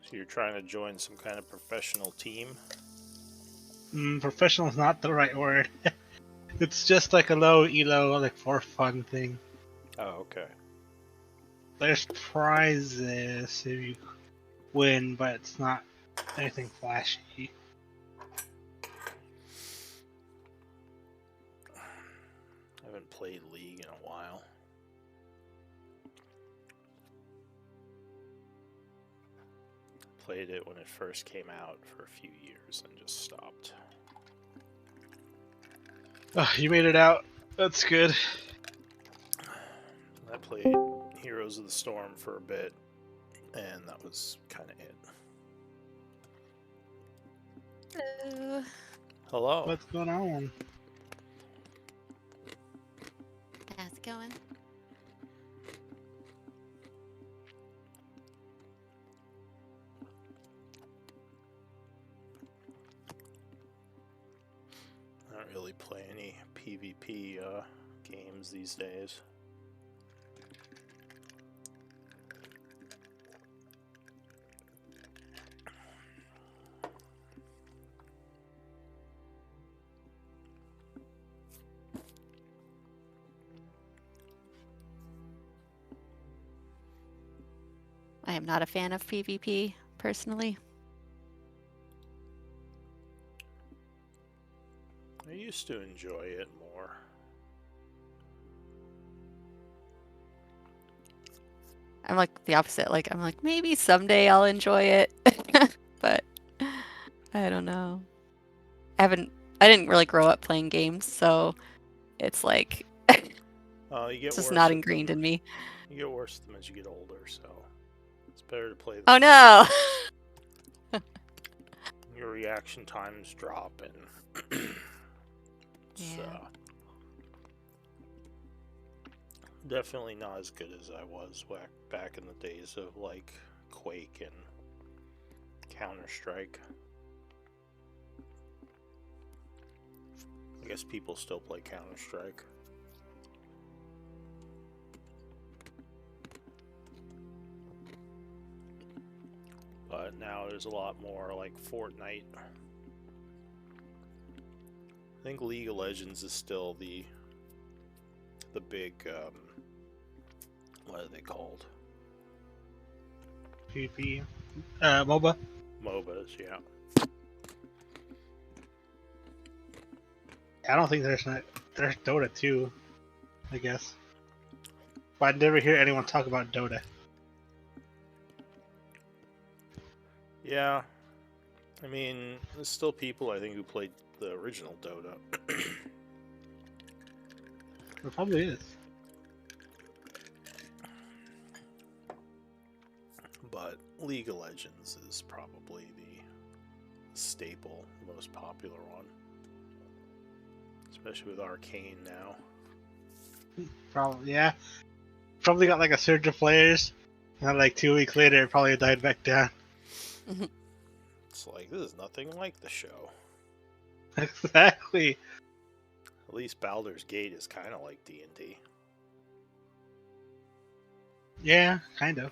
So you're trying to join some kind of professional team? Professional is not the right word. It's just like a low elo, like for fun thing. Oh, okay. There's prizes if you win, but it's not anything flashy. I haven't played League in a while. Played it when it first came out for a few years and just stopped. Oh, you made it out. That's good. I played Heroes of the Storm for a bit, and that was kind of it. Hello. Hello. What's going on? How's it going? I don't really play any PvP games these days. I am not a fan of PvP, personally. I used to enjoy it more. I'm like the opposite. Like, I'm like, maybe someday I'll enjoy it. But I don't know. I didn't really grow up playing games, so it's like You get it's just worse not at ingrained them. in me. You get worse at them as you get older, so it's better to play them. Oh no! Your reaction times drop, and it's definitely not as good as I was back in the days of like Quake and Counter-Strike. I guess people still play Counter-Strike. But now there's a lot more like Fortnite. I think League of Legends is still the big what are they called? PvP. MOBA. MOBAs, yeah. I don't think there's Dota 2, I guess. But I never hear anyone talk about Dota. Yeah. I mean, there's still people I think who played the original Dota. It probably is. But League of Legends is probably the staple, most popular one. Especially with Arcane now. Probably, yeah. Probably got like a surge of players, and then like 2 weeks later, it probably died back down. It's like, this is nothing like the show. Exactly. At least Baldur's Gate is kind of like D&D. Yeah, kind of.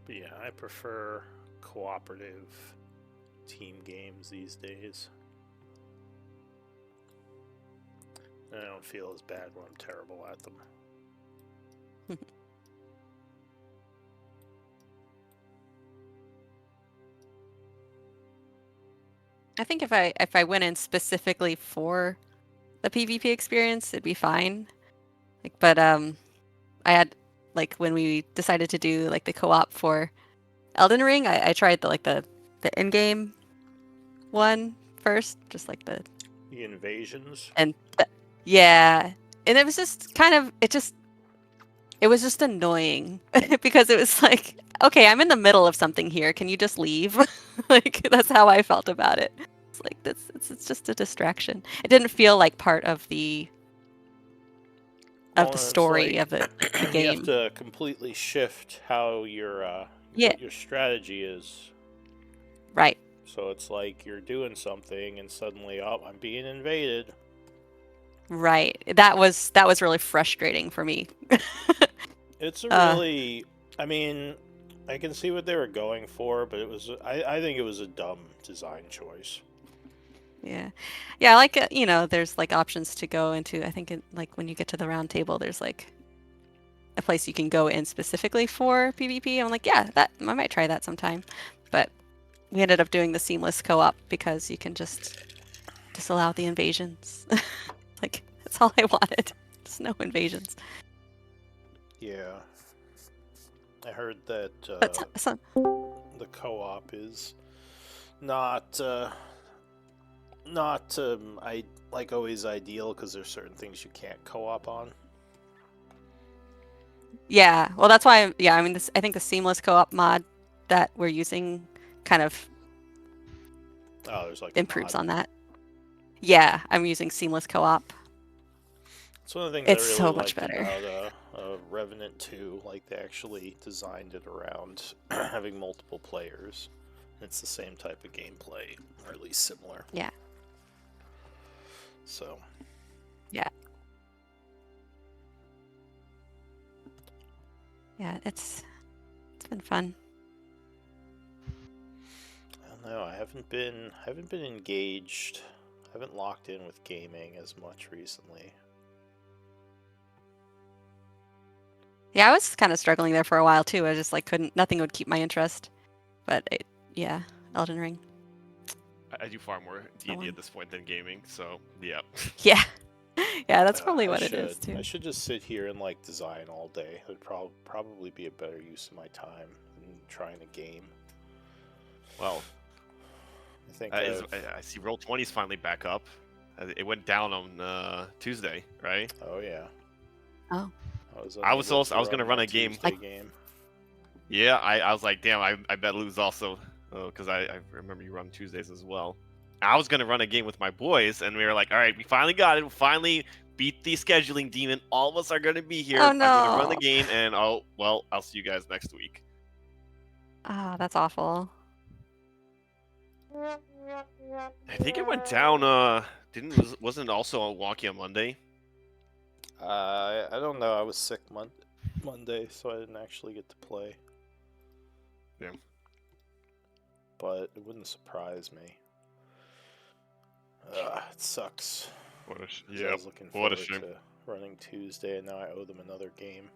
But yeah, I prefer cooperative team games these days. And I don't feel as bad when I'm terrible at them. I think if I went in specifically for the PvP experience, it'd be fine. Like, but I had like when we decided to do like the co-op for Elden Ring, I tried the in-game one first, just like the invasions. and yeah, and it was just kind of it was just annoying because it was like, okay, I'm in the middle of something here. Can you just leave? Like that's how I felt about it. It's like it's just a distraction. It didn't feel like part of the story like, of the game. You have to completely shift how what your strategy is. Right. So it's like you're doing something and suddenly, oh, I'm being invaded. Right. That was really frustrating for me. It's a Uh, really, I mean, I can see what they were going for, but I think it was a dumb design choice. yeah. Yeah, I like it, there's like options to go into. I think like when you get to the round table, there's like a place you can go in specifically for PvP. I'm like, yeah, that I might try that sometime. But we ended up doing the seamless co-op because you can just disallow the invasions. Like that's all I wanted. Just no invasions. Yeah. I heard that But the co-op is not not I like always ideal because there's certain things you can't co-op on. yeah, well that's why I mean I think the seamless co-op mod that we're using kind of Oh, there's like a improves mod. on that. Yeah, I'm using seamless co-op. It's one of the things It's I really so much liked better. about Revenant 2. Like they actually designed it around having multiple players. It's the same type of gameplay, or at least similar. Yeah. So. Yeah. Yeah, it's been fun. I don't know. I haven't been engaged. I haven't locked in with gaming as much recently. Yeah, I was kind of struggling there for a while too. I just like nothing would keep my interest. But yeah, Elden Ring. I do far more D&D at this point than gaming, so yeah. Yeah. Yeah, that's probably I what it is too. I should just sit here and like design all day. It would probably be a better use of my time than trying to game. Well, I think I see Roll20's finally back up. It went down on Tuesday, right? Oh yeah. Oh. I was gonna run a game. game. Yeah, I was like, damn, I bet lose also, because I remember you run Tuesdays as well. I was gonna run a game with my boys, and we were like, all right, we finally got it. We finally beat the scheduling demon. All of us are gonna be here. Oh I'm gonna run the no. game, and I'll see you guys next week. Ah, that's awful. I think it went down. Wasn't it also wonky on Monday? I don't know. I was sick Monday, so I didn't actually get to play. Yeah. But it wouldn't surprise me. It sucks. Yeah. I was looking forward to running Tuesday, and now I owe them another game.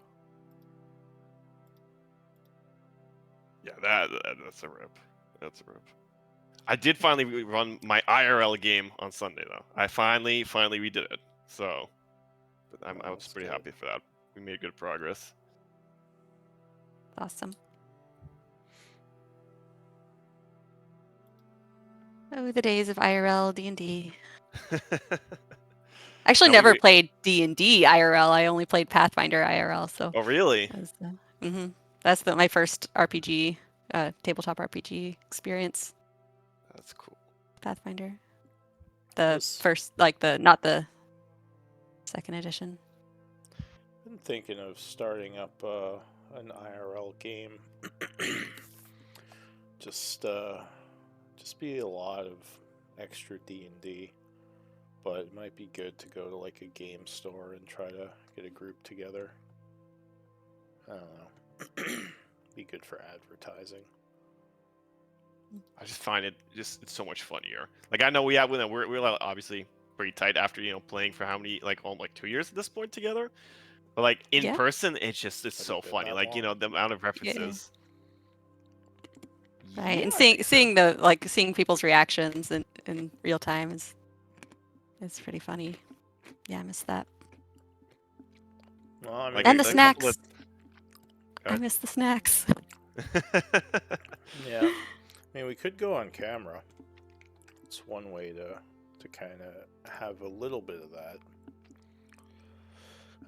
Yeah, that's a rip. That's a rip. I did finally run my IRL game on Sunday though. I finally redid it. So I was pretty happy for that. We made good progress. Awesome. Oh, the days of IRL D&D. I actually never played D&D IRL. I only played Pathfinder IRL. So. Oh really? That's my first RPG, tabletop RPG experience. That's cool. Pathfinder. The first, like not the second edition. I've been thinking of starting up an IRL game. just be a lot of extra D&D, but it might be good to go to like a game store and try to get a group together. I don't know. Be good for advertising. I just find it's so much funnier. Like I know we're obviously pretty tight after playing for how many like 2 years at this point together, but like in person it's so funny. Like the amount of references. Yeah. Right, and seeing people's reactions in real time is pretty funny. Yeah, I miss that. Well, I mean, and the snacks. I miss the snacks. Yeah. I mean, we could go on camera. It's one way to kind of have a little bit of that.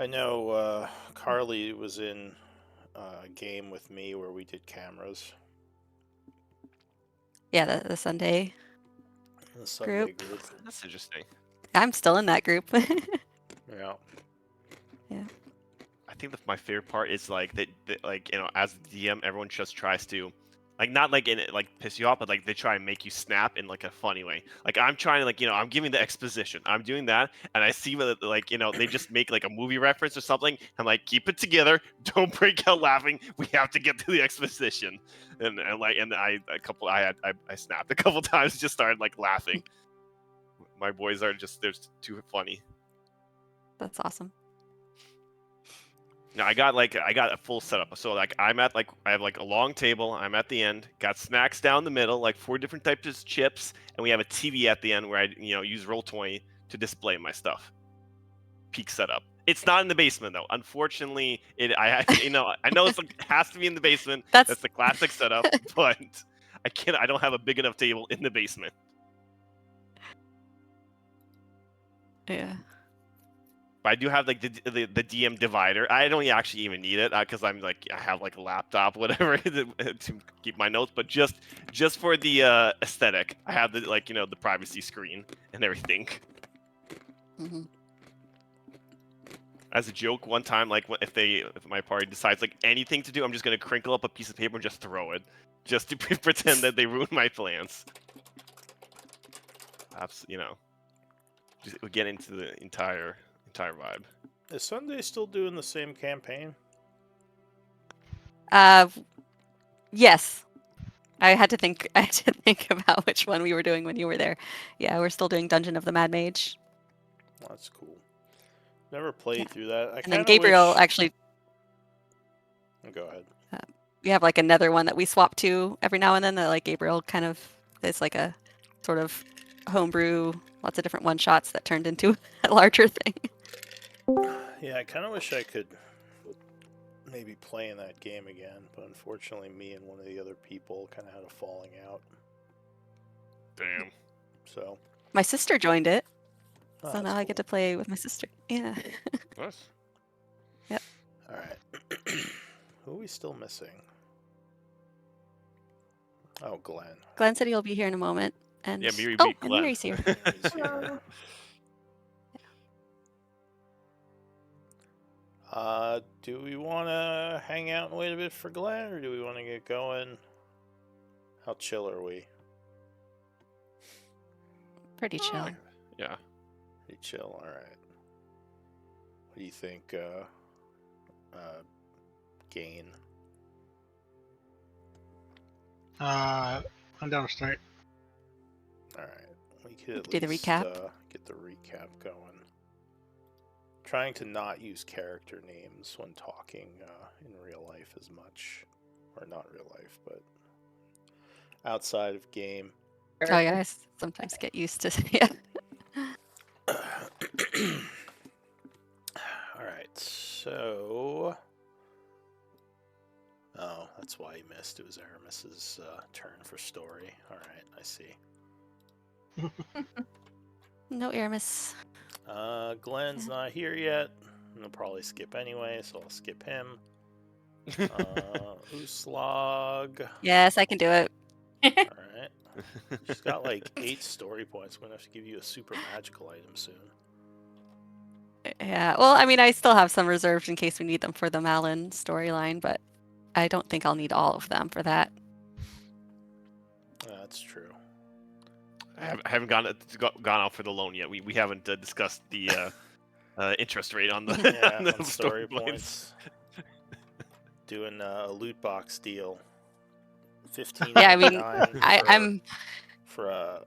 I know Carly was in a game with me where we did cameras. Yeah, the Sunday. The Sunday group. That's interesting. I'm still in that group. Yeah. Yeah. I think my favorite part is like that like as the DM, everyone just tries to Like not like in it like piss you off, but like they try and make you snap in like a funny way. Like I'm trying to like I'm giving the exposition. I'm doing that, and I see that like they just make like a movie reference or something. I'm like, keep it together. Don't break out laughing. We have to get to the exposition. And I snapped a couple times. Just started like laughing. My boys are they're too funny. That's awesome. No, I got a full setup. So like I have like a long table. I'm at the end. Got snacks down the middle, like 4 different types of chips, and we have a TV at the end where I use Roll20 to display my stuff. Peak setup. It's not in the basement though. Unfortunately, I know it has to be in the basement. That's the classic setup, but I don't have a big enough table in the basement. Yeah. But I do have like the DM divider. I don't actually even need it because I have like a laptop, whatever, to keep my notes. But just for the aesthetic, I have the privacy screen and everything. Mm-hmm. As a joke, one time, like if my party decides like anything to do, I'm just gonna crinkle up a piece of paper and just throw it, just to pretend that they ruined my plans. Just get into the entire vibe. Is Sunday still doing the same campaign? Yes. I had to think about which one we were doing when you were there. Yeah, we're still doing Dungeon of the Mad Mage. Well, that's cool. Never played through that. And then Gabriel actually. Go ahead. We have like another one that we swap to every now and then. That like Gabriel kind of is like a sort of homebrew, lots of different one shots that turned into a larger thing. Yeah, I kind of wish I could maybe play in that game again, but unfortunately, me and one of the other people kind of had a falling out. Damn. So. My sister joined it, so now cool. I get to play with my sister. Yeah. Nice. Yep. All right. Who are we still missing? Oh, Glenn. Glenn said he'll be here in a moment. And yeah, Miri and Glenn. Miri's here. Miri's here. Do we want to hang out and wait a bit for Glenn, or do we want to get going? How chill are we? Pretty chill. Yeah. Pretty chill. All right. What do you think, Gain? I'm down to start. All right. We could at Do the least recap? Get the recap going. Trying to not use character names when talking in real life as much. Or not real life, but outside of game. Oh yeah, I sometimes get used to yeah. Alright, so... Oh, that's why he missed. It was Aramis's turn for story. Alright, I see. No Aramis. Glenn's not here yet. He'll probably skip anyway, so I'll skip him. Uslog. Yes, I can do it. Alright. She's got like 8 story points. I'm gonna have to give you a super magical item soon. Yeah, well, I mean, I still have some reserved in case we need them for the Malin storyline, but I don't think I'll need all of them for that. That's true. I haven't gone out for the loan yet. We haven't discussed the interest rate on the, on the on story points. Doing a loot box deal. 15. Yeah, I mean, I'm for a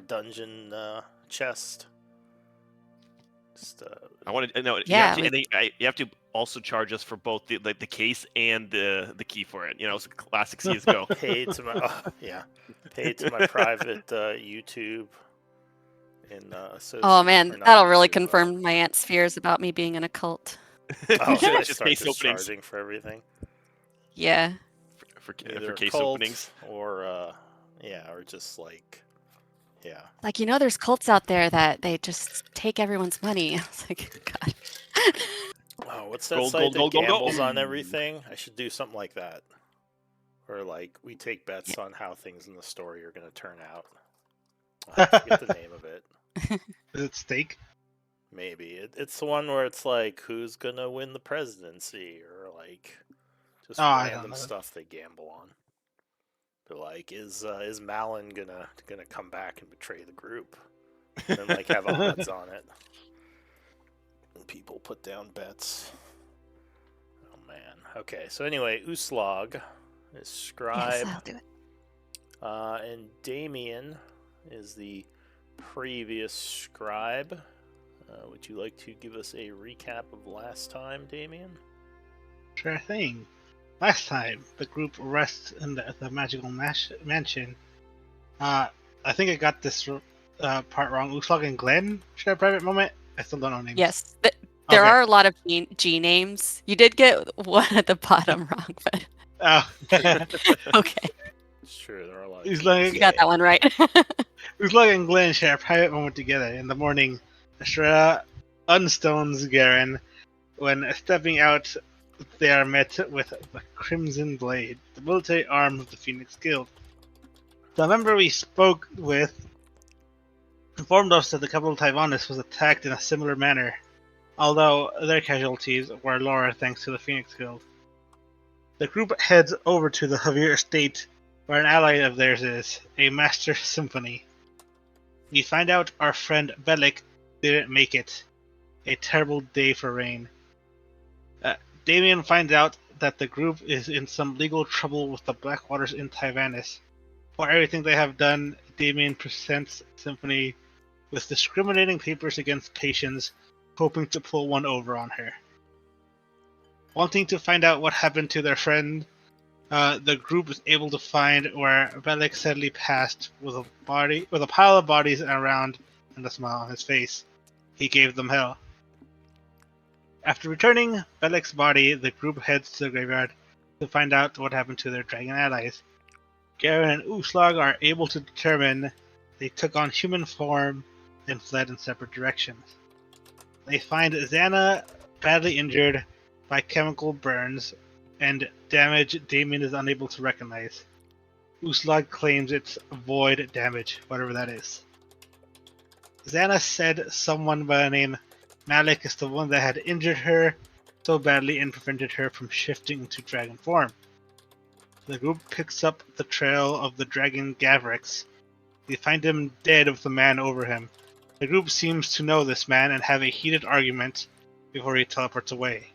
dungeon chest. Just, I want to know. Yeah, you have to also charge us for both the case and the key for it. It's a classic CS:GO. Paid to my paid to my private YouTube. Oh man, that'll really confirm my aunt's fears about me being in a cult. Oh, should I just start case openings. charging for everything? Yeah. For Either case cult openings, or or just like. Yeah. Like, there's cults out there that they just take everyone's money. It's like, God. Oh, what's that site that gambles on everything? I should do something like that. Or like, we take bets on how things in the story are going to turn out. I forget the name of it. Is it Stake? Maybe. It's the one where it's like, who's going to win the presidency? Or like, just random stuff they gamble on. But like, is Malin gonna come back and betray the group? And then like have odds on it. And people put down bets. Oh man. Okay, so anyway, Uslog is scribe. Yes, I'll do it. And Damien is the previous scribe. Would you like to give us a recap of last time, Damien? Sure thing. Last time, the group rests in the magical mansion. I think I got this part wrong. Uslog and Glenn share a private moment. I still don't know names. Yes, there Okay. are a lot of G names. You did get one at the bottom wrong, but Oh. okay. It's true, there are a lot of Uslog, You got that one right. Uslog and Glenn share a private moment together. In the morning, Ashra unstones Garen. When stepping out, they are met with the Crimson Blade, the military arm of the Phoenix Guild. The member we spoke with informed us that the capital of Taivanis was attacked in a similar manner, although their casualties were lower thanks to the Phoenix Guild. The group heads over to the Javier estate, where an ally of theirs is, a master symphony. We find out our friend Bellic didn't make it. A terrible day for Rain. Damien finds out that the group is in some legal trouble with the Blackwaters in Taivanis. For everything they have done, Damien presents Symphony with discriminating papers against patients, hoping to pull one over on her. Wanting to find out what happened to their friend, the group is able to find where Bellic sadly passed with a pile of bodies around and a smile on his face. He gave them hell. After returning Bellic's body, the group heads to the graveyard to find out what happened to their dragon allies. Garen and Uslag are able to determine they took on human form and fled in separate directions. They find Xana badly injured by chemical burns and damage Damien is unable to recognize. Uslag claims it's void damage, whatever that is. Xana said someone by the name Malik is the one that had injured her so badly and prevented her from shifting into dragon form. The group picks up the trail of the dragon Gavrix. They find him dead with a man over him. The group seems to know this man and have a heated argument before he teleports away.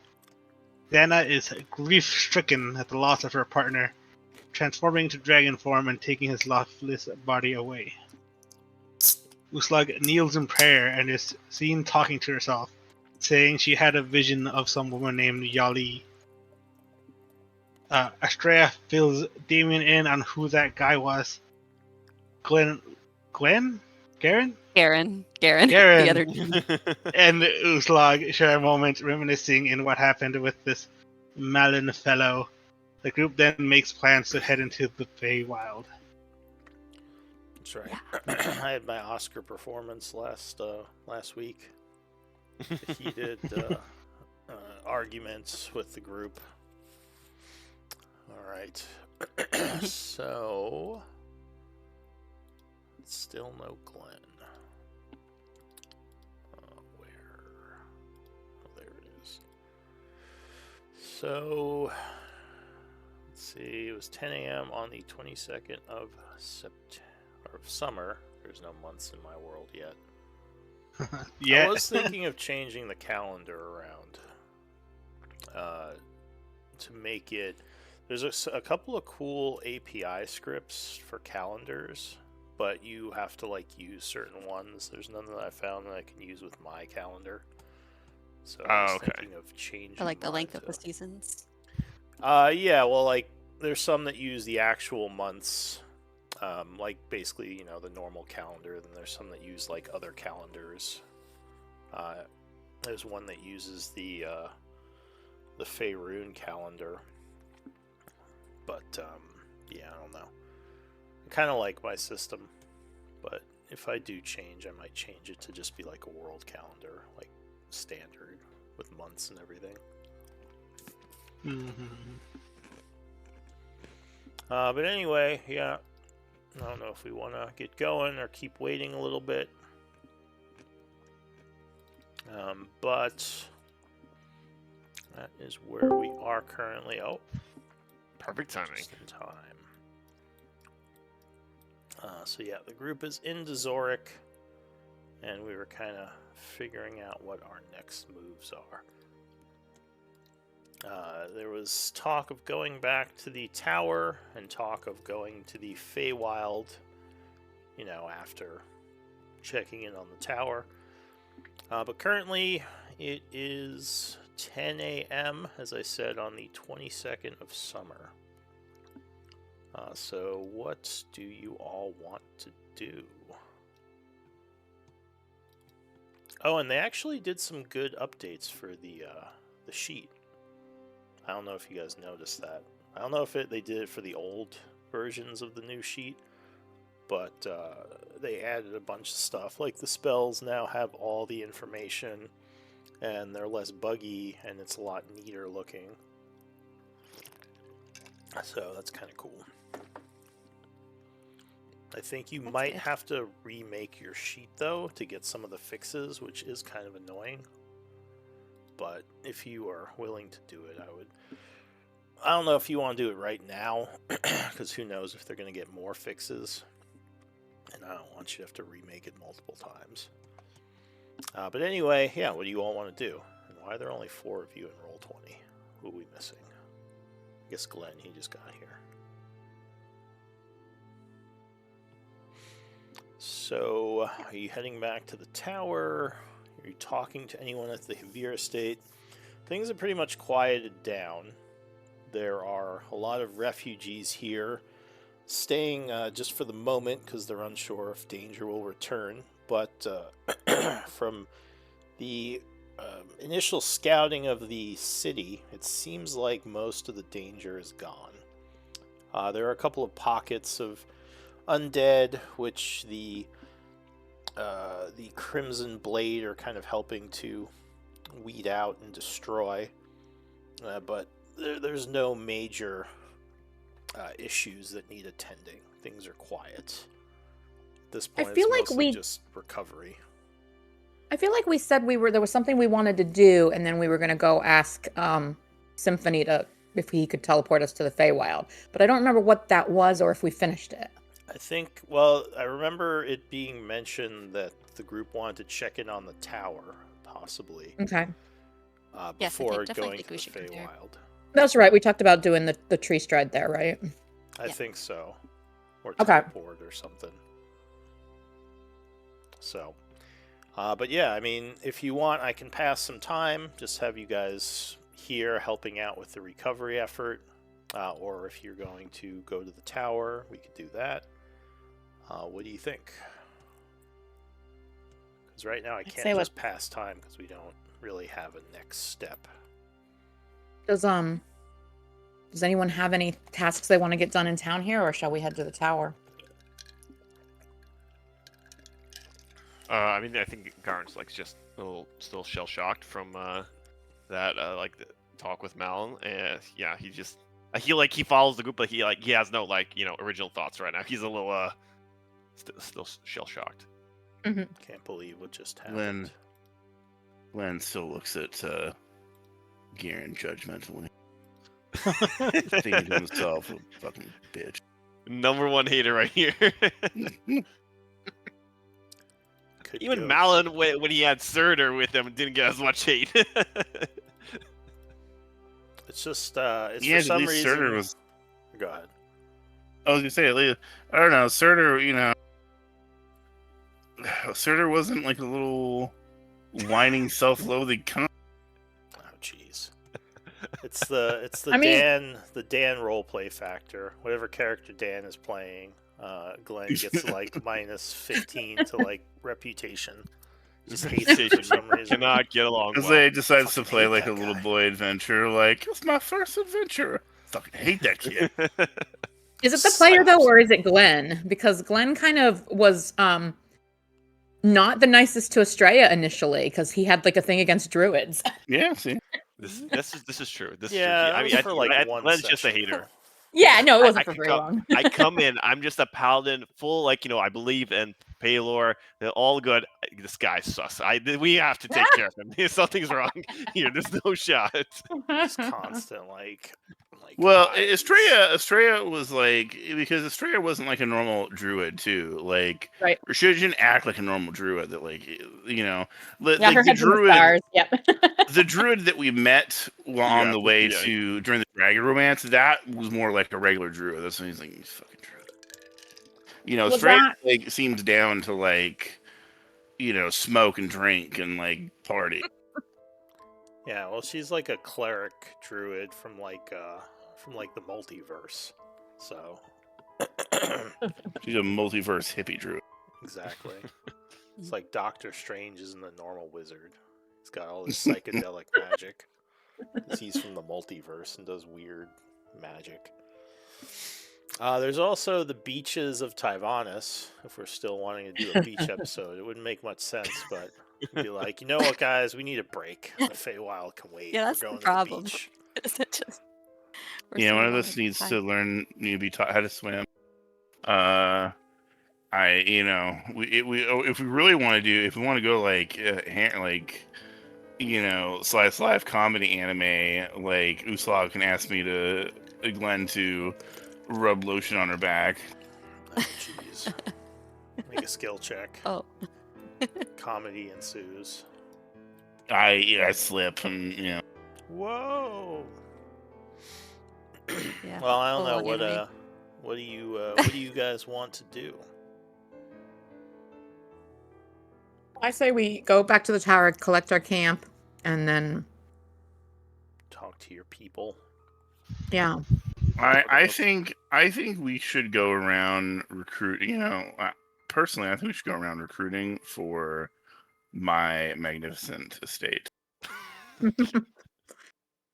Xana is grief-stricken at the loss of her partner, transforming into dragon form and taking his lifeless body away. Uslag kneels in prayer and is seen talking to herself, saying she had a vision of some woman named Yali. Astrea fills Damien in on who that guy was. Garen? Garen, Garen. the other G. And Uslag share a moment reminiscing in what happened with this Malin fellow. The group then makes plans to head into the Feywild. That's right. I had my Oscar performance last week. Heated arguments with the group. All right. So still no Glenn. Where? Oh, there it is. So let's see. It was 10 a.m. on the 22nd of summer. There's no months in my world yet. Yeah. I was thinking of changing the calendar around to make it. There's a couple of cool API scripts for calendars, but you have to like use certain ones. There's none that I found that I can use with my calendar. So I was thinking of changing. Or like the mine length of to- the seasons. Yeah, well, like there's some that use the actual months, like basically the normal calendar. Then there's some that use like other calendars. There's one that uses the Faerun calendar, but yeah, I don't know. I kind of like my system, but if I do change, I might change it to just be like a world calendar, like standard with months and everything. Mm-hmm. But anyway, yeah, I don't know if we want to get going or keep waiting a little bit. But that is where we are currently. Oh, Perfect timing. just in time. So yeah, the group is into Zorik, and we were kind of figuring out what our next moves are. There was talk of going back to the tower and talk of going to the Feywild, after checking in on the tower. But currently, it is 10 a.m., as I said, on the 22nd of summer. So what do you all want to do? Oh, and they actually did some good updates for the sheet. I don't know if you guys noticed that. I don't know if they did it for the old versions of the new sheet, but they added a bunch of stuff. Like the spells now have all the information, and they're less buggy, and it's a lot neater looking. So that's kind of cool. I think you might have to remake your sheet, though, to get some of the fixes, which is kind of annoying. But if you are willing to do it, I don't know if you want to do it right now, because who knows if they're going to get more fixes. And I don't want you to have to remake it multiple times. But anyway, yeah, what do you all want to do? And why are there only 4 of you in Roll20? Who are we missing? I guess Glenn, he just got here. So, are you heading back to the tower? Are you talking to anyone at the Havir estate? Things have pretty much quieted down. There are a lot of refugees here, staying just for the moment because they're unsure if danger will return. But from the initial scouting of the city, it seems like most of the danger is gone. There are a couple of pockets of undead, which the Crimson Blade are kind of helping to weed out and destroy. But there's no major issues that need attending. Things are quiet. At this point, it's mostly just recovery. I feel like we said there was something we wanted to do, and then we were going to go ask Symphony if he could teleport us to the Feywild. But I don't remember what that was or if we finished it. I remember it being mentioned that the group wanted to check in on the tower, possibly. Okay. Before going to the Feywild. That's right. We talked about doing the tree stride there, right? I think so. Or teleport or something. So, but yeah, I mean, if you want, I can pass some time. Just have you guys here helping out with the recovery effort. Or if you're going to go to the tower, we could do that. What do you think? Because right now I can't just pass time because we don't really have a next step. Does anyone have any tasks they want to get done in town here, or shall we head to the tower? I think Garn's just a little still shell shocked from that the talk with Malin, and yeah, I feel like he follows the group, but he has no original thoughts right now. He's a little still shell shocked. Mm-hmm. Can't believe what just happened. Glenn still looks at Garen judgmentally. Thinking to himself, a fucking bitch. Number 1 hater right here. Even Malin, when he had Surtur with him, didn't get as much hate. It's just, for some reason... Surtur was... Go ahead. I was gonna say, at least, I don't know, Surtur, Surtur wasn't like a little whining, self-loathing cunt. Oh, jeez. It's the Dan roleplay factor. Whatever character Dan is playing, Glenn gets minus 15 to reputation. Just hates it for some reason. Cannot get along. Because they decides to play a little boy adventure. It's my first adventure. Fucking hate that kid. Is it the player though, or is it Glenn? Because Glenn kind of was not the nicest to Estrella initially, because he had a thing against druids. Yeah, see. This is true. This yeah, is true. for one Glenn's session. just a hater. Yeah, no, it wasn't for very long. I come in, I'm just a paladin, full I believe in Paylor. They're all good. This guy sus. We have to take care of him. Something's wrong here. There's no shot. Just constant like. Well, eyes. Estrella was like, because Estrella wasn't like a normal druid too. Like, Right. or she didn't act like a normal druid. That like, you know, Yeah, like her the head's in the druid, stars. Yep. the druid that we met on Yeah, the way yeah. to during the dragon romance, that was more like a regular druid. That's when he's like, you fucking druid. You know, Was Estrella that like seems down to like, you know, smoke and drink and like party. Yeah, well, she's like a cleric druid from like the multiverse. So She's a multiverse hippie druid. exactly, it's like Doctor Strange isn't a normal wizard. He's got all this psychedelic magic. 'Cause he's from the multiverse and does weird magic. There's also the beaches of Tyvanis. If we're still wanting to do a beach episode, it wouldn't make much sense, but we'd be like, you know what, guys, we need a break. The Feywild can wait. Yeah, that's we're the going problem. to the beach. Is it just we're Yeah, so one of long us needs behind. to learn, need to be taught how to swim. You know, if we really want to do, if we want to go like, like, you know, slice life comedy anime, like Uslav can ask me to Glenn to rub lotion on her back. Oh, jeez. Make a skill check. Oh. Comedy ensues. I slip and you know. Whoa. Yeah. Well, I don't know full-on anime. what do you guys want to do? I say we go back to the tower, collect our camp, and then Talk to your people. yeah. I think we should go around recruit. You know, personally, I think we should go around recruiting for my magnificent estate. You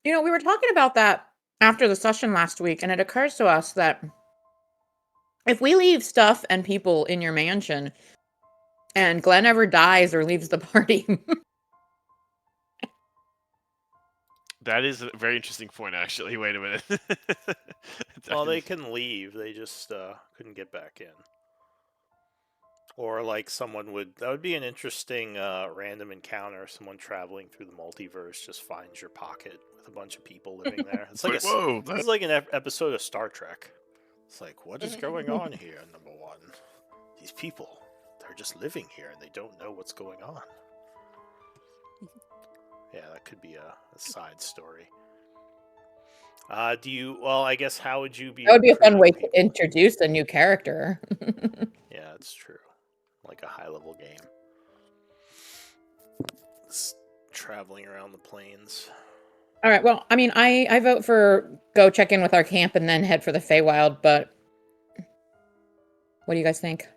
know, we were talking about that after the session last week, and it occurs to us that if we leave stuff and people in your mansion, and Glenn ever dies or leaves the party, That is a very interesting point, actually. Wait a minute. Well, they can leave. They just couldn't get back in. Or like that would be an interesting random encounter. Someone traveling through the multiverse just finds your pocket with a bunch of people living there. It's like Whoa, this is like an episode of Star Trek. It's like, what is going on here? Number one, these people, they're just living here and they don't know what's going on. Yeah, that could be a side story. Well, I guess how would you be? that would be a fun way recruiting to people? introduce a new character. Yeah, it's true. Like a high level game. Traveling around the plains. All right. Well, I mean, I vote for go check in with our camp and then head for the Feywild. But what do you guys think?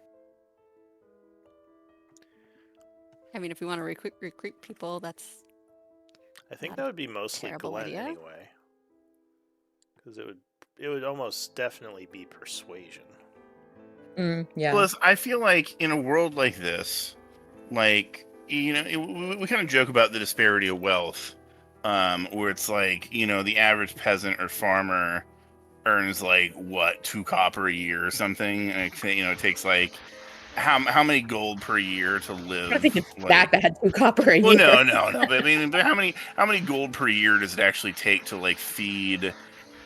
I mean, if we want to recruit people, that's I think Not that a would be mostly terrible Glenn idea. anyway. Because it would almost definitely be persuasion. Yeah. Plus, I feel like in a world like this, like, you know, we kind of joke about the disparity of wealth, where it's like, you know, the average peasant or farmer earns like what, 2 copper a year or something. And you know, it takes like how many gold per year to live? I don't think it's like, that bad. 2 copper a well, year. no. But I mean, but how many gold per year does it actually take to like feed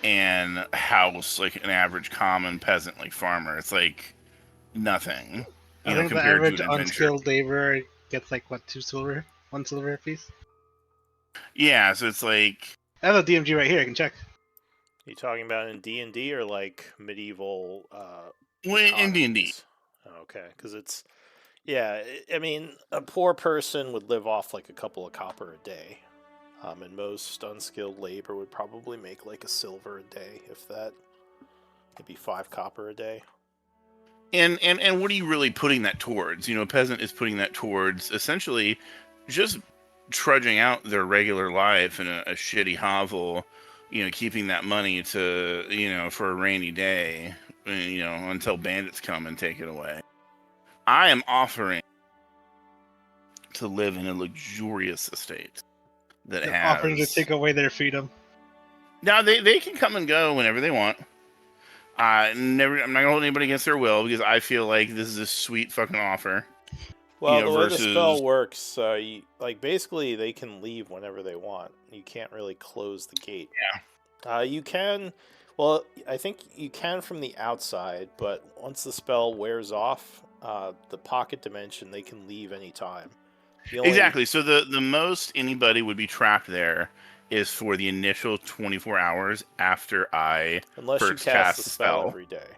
and house like an average common peasant like farmer? It's like nothing. I You know, think the compared average to an adventure. unskilled laborer gets like what, 2 silver, 1 silver apiece. Yeah, so it's like I have a DMG right here. I can check. You talking about in D&D or like medieval well, in D&D. economies? Okay, because it's I mean, a poor person would live off like a couple of copper a day, and most unskilled labor would probably make like a silver a day, if that. Maybe 5 copper a day. And what are you really putting that towards? You know, a peasant is putting that towards essentially just trudging out their regular life in a shitty hovel, you know, keeping that money to, you know, for a rainy day, you know, until bandits come and take it away. I am offering to live in a luxurious estate that They're has... offering to take away their freedom. Now, they can come and go whenever they want. I'm not gonna hold anybody against their will because I feel like this is a sweet fucking offer. Well, you know, the way versus... the spell works, basically they can leave whenever they want. You can't really close the gate. Yeah. You can, well, I think you can from the outside, but once the spell wears off, the pocket dimension, they can leave anytime. Exactly. So the most anybody would be trapped there is for the initial 24 hours after I unless first you cast the spell spell every day.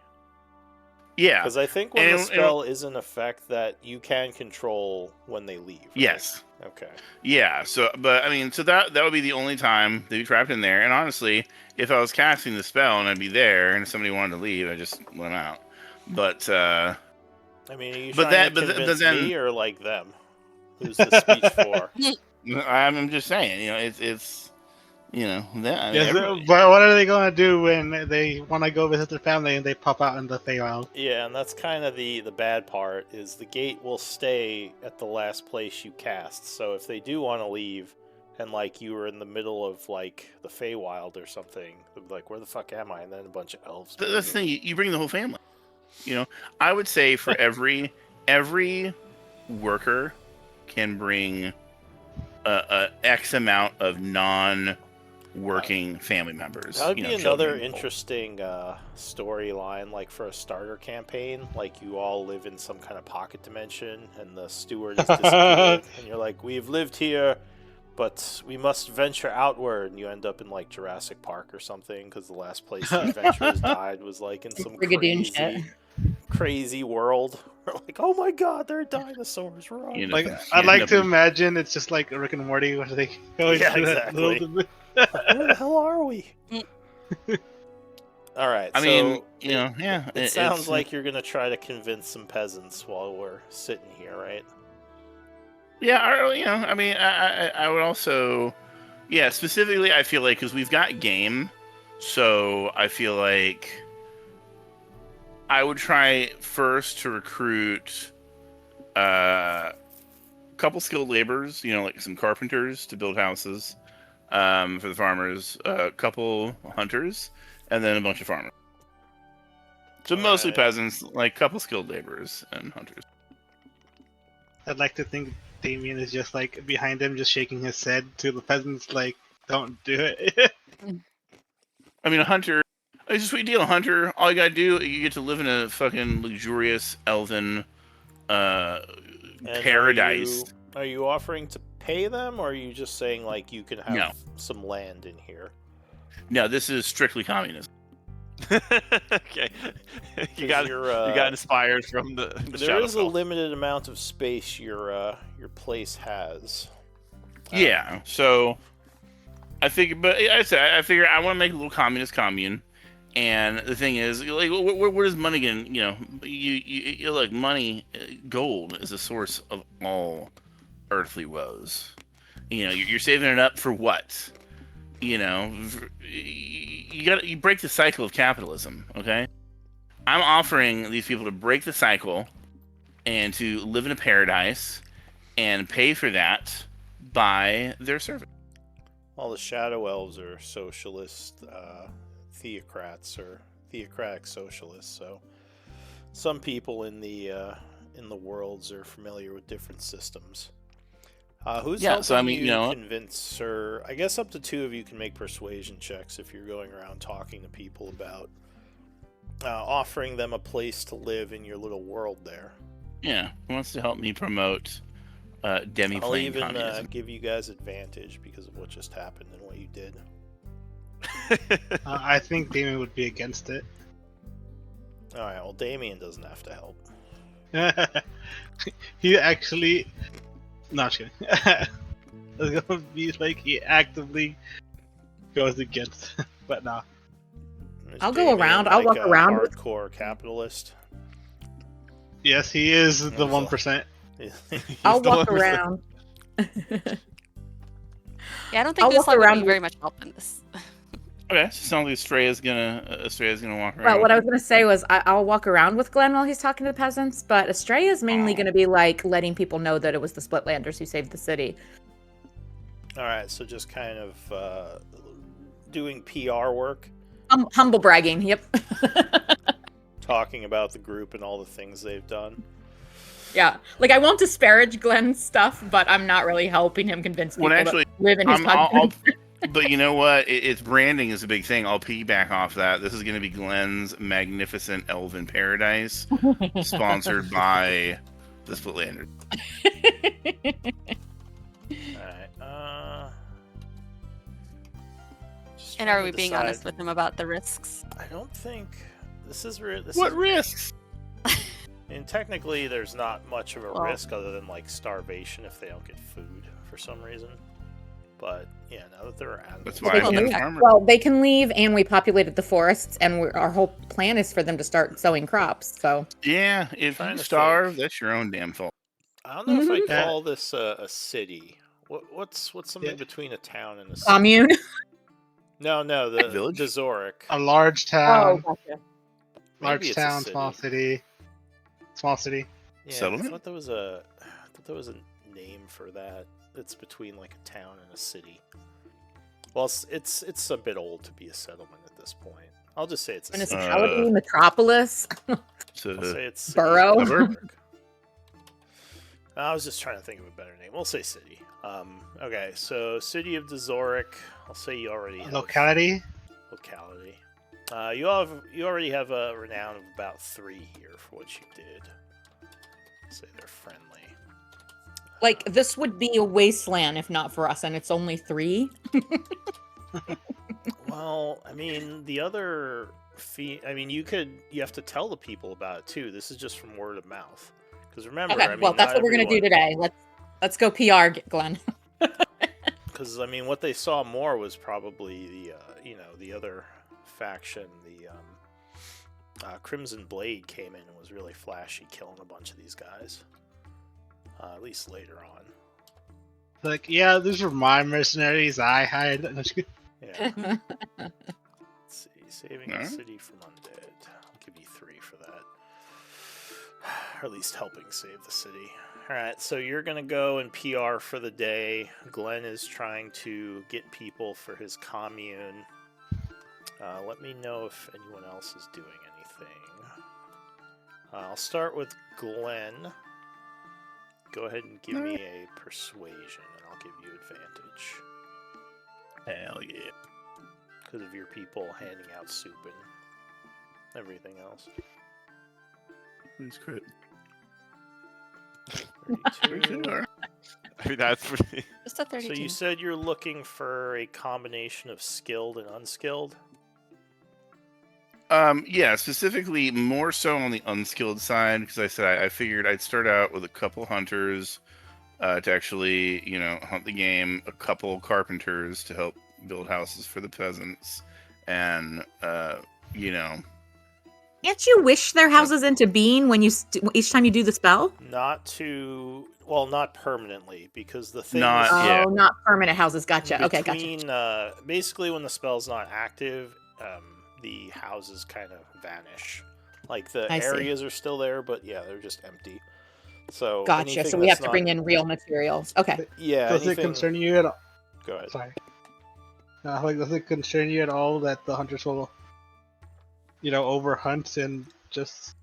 Yeah. Because I think when the spell is in effect, that you can control when they leave. Right? Yes. Okay. Yeah. So, but I mean, so that would be the only time they'd be trapped in there. And honestly, if I was casting the spell and I'd be there, and if somebody wanted to leave, I just let them out. But I mean, are you trying to convince me or like them? Who's the speech for? I'm just saying, it's you know that. I mean, Yes, but what are they going to do when they want to go visit their family and they pop out in the Feywild? Yeah, and that's kind of the bad part, is the gate will stay at the last place you cast. So if they do want to leave, and like you were in the middle of like the Feywild or something, like where the fuck am I? And then a bunch of elves. That's the thing. You bring the whole family. I would say for every worker can bring a X amount of non-working family members. That would be another children. interesting storyline, like for a starter campaign. Like you all live in some kind of pocket dimension, and the steward is disappeared, and you're like, "We've lived here, but we must venture outward." And you end up in like Jurassic Park or something, because the last place the adventurers died was like in some crazy world. We're like, oh my god, there are dinosaurs. Run. I'd like to imagine it's just like Rick and Morty, where they go into exactly. Where the hell are we? All right. I mean, yeah. It sounds like you're gonna try to convince some peasants while we're sitting here, right? Yeah. I mean, I would also, specifically, I feel like because we've got game, so I feel like I would try first to recruit a couple skilled laborers, like some carpenters to build houses for the farmers, a couple hunters, and then a bunch of farmers. So mostly peasants, like a couple skilled laborers and hunters. I'd like to think Damien is just like behind him, just shaking his head to the peasants, like, don't do it. I mean, a hunter. It's a sweet deal, Hunter. All you gotta do, you get to live in a fucking luxurious elven paradise. Are you offering to pay them, or are you just saying like you can have some land in here? No, this is strictly communism. Okay, you got inspired from the there is a limited amount of space your place has. Yeah, so I figure, but I figure I want to make a little communist commune. And the thing is, like, where does money get? You look, money, gold is a source of all earthly woes. You're saving it up for what? You break the cycle of capitalism. Okay, I'm offering these people to break the cycle and to live in a paradise and pay for that by their service. All the shadow elves are socialist. Theocrats or theocratic socialists, so some people in the worlds are familiar with different systems. Who's helping you convince Sir? I guess up to 2 of you can make persuasion checks if you're going around talking to people about offering them a place to live in your little world there. Yeah, who wants to help me promote demi-plane communism? I'll even give you guys advantage because of what just happened and what you did. I think Damien would be against it. Alright, well, Damien doesn't have to help. He actually... No, I'm just kidding. It's gonna be like he actively goes against, but no. I'll go around. I'll walk around. Hardcore capitalist. Yes, he is the 1%. I'll walk around. Yeah, I don't think this would be very much help in this. Okay, so sounds like Estrella's gonna walk around. Well, what I was gonna say was I'll walk around with Glenn while he's talking to the peasants, but Estrella's mainly gonna be like letting people know that it was the Splitlanders who saved the city. All right, so just kind of doing PR work. Humble bragging. Yep. Talking about the group and all the things they've done. Yeah, like I won't disparage Glenn's stuff, but I'm not really helping him convince people to live in his country. But you know what? It's branding is a big thing. I'll piggyback off that. This is going to be Glenn's Magnificent Elven Paradise, sponsored by the Splitlanders. Alright, just And trying are to we being decide. honest with him about the risks? I don't think this is real. What risks? And technically, there's not much of a Well- risk other than like starvation if they don't get food for some reason. But yeah, now that they're animals, That's Well, why they I can can't leave. farm. Well, they can leave, and we populated the forests, and our whole plan is for them to start sowing crops. So Yeah, if Trying you to starve, think. that's your own damn fault. I don't know if I'd Yeah. call this a city. What's something Yeah. between a town and a city? commune. No, the Village? Dazoric. A large Oh, town, gotcha. Maybe large it's a town, city. small city. Yeah, Settlement? I thought there was a name for that. It's between like a town and a city. Well, it's a bit old to be a settlement at this point. I'll just say it's a city. Municipality, metropolis. So, I'll say it's city Borough? of Suburb? Dazoric. I was just trying to think of a better name. We'll say city. Okay, so city of Dazoric. I'll say you already have Locality. locality. You already have a renown of about 3 here for what you did. Say they're friendly. Like this would be a wasteland if not for us, and it's only 3. Well, I mean, the other you have to tell the people about it too. This is just from word of mouth. Because remember, Okay, well that's what we're gonna do today. Let's go PR, Glenn. Because I mean, what they saw more was probably the other faction, the Crimson Blade came in and was really flashy, killing a bunch of these guys. At least later on. Like, yeah, these were my mercenaries. I hired them. Yeah. Let's see, saving the Alright. city from undead. I'll give you 3 for that. Or at least helping save the city. Alright, so you're gonna go and PR for the day. Glenn is trying to get people for his commune. Let me know if anyone else is doing anything. I'll start with Glenn. Go ahead and give me a persuasion, and I'll give you advantage. hell yeah. Because of your people handing out soup and everything else. It's crit. 32. I mean, that's pretty. Just a 32. So you said you're looking for a combination of skilled and unskilled? Yeah, specifically more so on the unskilled side, because I said I figured I'd start out with a couple hunters to actually, hunt the game, a couple carpenters to help build houses for the peasants, and Can't you wish their houses into being when each time you do the spell? Not permanently, because the thing Not- is, Yeah. Oh, not permanent houses. Gotcha. Okay, gotcha. between, basically when the spell's not active, the houses kind of vanish. Like the I see. areas are still there, but yeah, they're just empty. So Gotcha. So anything we have that's to bring not- in real materials. Okay. Yeah, Does it anything... concern you at all? Go ahead. Sorry. Does it concern you at all that the hunters will, overhunt and just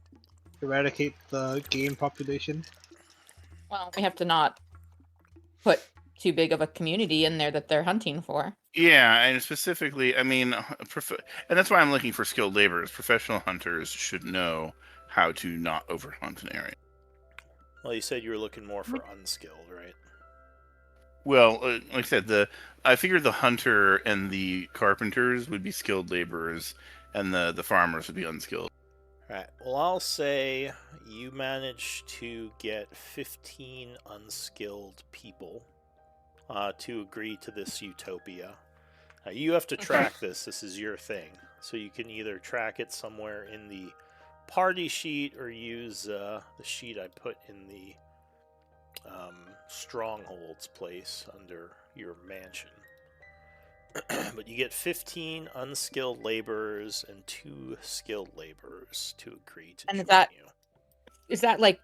eradicate the game population? Well, we have to not put too big of a community in there that they're hunting for. Yeah, and specifically, I mean, and that's why I'm looking for skilled laborers. Professional hunters should know how to not overhunt an area. Well, you said you were looking more for unskilled, right? Well, like I said, I figured the hunter and the carpenters would be skilled laborers, and the farmers would be unskilled. Right. Well, I'll say you managed to get 15 unskilled people to agree to this utopia. You have to track this. This is your thing. So you can either track it somewhere in the party sheet or use the sheet I put in the strongholds place under your mansion. But you get 15 unskilled laborers and 2 skilled laborers to agree to And join is that- you. Is that like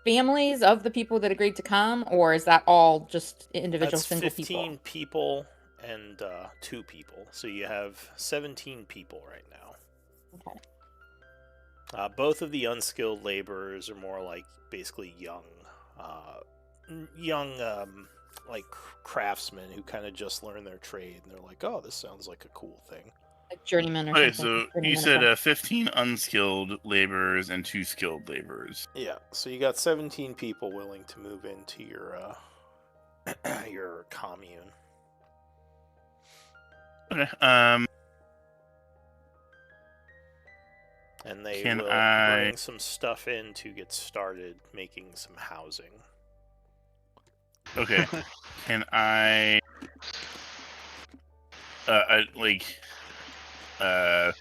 families of the people that agreed to come, or is that all just individual That's single 15 people? and 2 people. So you have 17 people right now. Okay. Both of the unskilled laborers are more like basically young like craftsmen who kind of just learn their trade, and they're like, "Oh, this sounds like a cool thing." Like journeyman or Okay, something. so you said 15 unskilled laborers and 2 skilled laborers. Yeah, so you got 17 people willing to move into your your commune. Okay. And they Can will I- bring some stuff in to get started making some housing. Okay. Can I I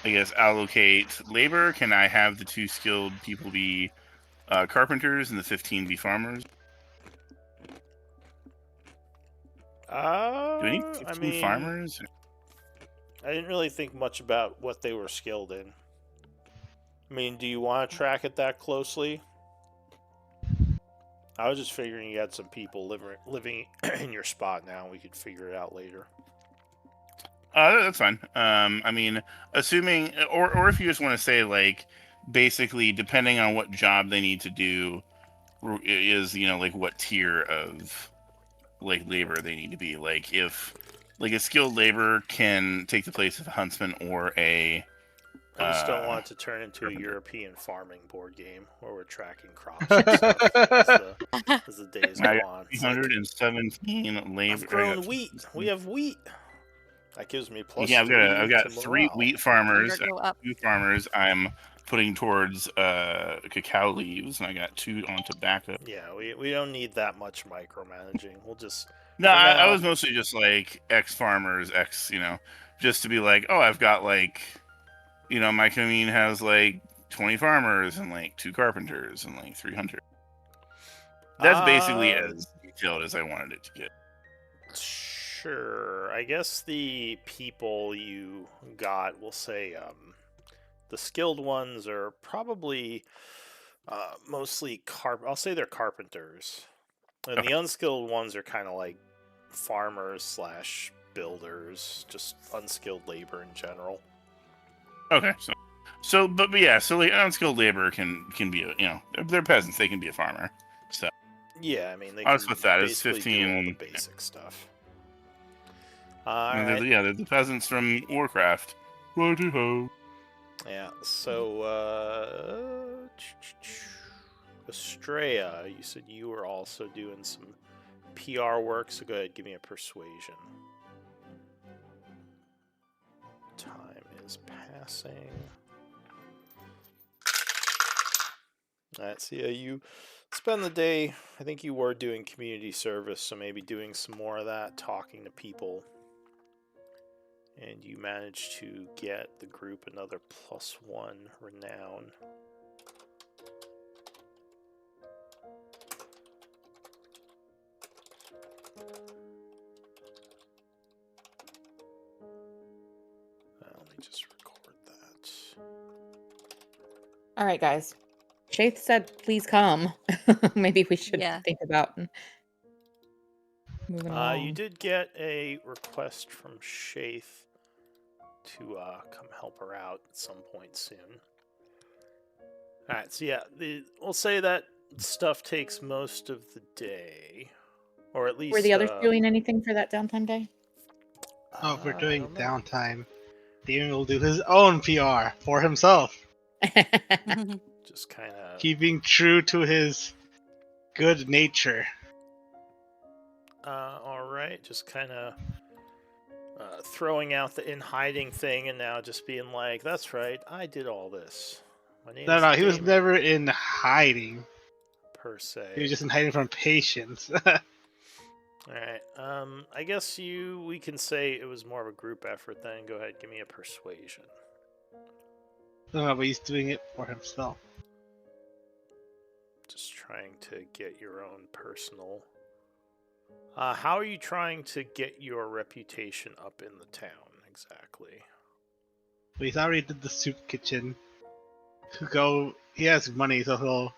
guess allocate labor? Can I have the 2 skilled people be carpenters and the 15 be farmers? Do I need 15 I mean, farmers? I didn't really think much about what they were skilled in. I mean, do you want to track it that closely? I was just figuring you had some people living in your spot now. We could figure it out later. That's fine. I mean, assuming, or if you just want to say, like, basically, depending on what job they need to do, is, you know, like, what tier of, like, labor they need to be. Like, if, like, a skilled labor can take the place of a huntsman or a... I just don't want it to turn into a European farming board game where we're tracking crops and stuff as the days go on. It's like, 317 labor. I've grown wheat. We have wheat. That gives me plus Yeah, 3 I've got to 3 morale. wheat farmers, Hunger go up. 2 farmers. I'm putting towards cacao leaves, and I got 2 on tobacco. Yeah, we don't need that much micromanaging. We'll just... No, For I now- was mostly just like X farmers, X, you know, just to be like, oh, I've got like, you know, my commune has like 20 farmers and like 2 carpenters and like 3 hunters. That's basically as detailed as I wanted it to get. Sure. I guess the people you got, we'll say, the skilled ones are probably mostly I'll say they're carpenters, and the unskilled ones are kind of like farmers / builders, just unskilled labor in general. Okay, so but yeah, so like unskilled labor can be a, you know, they're peasants, they can be a farmer. So Yeah, I mean they Honest can with that, it's basically do all the 15 basic stuff. and Alright. they're the peasants from Warcraft. Righty-ho. Yeah, so, Estrella, you said you were also doing some PR work, so go ahead, give me a persuasion. Time is passing. Alright, so yeah, you spend the day, I think you were doing community service, so maybe doing some more of that, talking to people. And you managed to get the group another +1 renown. Let me just record that. All right, guys. Shaith said, "Please come." Maybe we should Yeah. think about moving along. You did get a request from Shaith to come help her out at some point soon. Alright, so yeah, we'll say that stuff takes most of the day. Or at least... Were the others doing anything for that downtime day? Oh, if we're I doing don't know. downtime, Damien will do his own PR for himself, Just kind of... keeping true to his good nature. Alright, just kind of throwing out the in hiding thing and now just being like, that's right, I did all this. My name's No, he was Damon, never in hiding. per se. He was just in hiding from patience. Alright, I guess we can say it was more of a group effort then. Go ahead, give me a persuasion. No, but he's doing it for himself. Just trying to get your own personal... how are you trying to get your reputation up in the town, exactly? But he's already did the soup kitchen. He has money, so he'll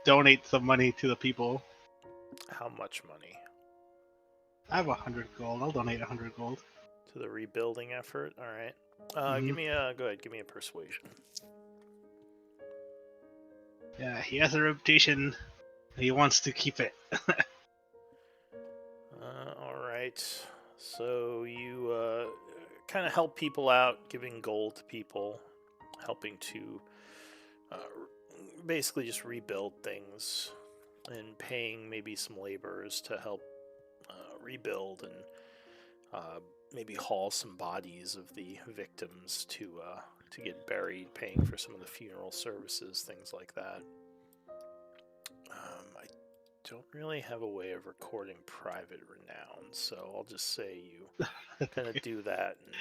donate some money to the people. How much money? I have 100 gold. I'll donate 100 gold. To the rebuilding effort? Alright. Mhm. Go ahead, give me a persuasion. Yeah, he has a reputation. And he wants to keep it. right. So you kind of help people out, giving gold to people, helping to uh, basically just rebuild things, and paying maybe some laborers to help rebuild and maybe haul some bodies of the victims to get buried, paying for some of the funeral services, things like that. I don't really have a way of recording private renown, so I'll just say you kind of do that and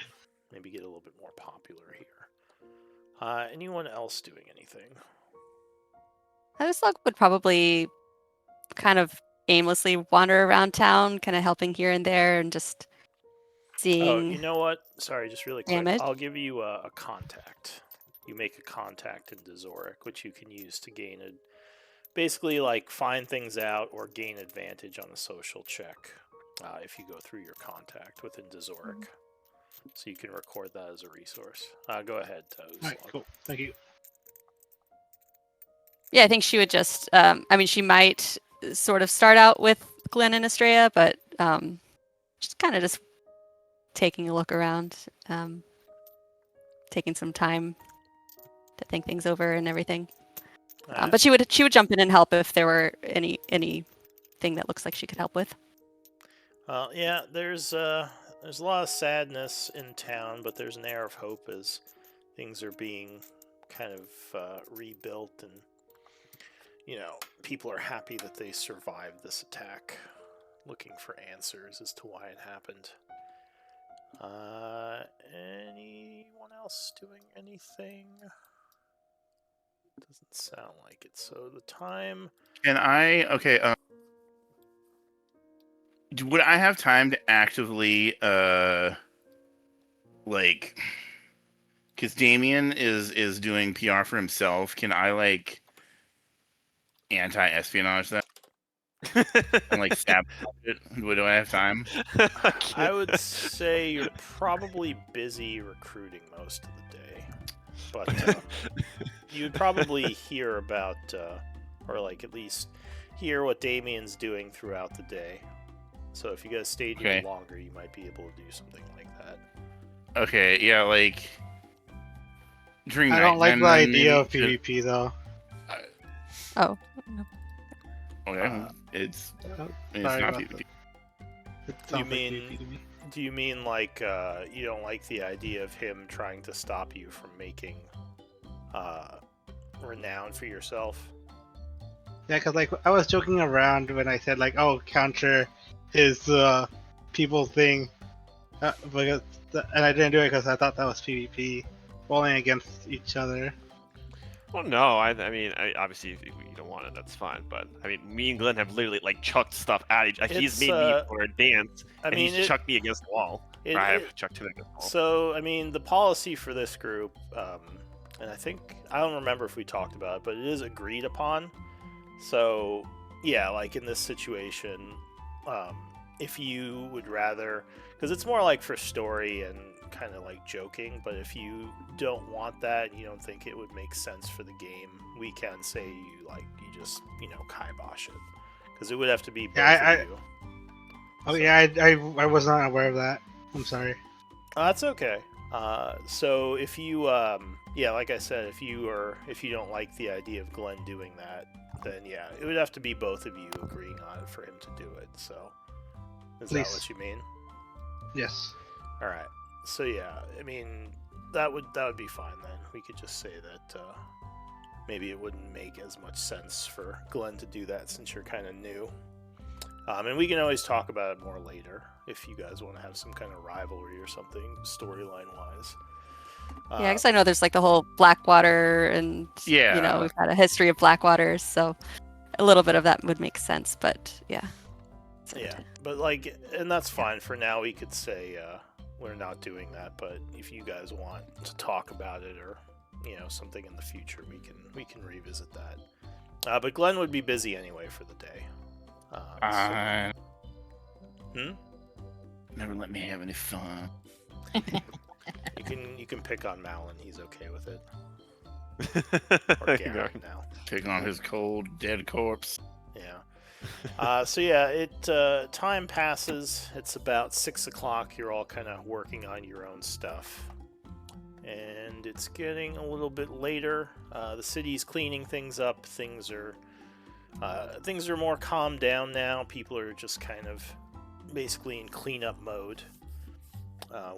maybe get a little bit more popular here. Anyone else doing anything? Slug would probably kind of aimlessly wander around town, kind of helping here and there and just Oh, seeing you know what? Sorry, just really quick. damage. I'll give you a contact. You make a contact in Dazoric, which you can use to gain a basically like find things out or gain advantage on a social check if you go through your contact within Dazoric. So you can record that as a resource. Go ahead, Toes. All right, cool. Thank you. Yeah, I think she would just. I mean, she might sort of start out with Glenn and Estrella, but just kind of just taking a look around, taking some time to think things over and everything. But she would jump in and help if there were anything that looks like she could help with. Yeah, there's a lot of sadness in town, but there's an air of hope as things are being kind of rebuilt, and people are happy that they survived this attack, looking for answers as to why it happened. Anyone else doing anything? Doesn't sound like it. So the time. Can I? Okay. Would I have time to actively, like, because Damien is doing PR for himself? Can I anti-espionage that and sabotage it? Do I have time? I would say you're probably busy recruiting most of the day, but you'd probably hear about, or at least hear what Damien's doing throughout the day. So if you guys stayed even longer, you might be able to do something like that. Okay, yeah, during I don't like the idea of PvP though. Oh. Okay, it's Sorry not about PvP. It sounds like PvP to me. Do you mean you don't like the idea of him trying to stop you from making renown for yourself? Yeah, because I was joking around when I said counter his people thing, and I didn't do it because I thought that was PvP, rolling against each other. Well, no, I mean, obviously, if you don't want it, that's fine. But I mean, me and Glenn have literally chucked stuff at each. He's made me for a dance, and he's chucked me against the wall. I have chucked him against the wall. So I mean, the policy for this group, and I don't remember if we talked about it, but it is agreed upon. So yeah, in this situation, if you would rather, because it's more for story and kind of joking, but if you don't want that and you don't think it would make sense for the game, we can say you just kibosh it, because it would have to be both of you. Oh yeah, I was not aware of that. I'm sorry. That's okay. So if you like I said, if you don't like the idea of Glenn doing that, then yeah, it would have to be both of you agreeing on it for him to do it. So is that what you mean? Yes. All right. So yeah, I mean that would be fine then. We could just say that maybe it wouldn't make as much sense for Glenn to do that since you're kind of new. And we can always talk about it more later if you guys want to have some kind of rivalry or something storyline wise. Yeah, because I know there's the whole Blackwater, and we've got a history of Blackwaters, so a little bit of that would make sense. But yeah. Yeah, but and that's fine for now. We could say we're not doing that, but if you guys want to talk about it or something in the future, we can revisit that. But Glenn would be busy anyway for the day. Never let me have any fun. You can pick on Malin. He's okay with it. Or Garrett now. Pick on his cold, dead corpse. Yeah. So yeah, time passes. It's about 6 o'clock. You're all kind of working on your own stuff, and it's getting a little bit later. The city's cleaning things up. Things are more calmed down now. People are just kind of basically in cleanup mode.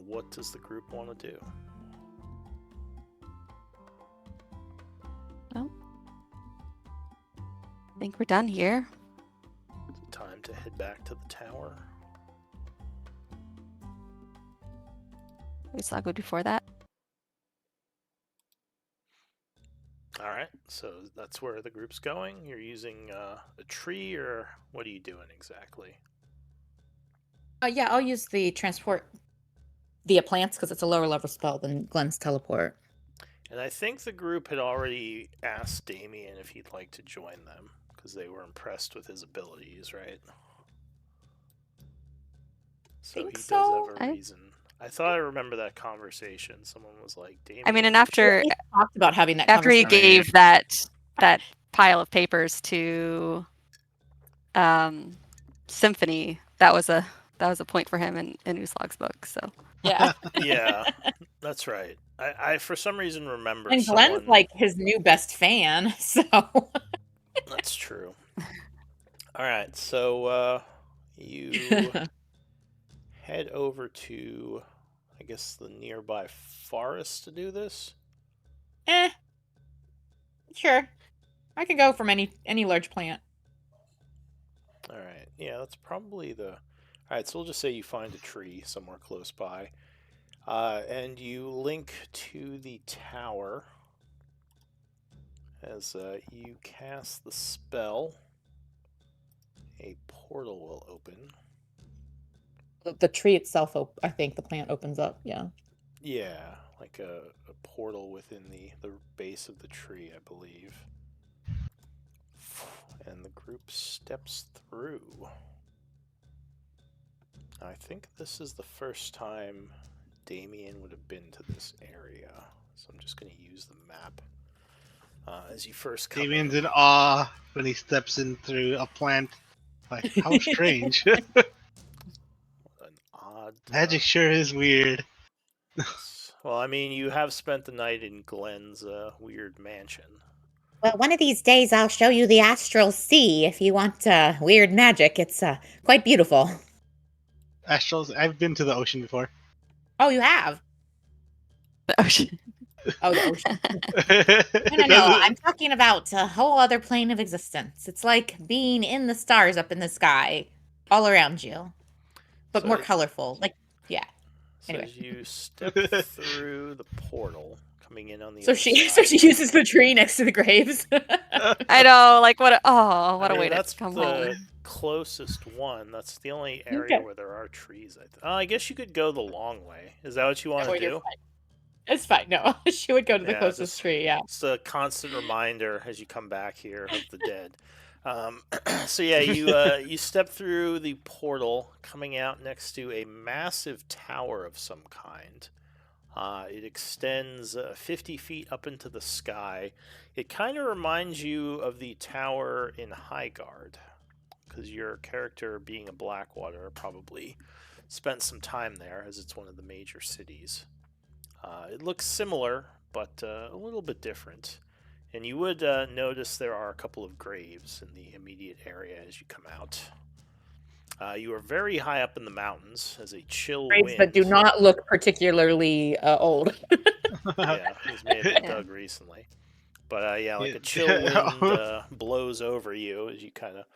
What does the group want to do? Well, I think we're done here. Time to head back to the tower. We saw good before that. All right, so that's where the group's going. You're using a tree, or what are you doing exactly? Yeah, I'll use the transport via plants because it's a lower level spell than Glenn's teleport. And I think the group had already asked Damien if he'd like to join them because they were impressed with his abilities, right? So Think he does so. have a reason. I thought I remember that conversation. Someone was like, Damien. I mean, and after We talked about having that after he conversation. gave that pile of papers to Symphony, that was a point for him in Uslog's book. So Yeah. Yeah, that's right. I for some reason remember And someone... Glenn's like his new best fan, so That's true. All right, so you head over to, I guess, the nearby forest to do this. Sure. I could go from any large plant. All right, yeah, that's probably the... All right, so we'll just say you find a tree somewhere close by, and you link to the tower. As you cast the spell, a portal will open. The tree itself, I think the plant opens up, yeah. Yeah, like a portal within the base of the tree, I believe. And the group steps through. I think this is the first time Damien would have been to this area, so I'm just going to use the map. As you first come Damien's in. in awe when he steps in through a plant. Like, how strange. An odd... Magic sure is weird. Well, I mean, you have spent the night in Glenn's weird mansion. Well, one of these days I'll show you the astral sea if you want weird magic. It's quite beautiful. Astrals, I've been to the ocean before. Oh, you have? the ocean. Oh, the ocean. No, I'm talking about a whole other plane of existence. It's like being in the stars up in the sky, all around you, but So more colorful. Like, yeah. So Anyway. as you step through the portal, coming in on the So other she side, uses the tree next to the graves. I know, like what a I way mean, to that's come the home. closest one. That's the only area where there are trees. I guess you could go the long way. Is that what you want to do? It's fine. No, she would go to the Yeah, closest tree. Yeah. It's a constant reminder as you come back here of the dead. So yeah, you step through the portal, coming out next to a massive tower of some kind. It extends 50 feet up into the sky. It kind of reminds you of the tower in Highguard, because your character, being a Blackwater, probably spent some time there, as it's one of the major cities. It looks similar, but a little bit different. And you would notice there are a couple of graves in the immediate area as you come out. You are very high up in the mountains as a chill Graves wind... that do not look particularly old. Yeah, these may have been dug recently. But yeah, like a chill wind blows over you as you kind of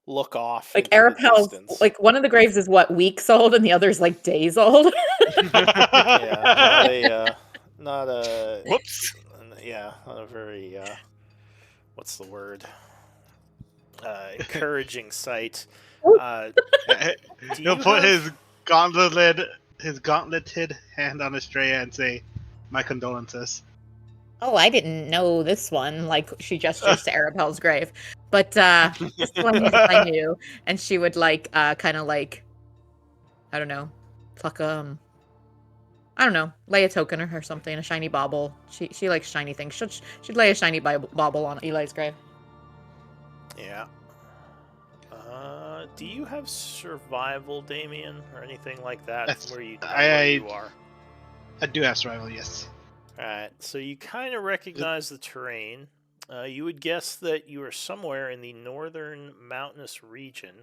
look off Like into the Arapel's, distance. like one of the graves is what, weeks old, and the other's like days old. Yeah, not a Whoops. Yeah, not a very what's the word? Encouraging sight. He'll put his gauntleted hand on Estrella and say, "My condolences." Oh, I didn't know this one. Like, she gestures to Arapel's grave. But this one I knew. And she would, like, kind of like, I don't know, pluck, I don't know, lay a token or something, a shiny bauble. She likes shiny things. She'd lay a shiny bauble on Eli's grave. Yeah. do you have survival, Damien, or anything like that That's- where you know where you are? I do have survival, yes. Alright, so you kind of recognize the terrain. You would guess that you are somewhere in the northern mountainous region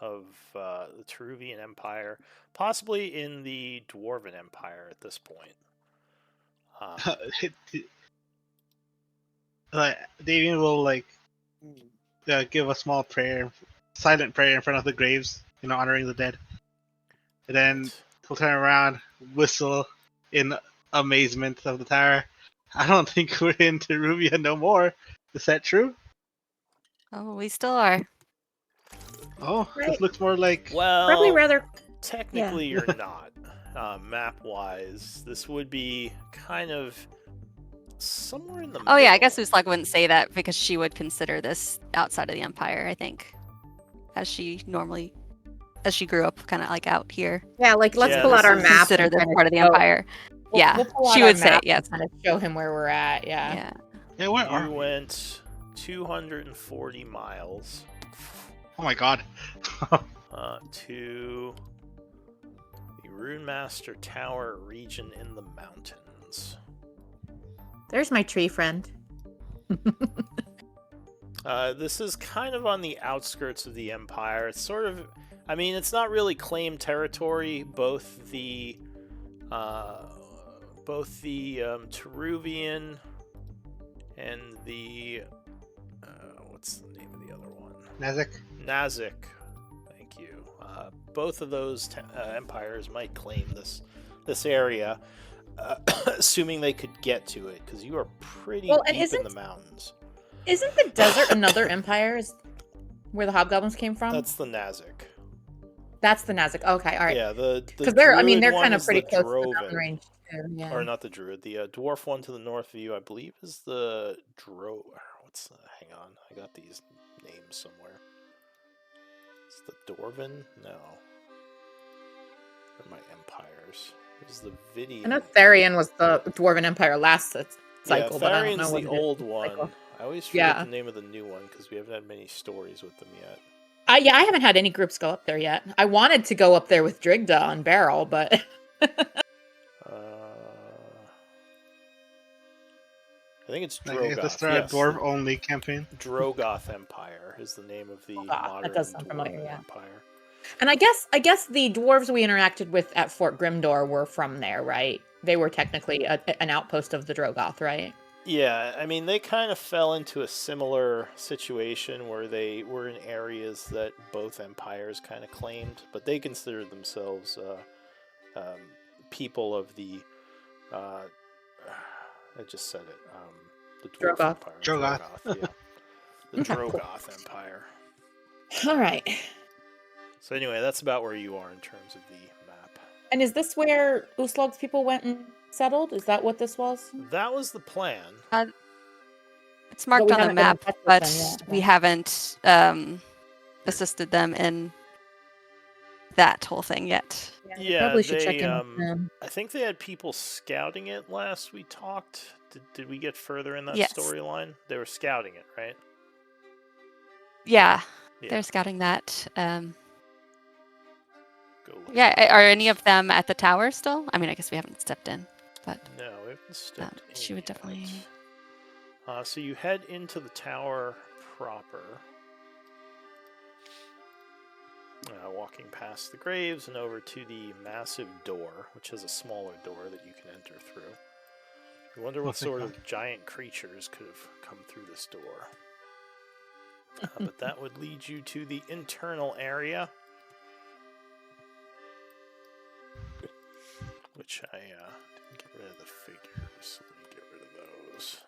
of the Teruvian Empire, possibly in the Dwarven Empire at this point. Damien will give a small prayer, silent prayer in front of the graves, honoring the dead. And then he'll turn around, whistle in amazement of the tower. I don't think we're in Teruvia no more. Is that true? Oh, we still are. Oh, Right. this looks more like. Well, Probably rather. technically you're not. Map-wise, this would be kind of somewhere in the Oh yeah, I middle. guess Uslag wouldn't say that because she would consider this outside of the Empire, I think. As she grew up kind of like out here. Yeah, like let's Yeah, pull out this our is- map. Consider and this kinda part of the show- Empire. Yeah, we'll pull out she our would say map yes. and kind of show him where we're at. Yeah. Yeah. Yeah, where are You we? went 240 miles Oh my god. to the Runemaster Tower region in the mountains. There's my tree friend. This is kind of on the outskirts of the Empire. It's sort of, I mean, it's not really claimed territory. Both the Teruvian and the what's the name of the other one? Nazek? Nazik. Thank you. Both of those empires might claim this area, assuming they could get to it, because you are pretty Well, and deep in the isn't- mountains. Isn't the desert another empire? Is where the hobgoblins came from? That's the Nazik. That's the Nazak. Okay, all right. Yeah, the Because they're Druid one kind of is pretty the close to the Droven. mountain range too. Yeah. Or not the Druid. The dwarf one to the north of you, I believe, is the hang on, I got these names somewhere. It's the Dwarven? No. They're my empires. There's the Vidian. I know Tharian was the Dwarven Empire last cycle, but I don't know Tharian's what the it is old this one. cycle. I always forget Yeah. the name of the new one because we haven't had many stories with them yet. Yeah, I haven't had any groups go up there yet. I wanted to go up there with Drigda on Barrel, but I think it's Like, Drogoth. is this a Yes, dwarf only campaign? Drogoth Empire is the name of the Drogoth, that modern does sound familiar, Dwarven yeah. Empire. and I guess the dwarves we interacted with at Fort Grimdor were from there, right? They were technically an outpost of the Drogoth, right? Yeah, I mean, they kind of fell into a similar situation where they were in areas that both empires kind of claimed, but they considered themselves people of the. I just said it. The Dwarf Drogoth. Empire. Drogoth. Yeah. The Drogoth Empire. All right. So anyway, that's about where you are in terms of the map. And is this where Uslog's people went and settled? Is that what this was? That was the plan. It's marked we on the haven't been in map, touch with but them yet, we okay. haven't assisted them in that whole thing yet. Yeah, Probably should check they, in with them. I think they had people scouting it last we talked. Did we get further in that Yes. storyline? They were scouting it, right? Yeah, Yeah. they're scouting that. Go look. Yeah, are any of them at the tower still? I mean, I guess we haven't stepped in, but No, we haven't stepped in she would yet. definitely. So you head into the tower proper. Walking past the graves and over to the massive door, which has a smaller door that you can enter through. You wonder what thank sort God. of giant creatures could have come through this door. But that would lead you to the internal area, which I didn't get rid of the figures, so let me get rid of those.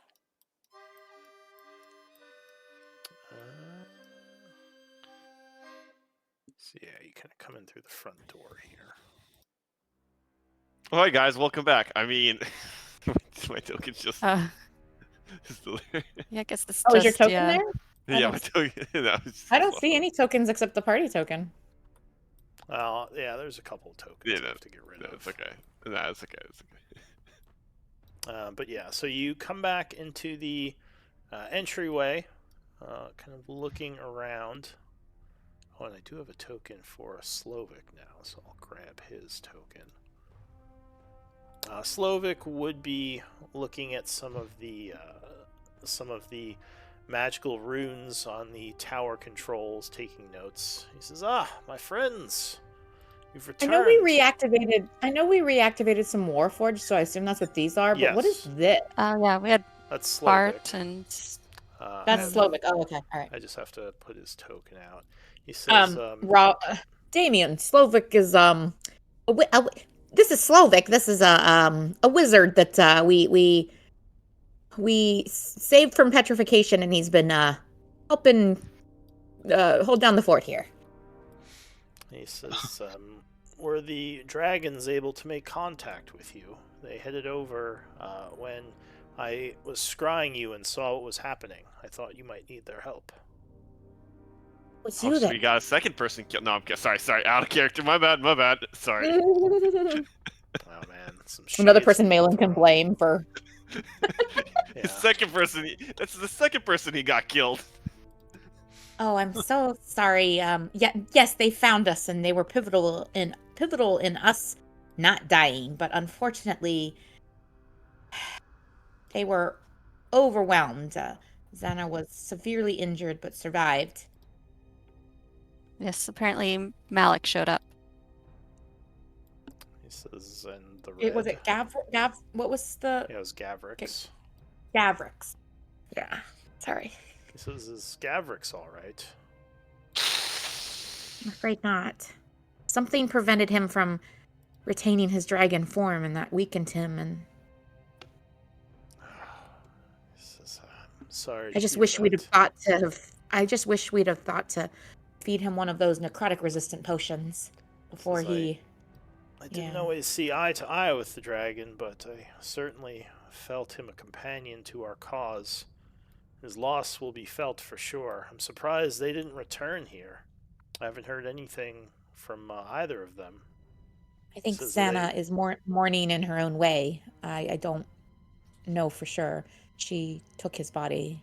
So yeah, you kind of come in through the front door here. All right, guys, welcome back. I mean, my token's just still there. Yeah, I guess this. Oh, is your just, token yeah. there? I Yeah, don't my token. No, it's I don't just- see any tokens except the party token. Well, yeah, there's a couple of tokens Yeah, I no, have to get rid No, of. it's okay. No, it's okay. It's okay. But yeah, so you come back into the entryway, kind of looking around. Oh, Oh, and I do have a token for Slovak now, so I'll grab his token. Slovak would be looking at some of the magical runes on the tower controls, taking notes. He says, my friends, you've returned. I know we reactivated some Warforged, so I assume that's what these are, but what is Yes. this? Yeah, we had That's Slovak. Bart and That's Slovak. Oh, okay. All right. I just have to put his token out. He says, Damien, Slovak is this is Slovak. This is a wizard that we saved from petrification, and he's been helping hold down the fort here. He says, were the dragons able to make contact with you? They headed over when I was scrying you and saw what was happening. I thought you might need their help. What's Oh, you so then? we got a second person kill. No, I'm sorry, out of character. My bad. Sorry. Oh man, some Another shades person being Malin can thrown. blame for. Yeah. The second person. That's the second person he got killed. Oh, I'm so sorry. Yes, they found us, and they were pivotal in us not dying. But unfortunately, they were overwhelmed. Xana was severely injured, but survived. yes, apparently Malik showed up. He says, and the red. It was it Gav. What was the Yeah, it was Gavrix. Gavrix? Yeah. Sorry. He says, is Gavrix all right? I'm afraid not. Something prevented him from retaining his dragon form, and that weakened him. And He says, I'm sorry. I just wish we'd have thought to have. I just wish we'd have thought to feed him one of those necrotic resistant potions before he. I didn't always see eye to eye with the dragon, but I certainly felt him a companion to our cause. His loss will be felt for sure. I'm surprised they didn't return here. I haven't heard anything from either of them. I think Says Xana is mourning in her own way. I don't know for sure. She took his body.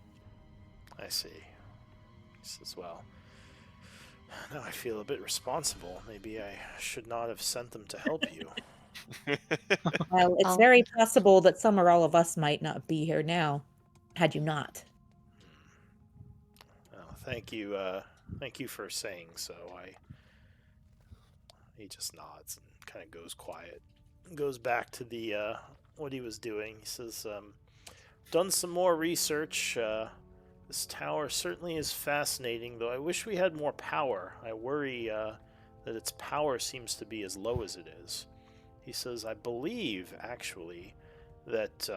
I see. He says, well, now I feel a bit responsible. Maybe I should not have sent them to help you. Well, it's very possible that some or all of us might not be here now, had you not. Well, thank you. Thank you for saying so. He just nods and kind of goes quiet. Goes back to the what he was doing. He says, done some more research. This tower certainly is fascinating, though I wish we had more power. I worry that its power seems to be as low as it is. He says, I believe, actually, that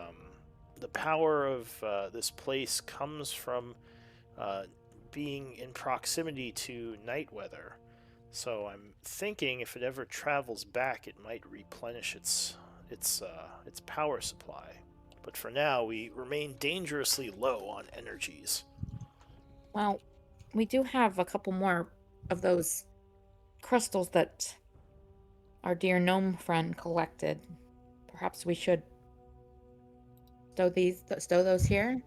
the power of this place comes from being in proximity to night weather. So I'm thinking if it ever travels back, it might replenish its power supply. But for now, we remain dangerously low on energies. Well, we do have a couple more of those crystals that our dear gnome friend collected. Perhaps we should stow those here.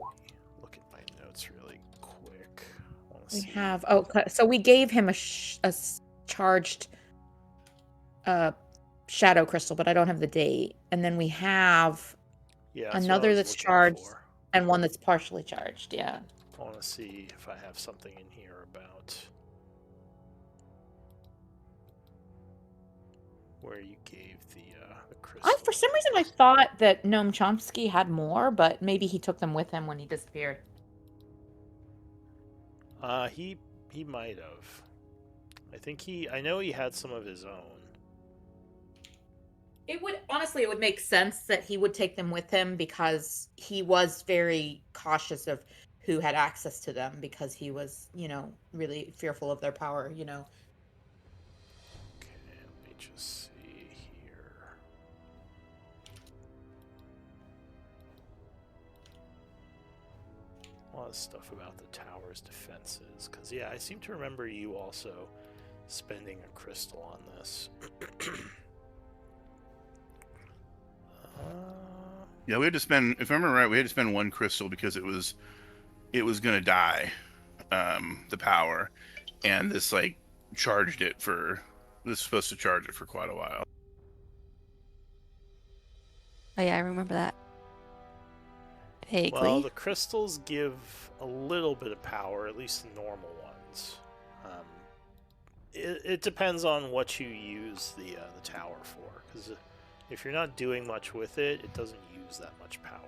Let me look at my notes really quick. We have so we gave him a charged shadow crystal, but I don't have the date. And then we have another that's charged and one that's partially charged. Yeah. I want to see if I have something in here about where you gave the crystal. For some reason, I thought that Noam Chomsky had more, but maybe he took them with him when he disappeared. He might have. I know he had some of his own. It would make sense that he would take them with him because he was very cautious of who had access to them because he was, really fearful of their power, Okay, let me just see here. A lot of stuff about the tower's defenses, because I seem to remember you also spending a crystal on this. Yeah, we had to spend. If I remember right, we had to spend one crystal because it was going to die. the power, and this like charged it for. This was supposed to charge it for quite a while. Oh yeah, I remember that. Vaguely. Well, the crystals give a little bit of power, at least the normal ones. It depends on what you use the tower for, because if you're not doing much with it, it doesn't use that much power.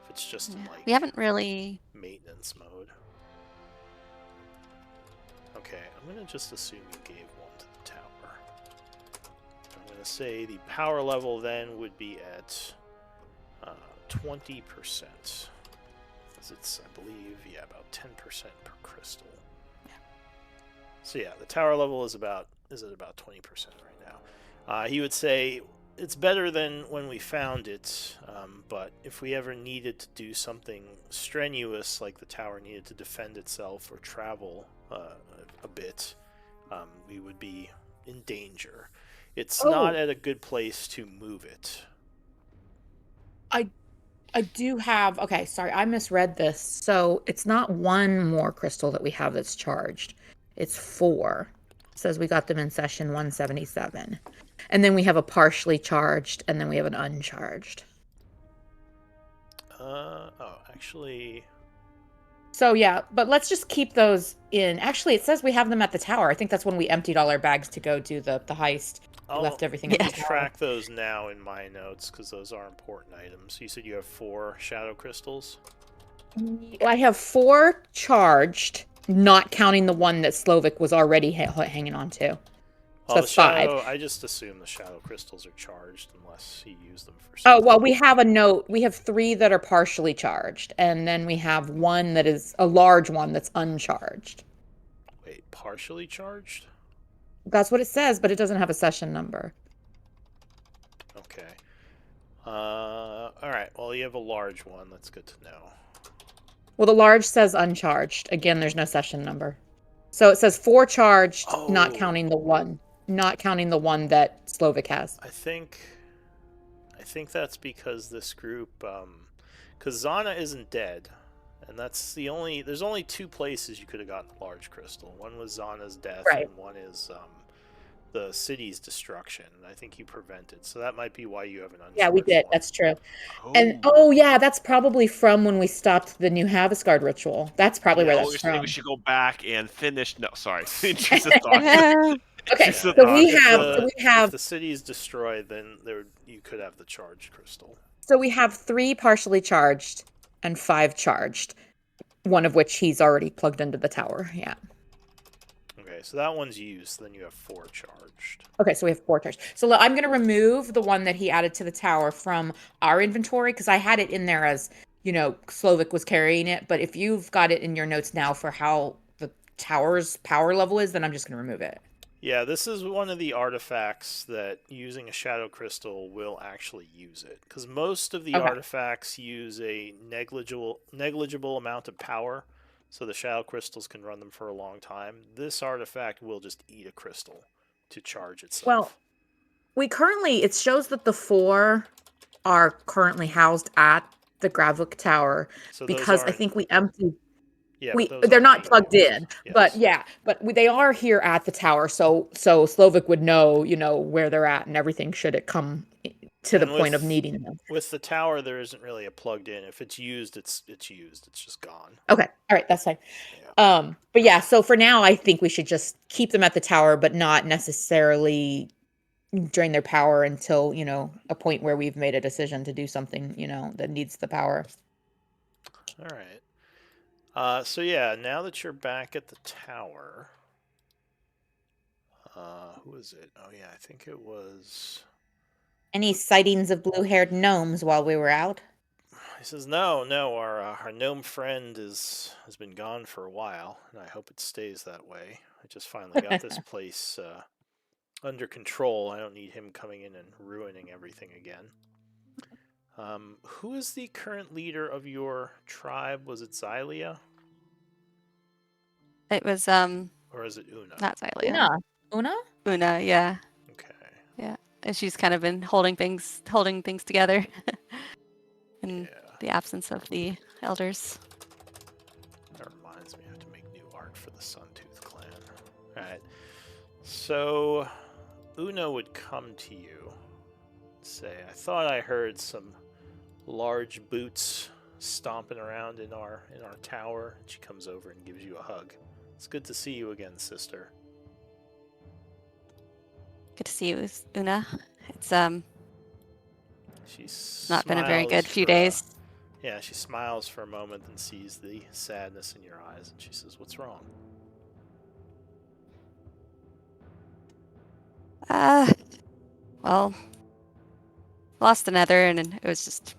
If it's just in like we haven't really maintenance mode. Okay, I'm gonna just assume you gave one to the tower. I'm gonna say the power level then would be at 20%. Because it's, I believe, yeah, about 10% per crystal. Yeah. So yeah, the tower level is at about 20% right now. He would say it's better than when we found it, but if we ever needed to do something strenuous, like the tower needed to defend itself or travel a bit, we would be in danger. It's not at a good place to move it. I do have, okay, sorry, I misread this. So it's not one more crystal that we have that's charged. It's 4. It says we got them in session 177. And then we have a partially charged, and then we have an uncharged. Actually... So yeah, but let's just keep those in. Actually, it says we have them at the tower. I think that's when we emptied all our bags to go do the heist. We left everything at the tower. Track those now in my notes, because those are important items. You said you have 4 shadow crystals? I have 4 charged, not counting the one that Slovak was already hanging on to. So that's 5. I just assume the shadow crystals are charged unless he used them for Oh, something. well, we have a note. We have 3 that are partially charged, and then we have 1 that is a large one that's uncharged. Wait, partially charged? That's what it says, but it doesn't have a session number. Okay. Alright, well, you have a large one. That's good to know. Well, the large says uncharged. Again, there's no session number. So it says 4 charged, not counting the one. Not counting the one that Slovak has. I think that's because this group, because Zana isn't dead, and that's there's only 2 places you could have gotten a large crystal. One was Zana's death, right, and one is the city's destruction. I think you prevented, so that might be why you have an uncharged. Yeah, we did. One. That's true. And yeah, that's probably from when we stopped the new Havasgard ritual. That's probably where that's from. We should go back and finish. No, sorry. Okay, so we have. If the city is destroyed, then you could have the charged crystal. So we have 3 partially charged and 5 charged, one of which he's already plugged into the tower. Yeah. Okay, so that one's used. Then you have 4 charged. Okay, so we have 4 charged. So I'm going to remove the one that he added to the tower from our inventory because I had it in there as, Slovak was carrying it. But if you've got it in your notes now for how the tower's power level is, then I'm just going to remove it. Yeah, this is one of the artifacts that using a shadow crystal will actually use it. Because most of the artifacts use a negligible amount of power, so the shadow crystals can run them for a long time. This artifact will just eat a crystal to charge itself. Well, it shows that the 4 are currently housed at the Gravik Tower, so because I think we emptied... Yeah, they're not plugged in, yes. but they are here at the tower, so Slovak would know, where they're at and everything should it come to the point of needing them. With the tower, there isn't really a plugged in. If it's used, it's used. It's just gone. Okay, all right, that's fine. Yeah. But yeah, so for now, I think we should just keep them at the tower, but not necessarily drain their power until a point where we've made a decision to do something that needs the power. All right. So yeah, now that you're back at the tower, who is it? Oh yeah, I think it was... Any sightings of blue-haired gnomes while we were out? He says, no, our gnome friend has been gone for a while, and I hope it stays that way. I just finally got this place under control. I don't need him coming in and ruining everything again. Who is the current leader of your tribe? Was it Xylia? It was or is it Una? Not Xylia. Una, yeah. Okay. Yeah. And she's kind of been holding things together in the absence of the elders. Never mind. reminds me I have to make new art for the Suntooth clan. Alright. So, Una would come to you and say, I thought I heard some large boots stomping around in our tower. And she comes over and gives you a hug. It's good to see you again, sister. Good to see you, Una. It's She's not been a very good few days. Yeah, she smiles for a moment and sees the sadness in your eyes, and she says, "What's wrong?" Well, lost another, and it was just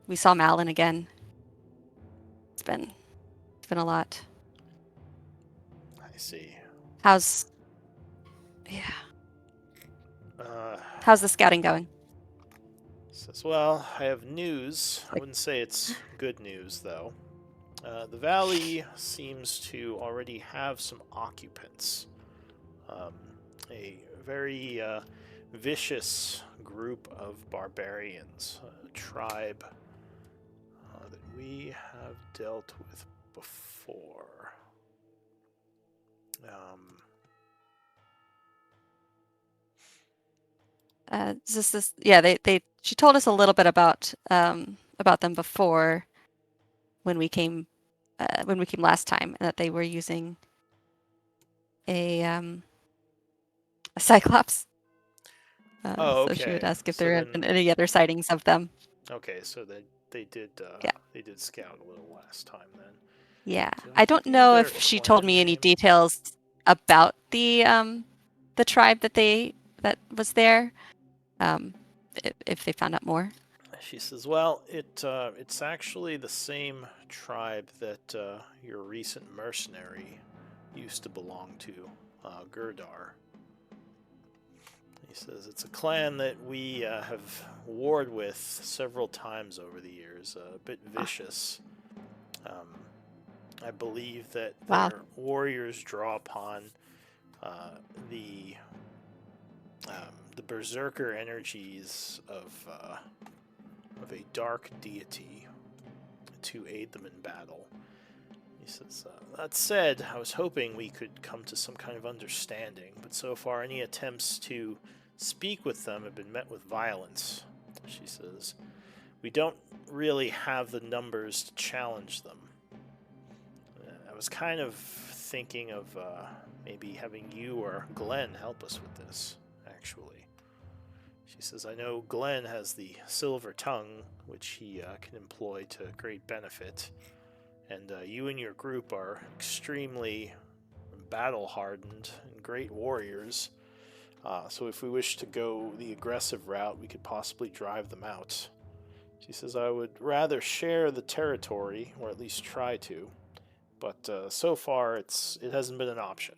we saw Malin again. It's been a lot. I see. How's the scouting going? Says, well, I have news. I wouldn't say it's good news, though. The valley seems to already have some occupants. A very vicious group of barbarians, a tribe that we have dealt with before. She told us a little bit about them before when we came last time, and that they were using a cyclops. okay. So she would ask if So there had been any other sightings of them. Okay, so they did Yeah. They did scout a little last time then. Yeah, Do I don't think know their if she told clan me any name? details about the tribe that was there. If they found out more. She says, "Well, it's actually the same tribe that your recent mercenary used to belong to, Gurdar." He says it's a clan that we have warred with several times over the years. A bit vicious. I believe that Wow. their warriors draw upon the berserker energies of a dark deity to aid them in battle. He says, that said, I was hoping we could come to some kind of understanding, but so far any attempts to speak with them have been met with violence. She says, we don't really have the numbers to challenge them. I was kind of thinking of maybe having you or Glenn help us with this, actually. She says, I know Glenn has the silver tongue, which he can employ to great benefit. And you and your group are extremely battle-hardened and great warriors. So if we wish to go the aggressive route, we could possibly drive them out. She says, I would rather share the territory, or at least try to. But so far, it hasn't been an option.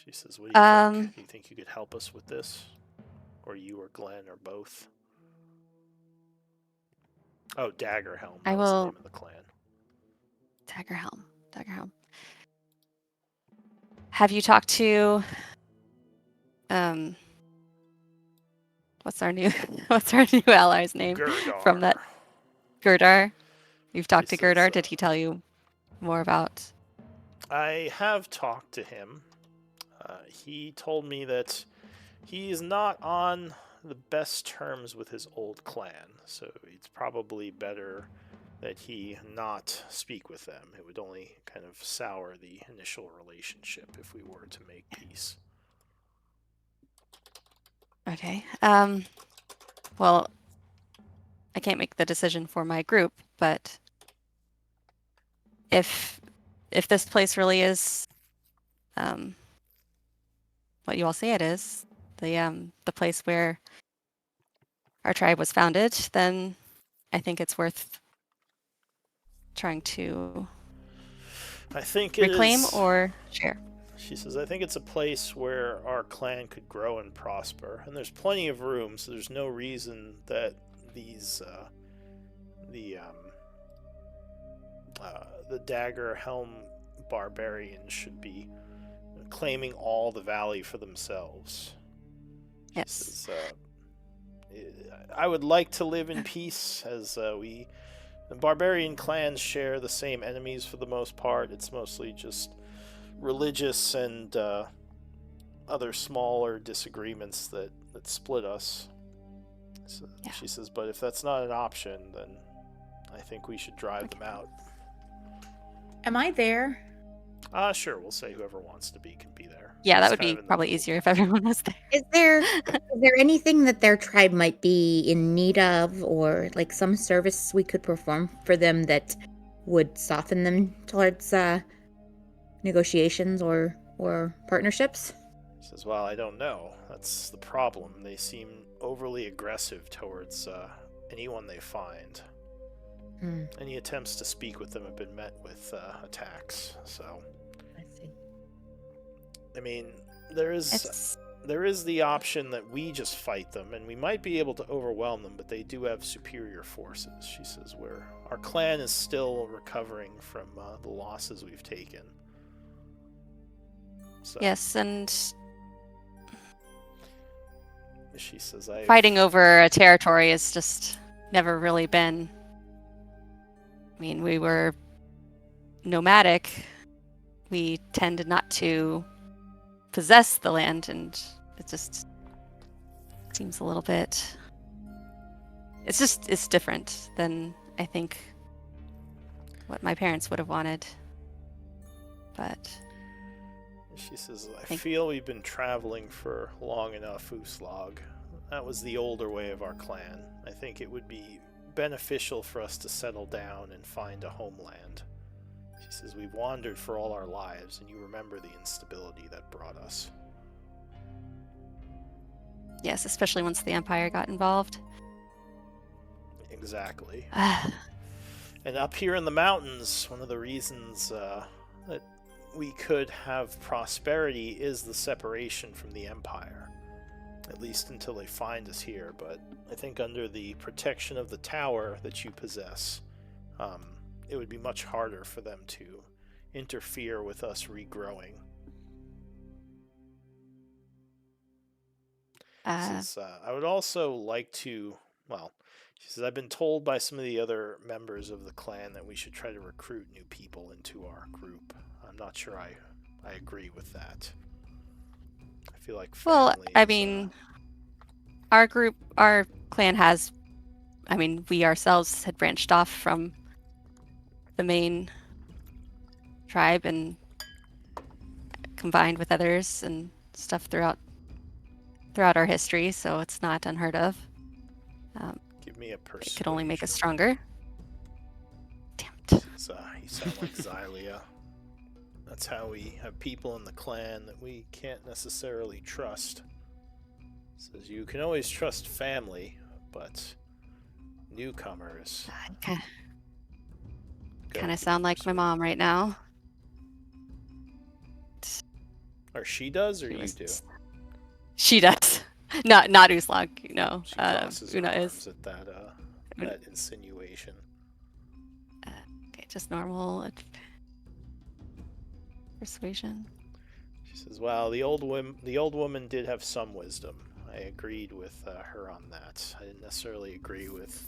She says, what do you think? Do you think you could help us with this? Or you or Glenn or both? Oh, Daggerhelm. That was the name of the clan. Daggerhelm. Have you talked to what's our new ally's name? Gurdar. From that Gurdar? You've talked to Gurdar? Did he tell you more about? I have talked to him. He told me that he is not on the best terms with his old clan, so it's probably better that he not speak with them. It would only kind of sour the initial relationship if we were to make peace. Okay. Well, I can't make the decision for my group, but if this place really is what you all say it is, the place where our tribe was founded, then I think it's worth trying to reclaim or share. She says, I think it's a place where our clan could grow and prosper, and there's plenty of room, so there's no reason that these the Daggerhelm barbarians should be claiming all the valley for themselves. Yes. Says, I would like to live in peace, as the barbarian clans share the same enemies for the most part. It's mostly just religious and other smaller disagreements that split us. So Yeah. She says, but if that's not an option, then I think we should drive them out. Am I there? Sure, we'll say whoever wants to be can be there. Yeah, that It's would kind be of in the probably middle. easier if everyone was there. Is there anything that their tribe might be in need of, or like some service we could perform for them that would soften them towards negotiations or partnerships? He says, well, I don't know. That's the problem. They seem overly aggressive towards anyone they find. Any attempts to speak with them have been met with attacks. So, I see. I mean, there is the option that we just fight them, and we might be able to overwhelm them, but they do have superior forces. She says, our clan is still recovering from the losses we've taken. So, Yes, and she says, fighting over a territory has just never really been. I mean, we were nomadic. We tended not to possess the land, and it just seems a little bit. It's different than I think what my parents would have wanted. But she says, I feel we've been traveling for long enough, Uslag. That was the older way of our clan. I think it would be beneficial for us to settle down and find a homeland. She says, we've wandered for all our lives, and you remember the instability that brought us. yes, especially once the Empire got involved. Exactly. And up here in the mountains, one of the reasons that we could have prosperity is the separation from the Empire. At least until they find us here, but I think under the protection of the tower that you possess, it would be much harder for them to interfere with us regrowing. Since, I would also like to, she says, I've been told by some of the other members of the clan that we should try to recruit new people into our group. I'm not sure I agree with that. I feel like our clan has, we ourselves had branched off from the main tribe and combined with others and stuff throughout our history, so it's not unheard of. Give me a persuasion. It could only make us stronger. Damn it. You sound like Xylia. That's how we have people in the clan that we can't necessarily trust. Says you can always trust family, but newcomers. Kind of sound like my mom right now. Or she does, or you do? She does. Not Uslag, no. She crosses her Una arms is. at that insinuation. Okay, just normal persuasion. She says, "Well, the old woman did have some wisdom. I agreed with her on that. I didn't necessarily agree with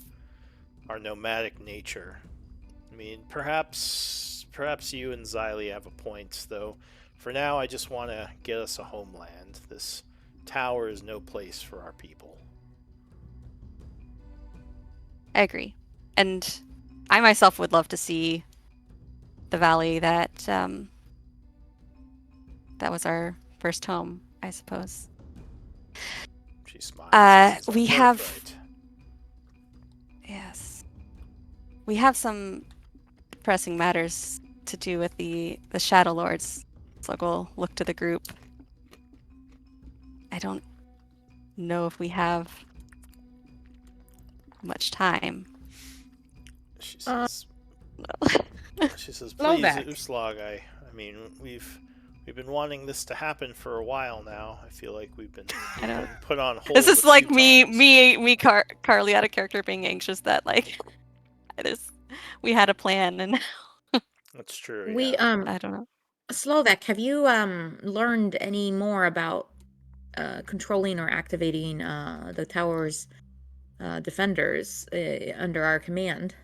our nomadic nature. I mean, perhaps you and Xylia have a point, though. For now, I just want to get us a homeland. This tower is no place for our people." I agree. And I myself would love to see the valley that was our first home, I suppose. She smiles. We have... Yes. We have some pressing matters to do with the Shadowlords. So we'll look to the group. I don't know if we have much time. She says, please, Uslag, I mean, we've been wanting this to happen for a while now. I feel like we've been put on hold. This is like me, Carly out of character being anxious that we had a plan and That's true. We I don't know. Slovak, have you learned any more about controlling or activating the tower's defenders under our command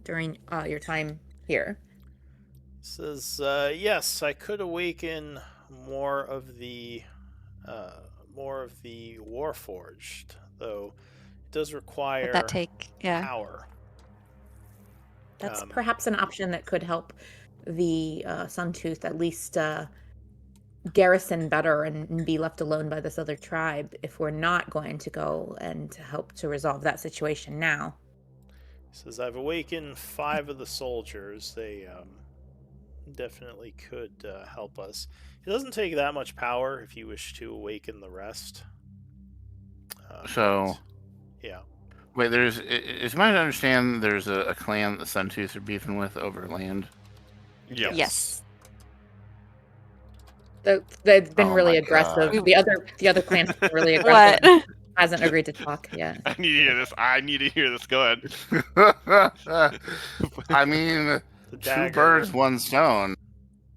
during your time here. Says, yes, I could awaken more of the Warforged, though it does Would require that take? Yeah. power. That's perhaps an option that could help the Suntooth at least garrison better and be left alone by this other tribe if we're not going to go and help to resolve that situation now. He says, I've awakened 5 of the soldiers. They definitely could help us. It doesn't take that much power if you wish to awaken the rest. So, yeah. Wait, it's my understand there's a clan that the Suntooth are beefing with over land. Yes. They've been Oh really my aggressive. God. The other clan has been really aggressive. What? Hasn't agreed to talk yet. I need to hear this. I need to hear this. Go ahead. I mean, The 2 birds, 1 stone.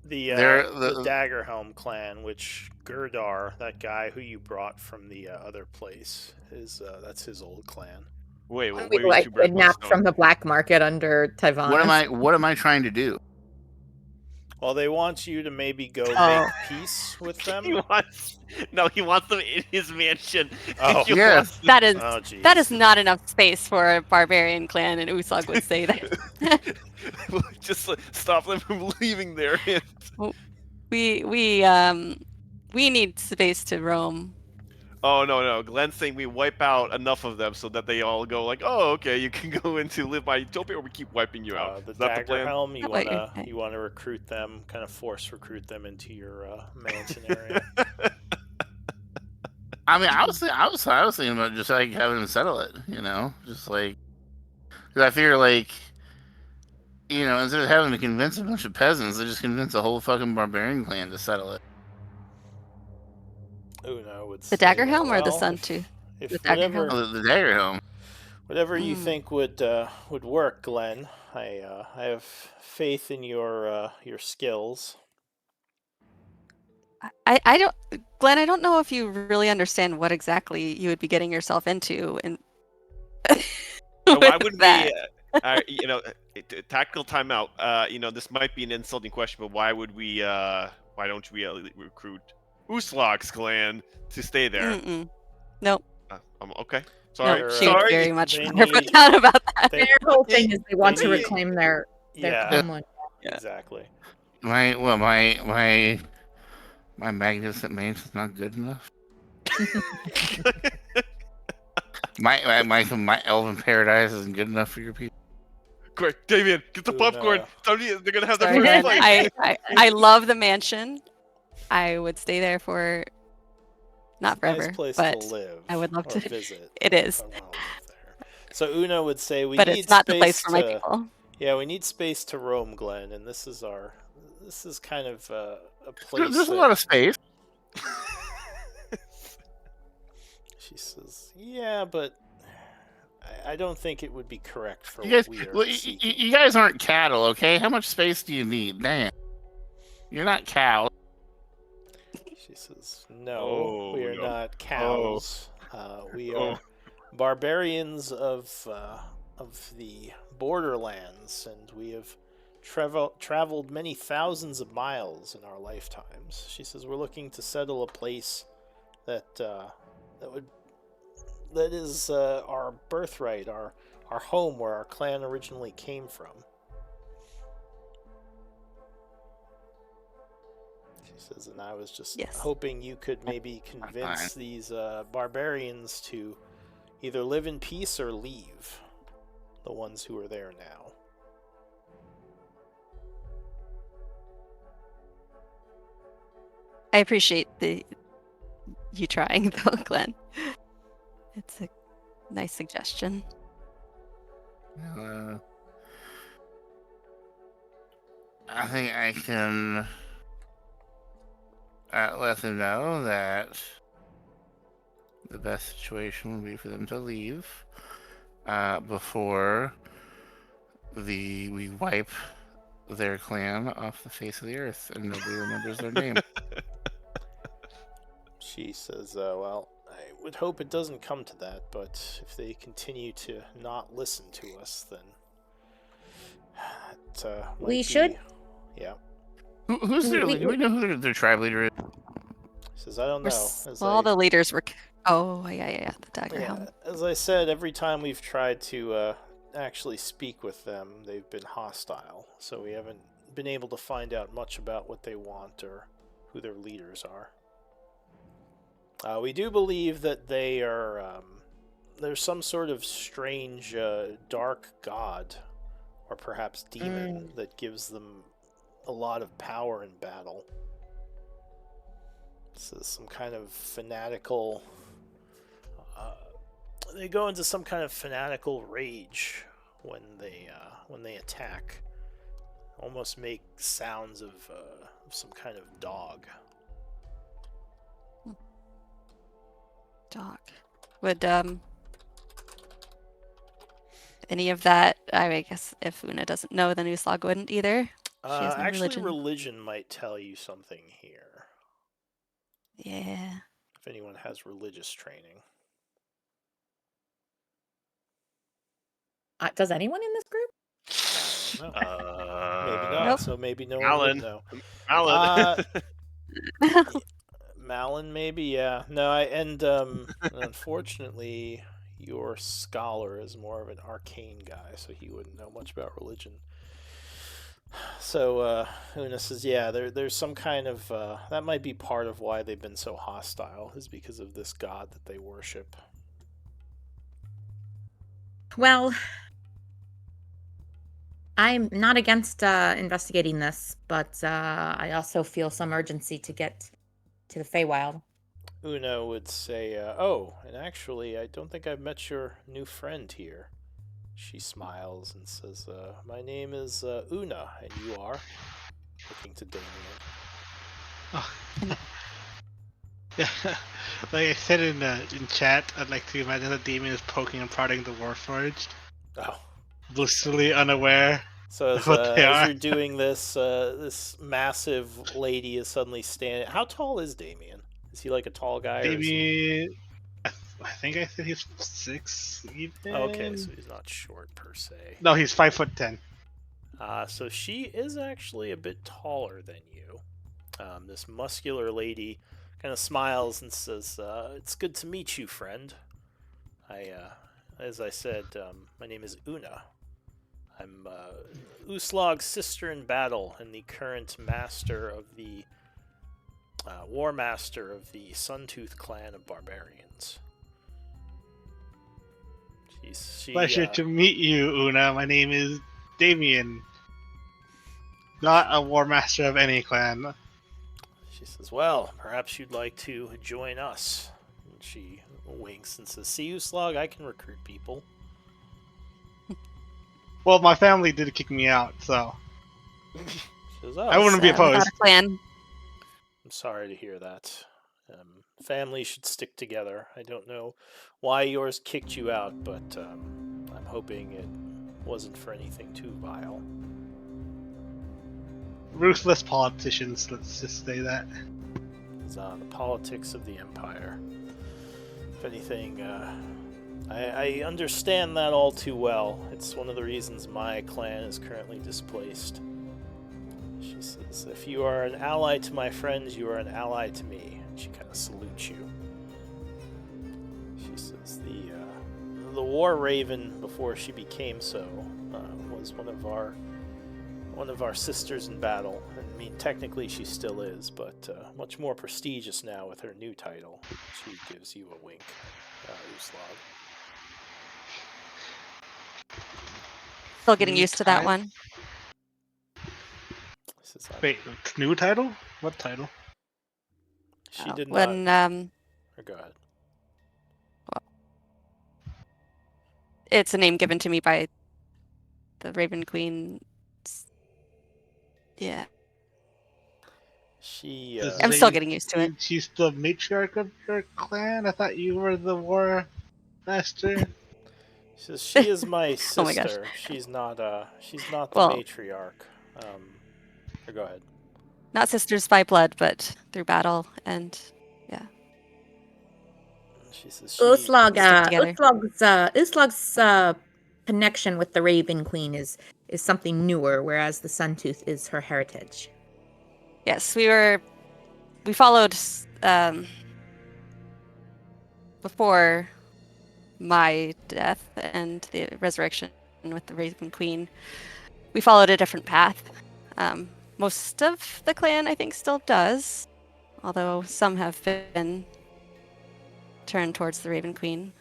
The Daggerhelm clan, which Gerdar, that guy who you brought from the other place, that's his old clan. Wait, what? We like kidnapped from the black market under Tyvanas. What am I trying to do? Well, they want you to maybe go make peace with them. He wants them in his mansion. Oh, yes. That is Oh, geez. that is not enough space for a barbarian clan, and Usag would say that. Just stop them from leaving there. we need space to roam. Oh no! Glenn's saying we wipe out enough of them so that they all go like, oh, okay, you can go into live by Utopia, or we keep wiping you out. The Is that the plan? Daggerhelm, What you wanna recruit them, kind of force recruit them into your mansion area. I mean, I was thinking about just like having them settle it, just like, because I figure like, instead of having to convince a bunch of peasants, they just convince a whole fucking barbarian clan to settle it. Uno would The say, Daggerhelm or the well, Suntooth? If The whatever, Daggerhelm? Oh, the Daggerhelm. whatever you think would work, Glenn. I have faith in your skills. I don't, Glenn. I don't know if you really understand what exactly you would be getting yourself into, and Why would that. we? Tactical timeout. This might be an insulting question, but why would we? Why don't we recruit Uslag's clan to stay there? Nope. Okay. Sorry. No, she would very much they rather put need- down about that. Their whole thing is they want to need- reclaim their Yeah, homeland. exactly. My magnificent mansion's not good enough. my elven paradise isn't good enough for your people. Quick, Damien, get the popcorn. They're gonna have their Sorry, first Glenn. fight. I love the mansion. I would stay there for not It's a forever, nice place but to live. I would love or to. visit. It is, if I wanna live there. So Uno would say we but need it's not the space place for my to- people. Yeah, we need space to roam, Glenn, and this is kind of a place. There's a lot of space. She says, "Yeah, but I don't think it would be correct for You guys, what we are well, seeking." you guys aren't cattle, okay? How much space do you need? Damn, you're not cows. She says, "No, Oh, we are no. not cows. We are barbarians of the borderlands, and we have traveled many thousands of miles in our lifetimes." She says, "We're looking to settle a place that is our birthright, our home, where our clan originally came from." She says, "And I was just hoping you could maybe convince these barbarians to either live in peace or leave, the ones who are there now." I appreciate you trying though, Glenn. It's a nice suggestion. I think I can let them know that the best situation would be for them to leave before we wipe their clan off the face of the earth and nobody remembers their name. She says, "Well, would hope it doesn't come to that, but if they continue to not listen to us, then it might We be... should- Yeah. Who's their leader? Do we know who their tribe leader is? He says, I don't know. All the leaders were. Oh, yeah. The dagger Yeah, helm. as I said, every time we've tried to actually speak with them, they've been hostile. So we haven't been able to find out much about what they want or who their leaders are. We do believe that they are... there's some sort of strange dark god, or perhaps demon, that gives them a lot of power in battle. This is some kind of fanatical... they go into some kind of fanatical rage when they attack. Almost make sounds of some kind of dog. Dog. Would any of that? I guess if Una doesn't know, then Uslag wouldn't either. She has no Actually, religion. religion might tell you something here. Yeah. If anyone has religious training. Does anyone in this group? I don't know. Maybe not. Nope. So maybe no Malin. one would know. Alan. Malin, maybe, yeah. No, unfortunately, your scholar is more of an arcane guy, so he wouldn't know much about religion. So Una says, yeah, there's some kind of that might be part of why they've been so hostile, is because of this god that they worship. Well, I'm not against investigating this, but I also feel some urgency to get to the Feywild. Una would say, oh, and actually, I don't think I've met your new friend here. She smiles and says, my name is Una, and you are? Looking to Damien. Oh. Yeah, like I said in chat, I'd like to imagine that Damien is poking and prodding the Warforged, Oh. blissfully unaware. So of what they as are. you're doing this, this massive lady is suddenly standing. How tall is Damien? Is he like a tall guy? Or is he... Maybe I think I said he's 6 even. Okay, so he's not short per se. No, he's 5'10". So she is actually a bit taller than you. This muscular lady kind of smiles and says, it's good to meet you, friend. As I said, my name is Una. I'm Uslag's sister in battle and the current master of the war master of the Suntooth clan of barbarians. Pleasure to meet you, Una. My name is Damien. Not a war master of any clan. She says, well, perhaps you'd like to join us. And she winks and says, see, Uslag, I can recruit people. Well, my family did kick me out, so She says, oh, I wouldn't be Without opposed. a clan. I'm sorry to hear that. Families should stick together. I don't know why yours kicked you out, but I'm hoping it wasn't for anything too vile. Ruthless politicians, let's just say that. It's the politics of the Empire. If anything, I understand that all too well. It's one of the reasons my clan is currently displaced. She says, if you are an ally to my friends, you are an ally to me. And she kind of salutes you. She says, the War Raven, before she became so, was one of our sisters in battle. I mean, technically she still is, but much more prestigious now with her new title. She gives you a wink, Uslag. Still getting used to that one. Says, Wait, new title? What title? she did when not. Or go ahead. it's a name given to me by the Raven Queen. Yeah. She. I'm still getting used to it. She's the matriarch of your clan? I thought you were the war master. She says, she is my sister. Oh my gosh. She's not the Well- matriarch. Or go ahead. Not sisters by blood, but through battle, and yeah. She says Uslog, stick together. Uslog's connection with the Raven Queen is something newer, whereas the Suntooth is her heritage. Yes, we followed before my death and the resurrection with the Raven Queen. We followed a different path. Most of the clan, I think, still does, although some have been turned towards the Raven Queen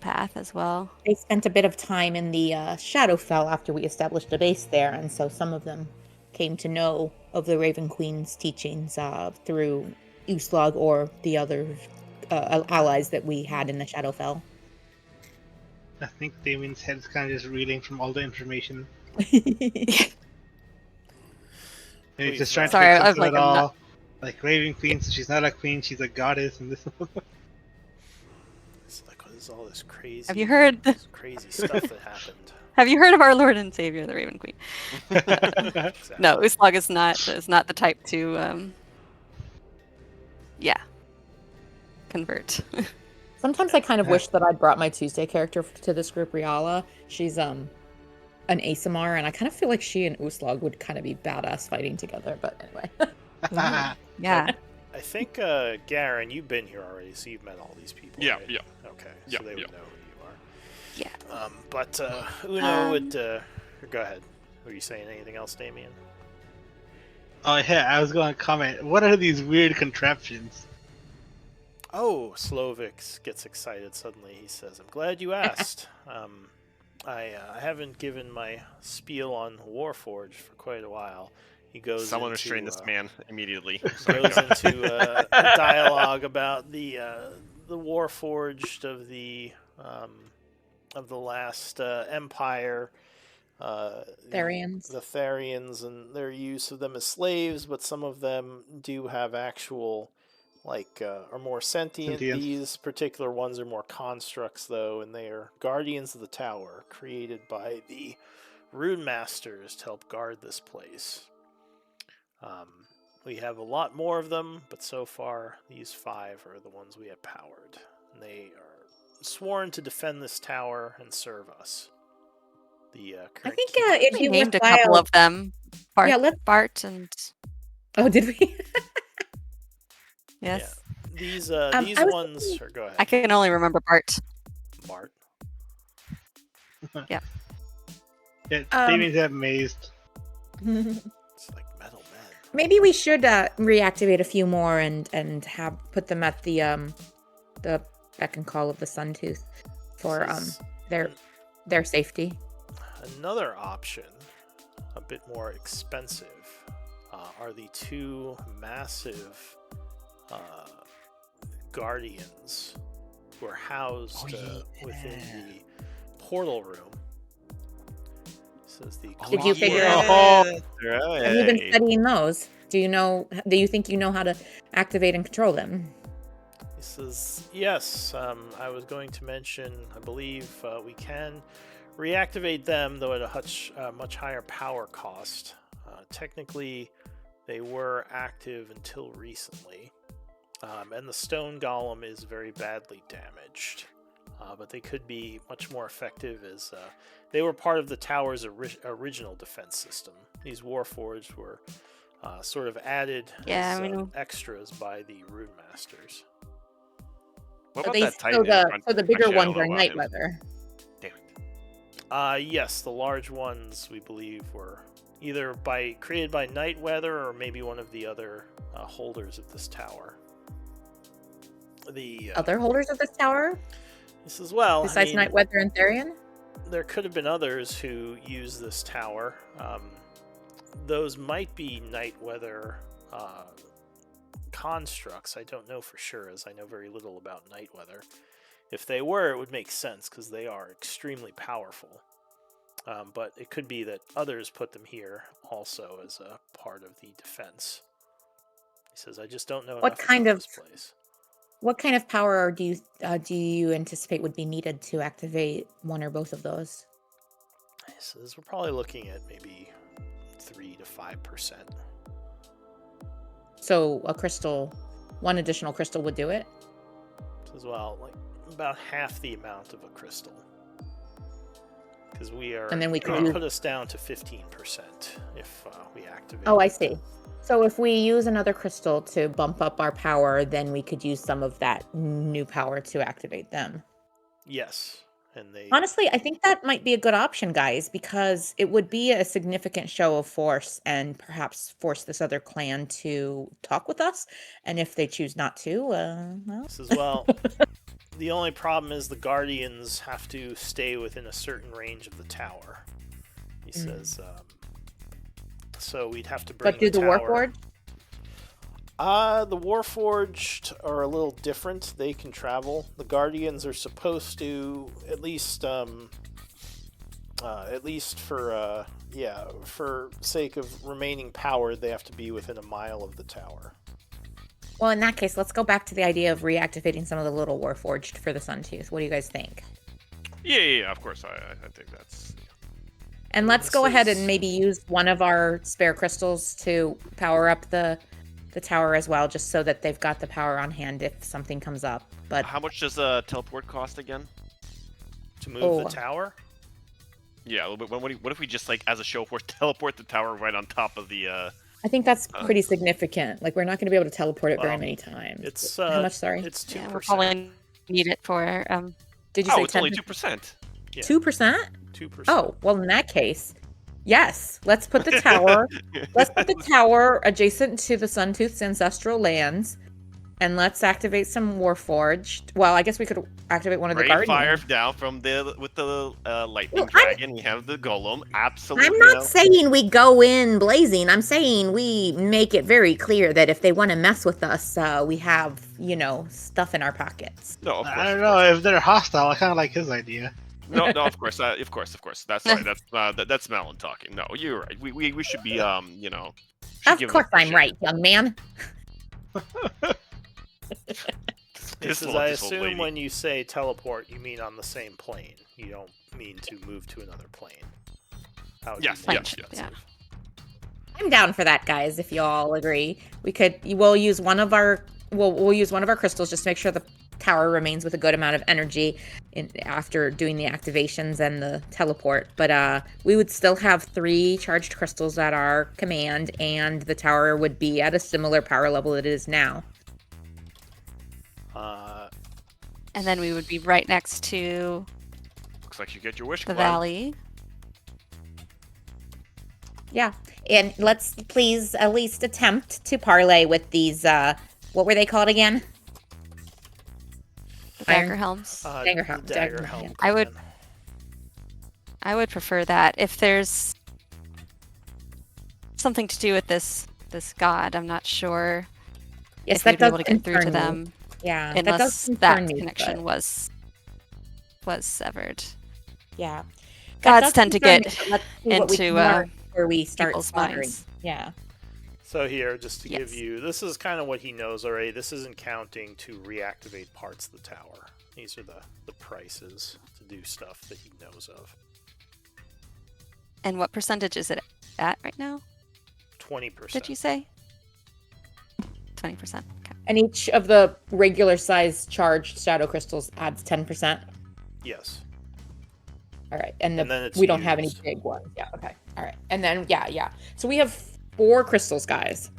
path as well. They spent a bit of time in the Shadowfell after we established a base there, and so some of them came to know of the Raven Queen's teachings through Uslog or the other allies that we had in the Shadowfell. I think Damien's head's kind of just reeling from all the information. And he's just trying to Sorry, make I sense was of like, it I'm not- all. Like Raven Queen, so she's not a queen, she's a goddess, and this. It's like, what is all this crazy? Have you heard? This crazy stuff that happened? Have you heard of our Lord and Savior, the Raven Queen? Exactly. No, Uslog is not the type to convert. Sometimes I kind of wish that I'd brought my Tuesday character to this group, Riala. She's an ASMR, and I kind of feel like she and Uslog would kind of be badass fighting together, but anyway. Yeah. I think, Garen, you've been here already, so you've met all these people. Yeah, right? yeah. Okay, Yeah, so they would yeah. know who you are. Yeah. But Uno would. Go ahead. Were you saying anything else, Damien? Oh yeah, I was going to comment. What are these weird contraptions? Oh, Slovix gets excited suddenly. He says, "I'm glad you asked. I haven't given my spiel on Warforged for quite a while." He goes Someone into, restrain this man immediately. goes into a dialogue about the Warforged of the last empire. Therians. The Therians and their use of them as slaves, but some of them do have actual, are more sentient. Sentient. These particular ones are more constructs, though, and they are guardians of the tower, created by the Rune Masters to help guard this place. We have a lot more of them, but so far, these 5 are the ones we have powered. And they are sworn to defend this tower and serve us. I think it'd We be named a worthwhile. couple of them. Bart, Yeah, let's- Bart and Oh, did we? yes. These I these was ones. thinking- Or go ahead. I can only remember Bart. Bart. Yeah, Um, Damien's amazed. It's like Metal Men. Maybe we should reactivate a few more and have put them at the beck and call of the Suntooth for This is their safety. another option, a bit more expensive, are the 2 massive guardians who are housed within the portal room. Says the Did you figure out- Have you been studying those? Do you think you know how to activate and control them? He says, yes, I was going to mention, I believe we can reactivate them, though at a much higher power cost. Technically, they were active until recently, and the stone golem is very badly damaged. But they could be much more effective as they were part of the tower's original defense system. These Warforged were sort of added as extras by the Rune Masters. What So about they- that Titan? so the bigger Actually, I don't ones know are about night him. weather. Damn it. Yes, the large ones we believe were either created by Night Weather or maybe one of the other holders of this tower. The Other holders of this tower, this as well. besides Night Weather and Therian? There could have been others who used this tower. Those might be Night Weather constructs. I don't know for sure, as I know very little about Night Weather. If they were, it would make sense because they are extremely powerful. But it could be that others put them here also as a part of the defense. He says, "I just don't know What enough kind about of- this place." What kind of power do you anticipate would be needed to activate one or both of those? He says, "We're probably looking at maybe 3 to 5%." So one additional crystal would do it? As well, like about half the amount of a crystal. Because we are, And then we could it'll use- put us down to 15% if we activate. Oh, I it. see. So if we use another crystal to bump up our power, then we could use some of that new power to activate them. Yes, and they Honestly, I think that might be a good option, guys, because it would be a significant show of force and perhaps force this other clan to talk with us. And if they choose not to, well. as well. The only problem is the guardians have to stay within a certain range of the tower. He says, so we'd have to bring. But do the tower. Warforged? The Warforged are a little different. They can travel. The Guardians are supposed to, at least for sake of remaining power, they have to be within a mile of the tower. Well, in that case, let's go back to the idea of reactivating some of the little Warforged for the Suntooth. What do you guys think? Yeah, of course. I think that's. And let's This go ahead is- and maybe use one of our spare crystals to power up the tower as well, just so that they've got the power on hand if something comes up. But How much does a teleport cost again? To move Oh. the tower? Yeah, a little bit. What if we just, like, as a show force, teleport the tower right on top of the? I think that's pretty significant. Like, we're not going to be able to teleport it very Well, many times. It's How much? Sorry, It's 2%. Yeah, we'll probably need it for did you Oh, say it's only 2%. 2%? 2%. Oh, well, in that case, yes. Let's put the tower. Let's put the tower adjacent to the Suntooth's ancestral lands, and let's activate some Warforged. Well, I guess we could activate one of the Rain Guardians. fire down from with the lightning Well, I'm- dragon. We have the golem. Absolutely. I'm not saying we go in blazing. I'm saying we make it very clear that if they want to mess with us, we have, stuff in our pockets. No, of course. I don't know if they're hostile. I kind of like his idea. No, of course, of course. That's right. That's Malin talking. No, you're right. We should be should Of give them course, a I'm shit. right, young man. This is, old I lady. assume when you say teleport, you mean on the same plane. You don't mean to move to another plane. That would be Yes, more yes, expensive. I'm down for that, guys. If you all agree, we'll use one of our crystals just to make sure the tower remains with a good amount of energy after doing the activations and the teleport. But we would still have 3 charged crystals at our command, and the tower would be at a similar power level it is now. and then we would be right next to Looks like you get your wish. the Glenn. valley. Yeah, and let's please at least attempt to parlay with these. What were they called again? The Iron- dagger helms. Dagger the helm- dagger dagger helm. helm. I would- clan. I would prefer that. If there's something to do with this god, I'm not sure Yes, if that we'd be does able to get through to concern me. them Yeah, unless that, that does concern me, connection but- was severed. Yeah. That Gods does tend to concern get me, but let's see what we into, can learn before we start people's slaughtering. minds. Yeah. So here, just to give Yes. you, this is kind of what he knows already. This isn't counting to reactivate parts of the tower. These are the prices to do stuff that he knows of. And what percentage is it at right now? 20%. Did you say? 20%. Okay. And each of the regular size charged shadow crystals adds 10%. Yes. All right. And, And then it's we don't have any used. big ones. Yeah. Okay. All right. And then, yeah. So we have 4 crystals, guys.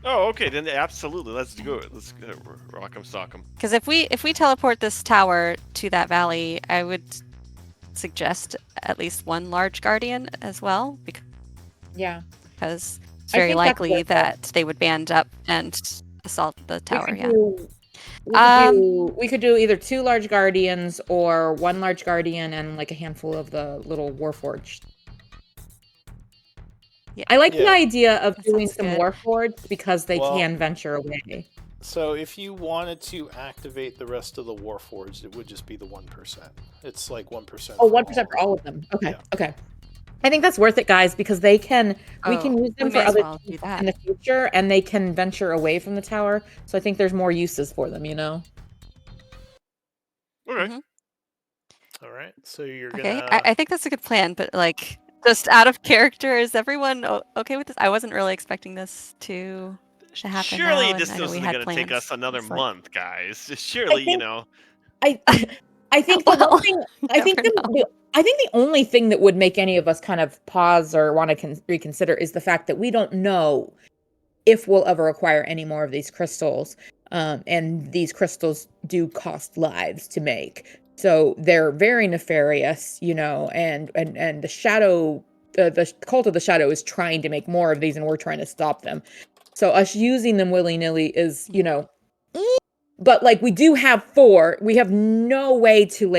Oh, okay. Then absolutely. Let's do it. Let's go. Rock 'em, sock 'em. Because if we teleport this tower to that valley, I would suggest at least one large guardian as well, Yeah. because it's I very think that's likely worth it. that they would band up and assault the tower. Yeah. We could do either 2 large guardians or 1 large guardian and like a handful of the little warforged. Yeah. I like the Yeah. idea of That doing sounds some good. warforged because they Well- can venture away. So if you wanted to activate the rest of the Warforged, it would just be the 1%. It's like 1%. Oh, 1% for all of them. Okay. Yeah. Okay. I think that's worth it, guys, because we can use them we for may as other well do things that. in the future, and they can venture away from the tower. So I think there's more uses for them. Okay. Mhm. All right. So you're Okay, gonna. I think that's a good plan, but like just out of character, is everyone okay with this? I wasn't really expecting this to to happen Surely now, and this I know we isn't had going to take plans. us another It's like, month, guys. I Surely, think know. I I think the well, one thing I think never know. I think the only thing that would make any of us kind of pause or want to reconsider is the fact that we don't know if we'll ever acquire any more of these crystals. And these crystals do cost lives to make. So they're very nefarious, and the shadow the cult of the shadow is trying to make more of these and we're trying to stop them. So us using them willy-nilly is, but like we do have 4. We have no way to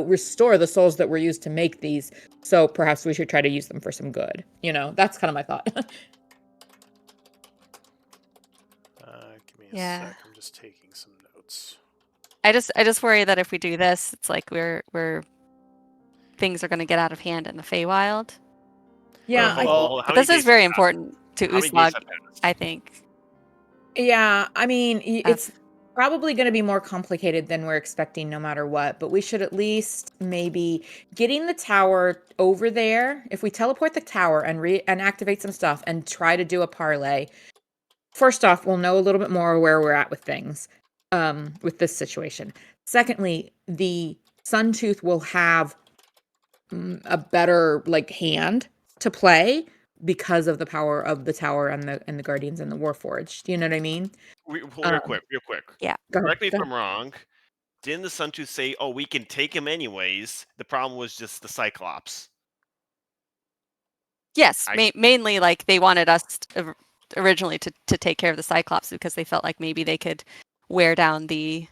restore the souls that were used to make these. So perhaps we should try to use them for some good. That's kind of my thought. Give me a Yeah. sec. I'm just taking some notes. I just worry that if we do this, it's like we're things are going to get out of hand in the Feywild. Yeah, How But many this is days very have important to How many days Uslag, have passed? I think. I mean, it's probably going to be more complicated than we're expecting no matter what, but we should at least maybe getting the tower over there. If we teleport the tower and activate some stuff and try to do a parlay, first off, we'll know a little bit more where we're at with things, with this situation. Secondly, the Suntooth will have a better hand to play because of the power of the tower and the guardians and the warforged. Do you know what I mean? Real Um, quick. Yeah. Go Correct me ahead. if I'm wrong. Didn't the Sun Tooth say, "Oh, we can take him anyways"? The problem was just the Cyclops. Yes, mainly like they wanted us originally to take care of the Cyclops because they felt like maybe they could wear down the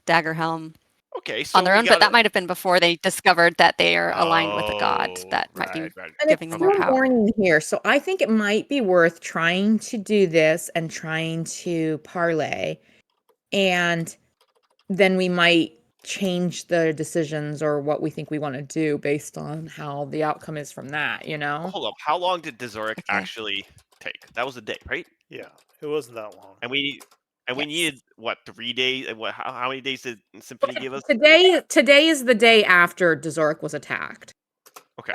dagger helm Okay, so on their we own, but got that might have been before they discovered that they are aligned with a god Oh, that might be right. And giving it's them more still power. morning here, so I think it might be worth trying to do this and trying to parlay, and then we might change the decisions or what we think we want to do based on how the outcome is from that. Hold up. How long did Dezoric Okay. actually take? That was a day, right? Yeah, it wasn't that long. And we Yes. needed what 3 days? And how many days did Symphony give us? Today is the day after Dezoric was attacked. Okay.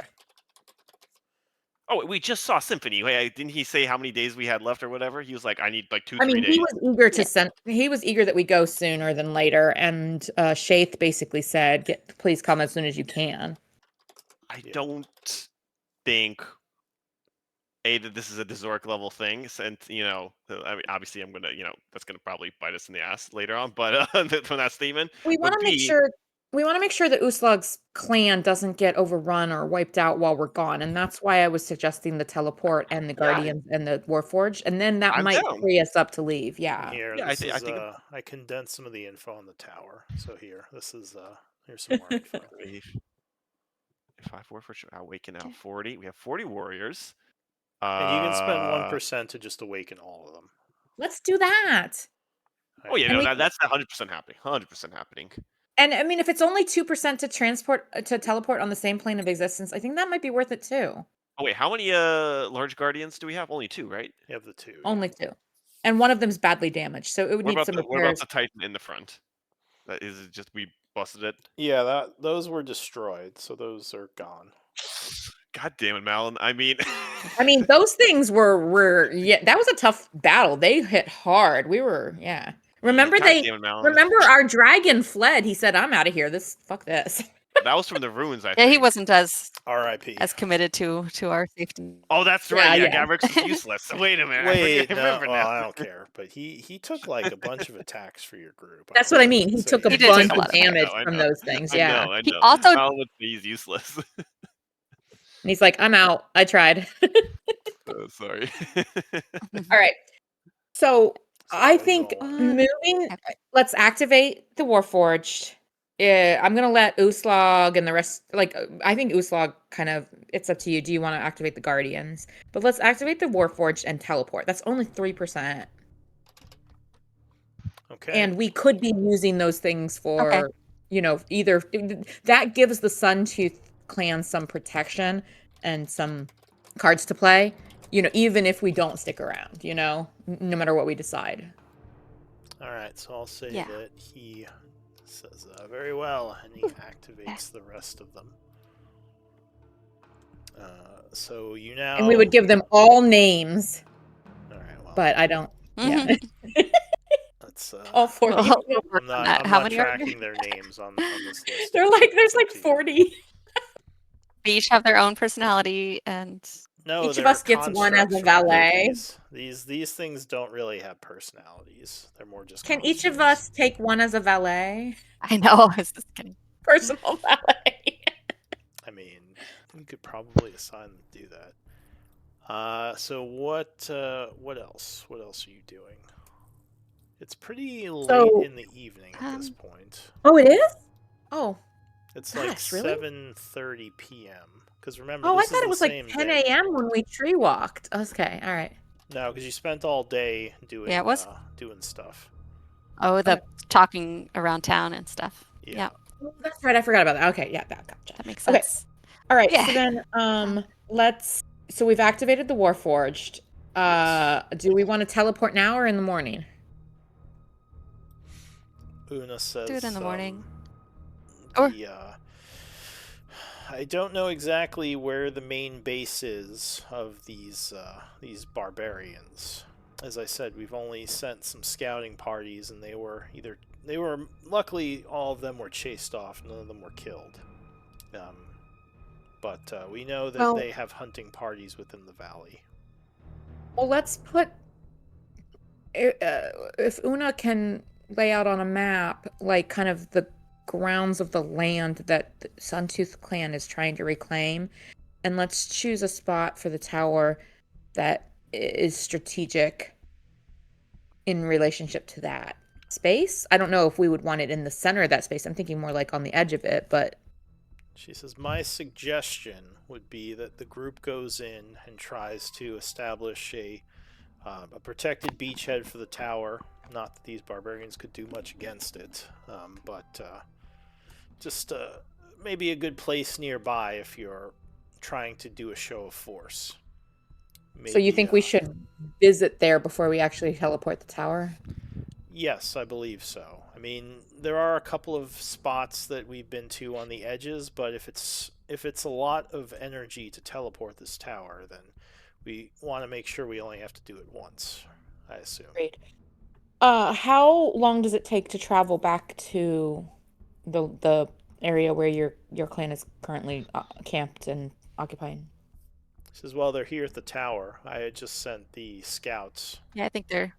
Oh, we just saw Symphony. Wait, didn't he say how many days we had left or whatever? He was like, "I need like 2, 3 days." He was eager to send. He was eager that we go sooner than later, and Shaith basically said, "Please come as soon as you can." I don't think that this is a Dezoric level thing, and I mean, obviously, I'm gonna, that's gonna probably bite us in the ass later on, but from that statement. We want But to make B, sure. We want to make sure that Uslug's clan doesn't get overrun or wiped out while we're gone, and that's why I was suggesting the teleport and the Guardians and the Warforged, and then that I'm might down. free us up to leave. Yeah. Here, Yeah, this I is think I condensed some of the info on the tower. So this is here's some more info. If I for sure awaken out 40, we have 40 warriors. And you can spend 1% to just awaken all of them. Let's do that. Oh yeah, no, that's 100% happening. 100% happening. And I mean, if it's only 2% to teleport on the same plane of existence, I think that might be worth it too. Oh wait, how many large guardians do we have? Only 2, right? You have the 2. Only 2, and one of them's badly damaged, so it would What need about some the repairs. Titan in the front? That is it just we busted it. Yeah, those were destroyed, so those are gone. God damn it, Malin. I mean, Those things were that was a tough battle. They hit hard. We were Remember God damn it, Malin. remember our dragon fled. He said, "I'm out of here. Fuck this." That was from the ruins, I think. Yeah, he wasn't as R.I.P. committed to our safety. Oh, that's right. Yeah, Yeah. Gavrix is useless. Wait a minute. Wait, I remember well, now. I don't care, but he took like a bunch of attacks for your group. That's what I mean. He took a He did bunch take a of lot of damage I from know. those things. I Yeah. know. He also- Malin would say he's useless. And he's like, "I'm out. I tried." Sorry. All right. So I think you'll- let's activate the Warforged. I'm gonna let Uslag and the rest. I think Uslag it's up to you. Do you want to activate the Guardians? But let's activate the Warforged and teleport. That's only 3%, Okay. and we could be using those things for, Okay. Either that gives the Suntooth clan some protection and some cards to play. Even if we don't stick around. No matter what we decide. All right, so I'll say Yeah. that he says very well, and he activates the rest of them. So you now. And we would give them all names. All right. but I don't. Yeah, That's all 40. Well, of them. I'm not. that. I'm How not many are there? tracking their names on this list. There's It's like up to you. 40. They each have their own personality, and No, Each of they're us gets one as a constructs from valet. movies. These things don't really have personalities. They're more just. Can each of costumes. us take one as a valet? I know I was just kidding. Personal valet. I mean, you could probably assign them to do that. So what else? What else are you doing? It's pretty late in the evening at this point. Oh, it is? Oh. It's Gosh, like really? 7:30 p.m. Because remember, Oh, I this thought is it the was like same 10 day. a.m. when we tree walked. Okay, all right. No, because you spent all day doing Yeah, it was- doing stuff. Oh, the talking around town and stuff. Yeah, Oh, that's right. I forgot about that. Okay, yeah, gotcha. that makes Okay. sense. All right. Yeah. So then, So we've activated the Warforged. Yes. Do we want to teleport now or in the morning? Una says. Do it in the morning. I don't know exactly where the main base is of these barbarians. As I said, we've only sent some scouting parties, and they were luckily all of them were chased off. None of them were killed. But we know that they have hunting parties within the valley. Well, let's put. If Una can lay out on a map, like kind of the grounds of the land that the Suntooth clan is trying to reclaim, and let's choose a spot for the tower that is strategic in relationship to that space. I don't know if we would want it in the center of that space. I'm thinking more like on the edge of it, but she says, my suggestion would be that the group goes in and tries to establish a protected beachhead for the tower. Not that these barbarians could do much against it, but just maybe a good place nearby if you're trying to do a show of force. Maybe, so you think we should visit there before we actually teleport the tower? Yes, I believe so. I mean, there are a couple of spots that we've been to on the edges, but if it's a lot of energy to teleport this tower, then we want to make sure we only have to do it once, I assume. Great. How long does it take to travel back to the area where your clan is currently camped and occupying? She says, well, they're here at the tower. I had just sent the scouts. Yeah, I think they're.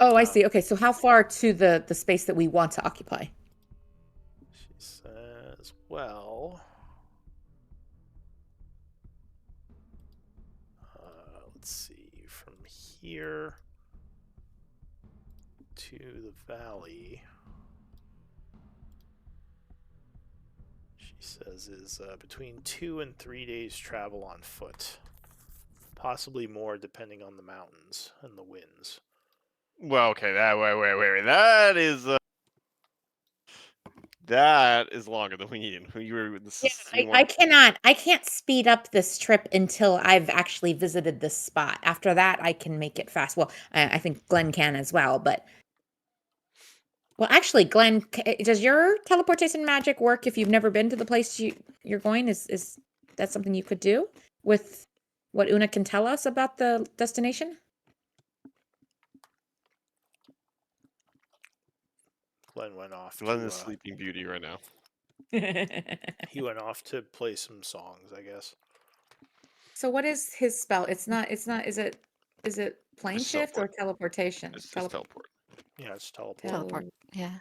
Oh, I see. Okay, so how far to the space that we want to occupy? She says, well, let's see, from here to the valley, she says, is between 2 and 3 days travel on foot. Possibly more depending on the mountains and the winds. Well, okay, wait. That is longer than we need. I can't speed up this trip until I've actually visited this spot. After that, I can make it fast. Well, I think Glenn can as well, but actually, Glenn, does your teleportation magic work if you've never been to the place you're going? Is that something you could do with what Una can tell us about the destination? Glenn went off. Glenn is Sleeping Beauty right now. He went off to play some songs, I guess. So what is his spell? It's not. Is it plane It's shift or teleport. teleportation? It's just teleport. Yeah, it's teleport. Teleport. Yeah.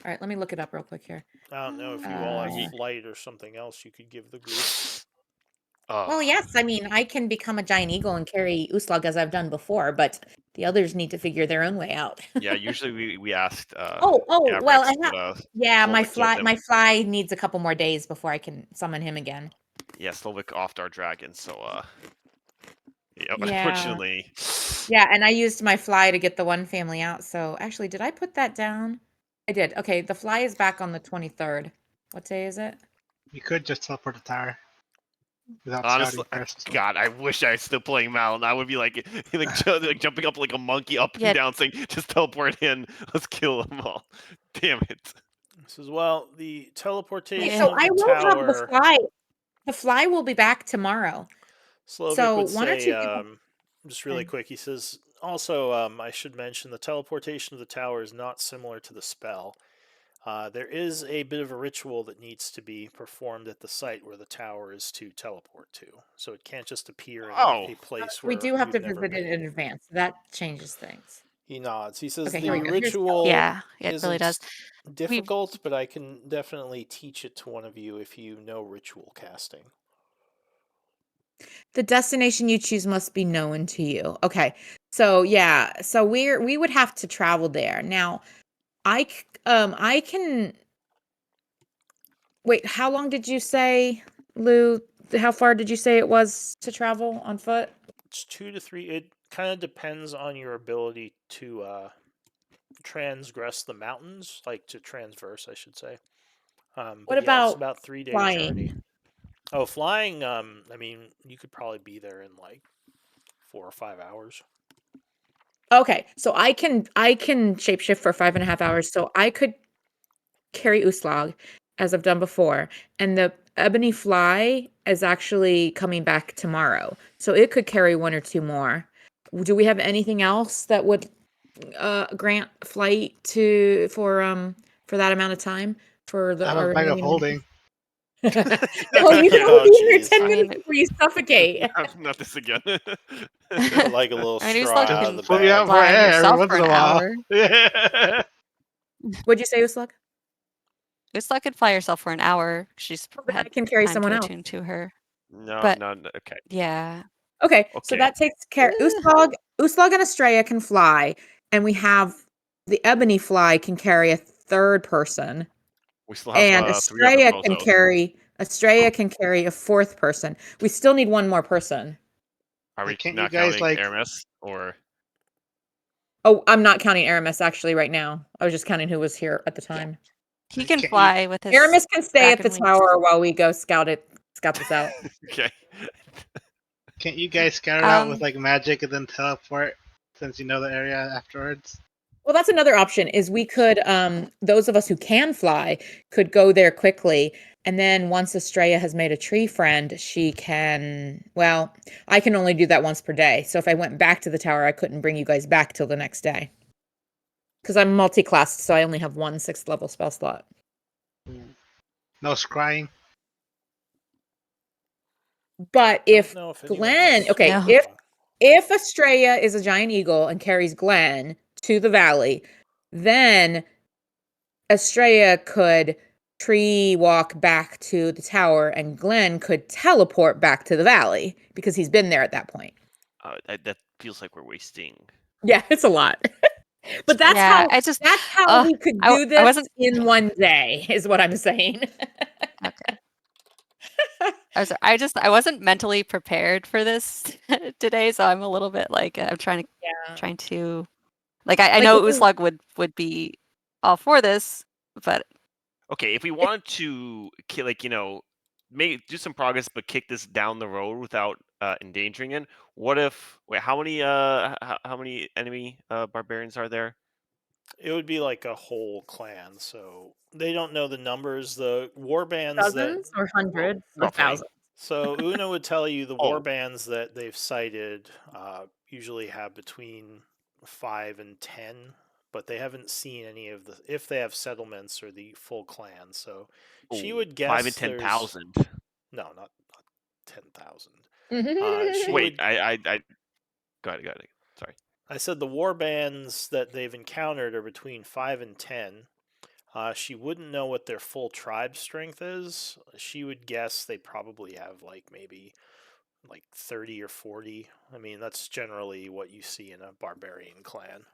All right, let me look it up real quick here. I don't know if you all have flight or something else you could give the group. Well, yes. I mean, I can become a giant eagle and carry Uslag as I've done before, but the others need to figure their own way out. Yeah, usually we asked. Well, I have. Slovak my fly needs a couple more days before I can summon him again. Yeah, Slovak offed our dragon, so Yeah. unfortunately. Yeah, and I used my fly to get the one family out. So actually, did I put that down? I did. Okay, the fly is back on the 23rd. What day is it? You could just teleport the tower without Honestly, scouting first. God, I wish I was still playing Mountain. I would be like jumping up like a monkey up and down, saying, "Just teleport in. Let's kill them all." Damn it. This is the teleportation. Okay, so of the I will tower, have the fly. The fly will be back tomorrow. Slovak So would one or say, two people. just really Okay. quick, he says, also, I should mention the teleportation of the tower is not similar to the spell. There is a bit of a ritual that needs to be performed at the site where the tower is to teleport to. So it can't just appear in Oh. a place We where do have to you've never visit it been. in advance. That changes things. He nods. He says Okay, here we the go. Here's ritual Yeah, it really does. isn't difficult, but I can definitely teach it to one of you if you know ritual casting. the destination you choose must be known to you. Okay. So yeah, so we would have to travel there. Now, I can wait, how long did you say, Lou? How far did you say it was to travel on foot? It's 2 to 3. It kind of depends on your ability to transgress the mountains, like to transverse, I should say. What But yeah, it's about about 3 day flying? journey. Oh, flying. I mean, you could probably be there in like 4 or 5 hours. Okay, so I can shapeshift for 5.5 hours, so I could carry Uslag, as I've done before, and the ebony fly is actually coming back tomorrow, so it could carry 1 or 2 more. Do we have anything else that would grant flight for that amount of time for I have our a bag of remaining? holding. No, you can Oh, only be here jeez. 10 I minutes mean, before you suffocate. Not this again. Put like a little I mean, straw Uslug out of can the Put me out bag. for fly air every herself once for in an a while. hour. Yeah. What'd you say, Uslag? Uslug could fly herself for an hour. She's Then I had can carry time someone to else. attune to her. No, But no, no. Okay. yeah, Okay, so Okay. that takes care. Eh. Uslag and Estrella can fly, and we have the ebony fly can carry a third person, We still have and 3 other Estrella can carry a fourth person. We still need one more person. Are we Can't you not guys counting like? Aramis or? Oh, I'm not counting Aramis actually right now. I was just counting who was here at the time. he can Can't you? fly with his Aramis can stay at the dragon wings. tower while we go scout this out. Okay. Can't you guys scout it out with Um, like magic and then teleport since you know the area afterwards? Well, that's another option is we could those of us who can fly could go there quickly, and then once Estrella has made a tree friend, she can, well, I can only do that once per day. So if I went back to the tower, I couldn't bring you guys back till the next day. Cuz I'm multi-classed, so I only have 1 6th level spell slot. No scrying. But Don't if know if anyone Glenn, has okay, No. if Estrella is a giant eagle and carries Glenn to the valley, then Estrella could tree walk back to the tower, and Glenn could teleport back to the valley because he's been there at that point. That feels like we're wasting. Yeah, it's a lot. But that's yeah, how we could I do this wasn't in one day, is what I'm saying. okay. I wasn't mentally prepared for this today, so I'm a little bit like I'm trying to like I Like, know if we- Uslug would be all for this, but Okay, if we wanted to, do some progress, but kick this down the road without endangering it. What if? Wait, how many enemy barbarians are there? It would be like a whole clan, so they don't know the numbers. The war bands dozens or hundreds or roughly. thousands. So Una would tell you the Oh. war bands that they've cited usually have between 5 and 10, but they haven't seen any of the if they have settlements or the full clan. So she would guess 5 and 10,000. No, not 10,000. Wait, I got it. Sorry. I said the war bands that they've encountered are between 5 and 10. She wouldn't know what their full tribe strength is. She would guess they probably have maybe 30 or 40. I mean, that's generally what you see in a barbarian clan.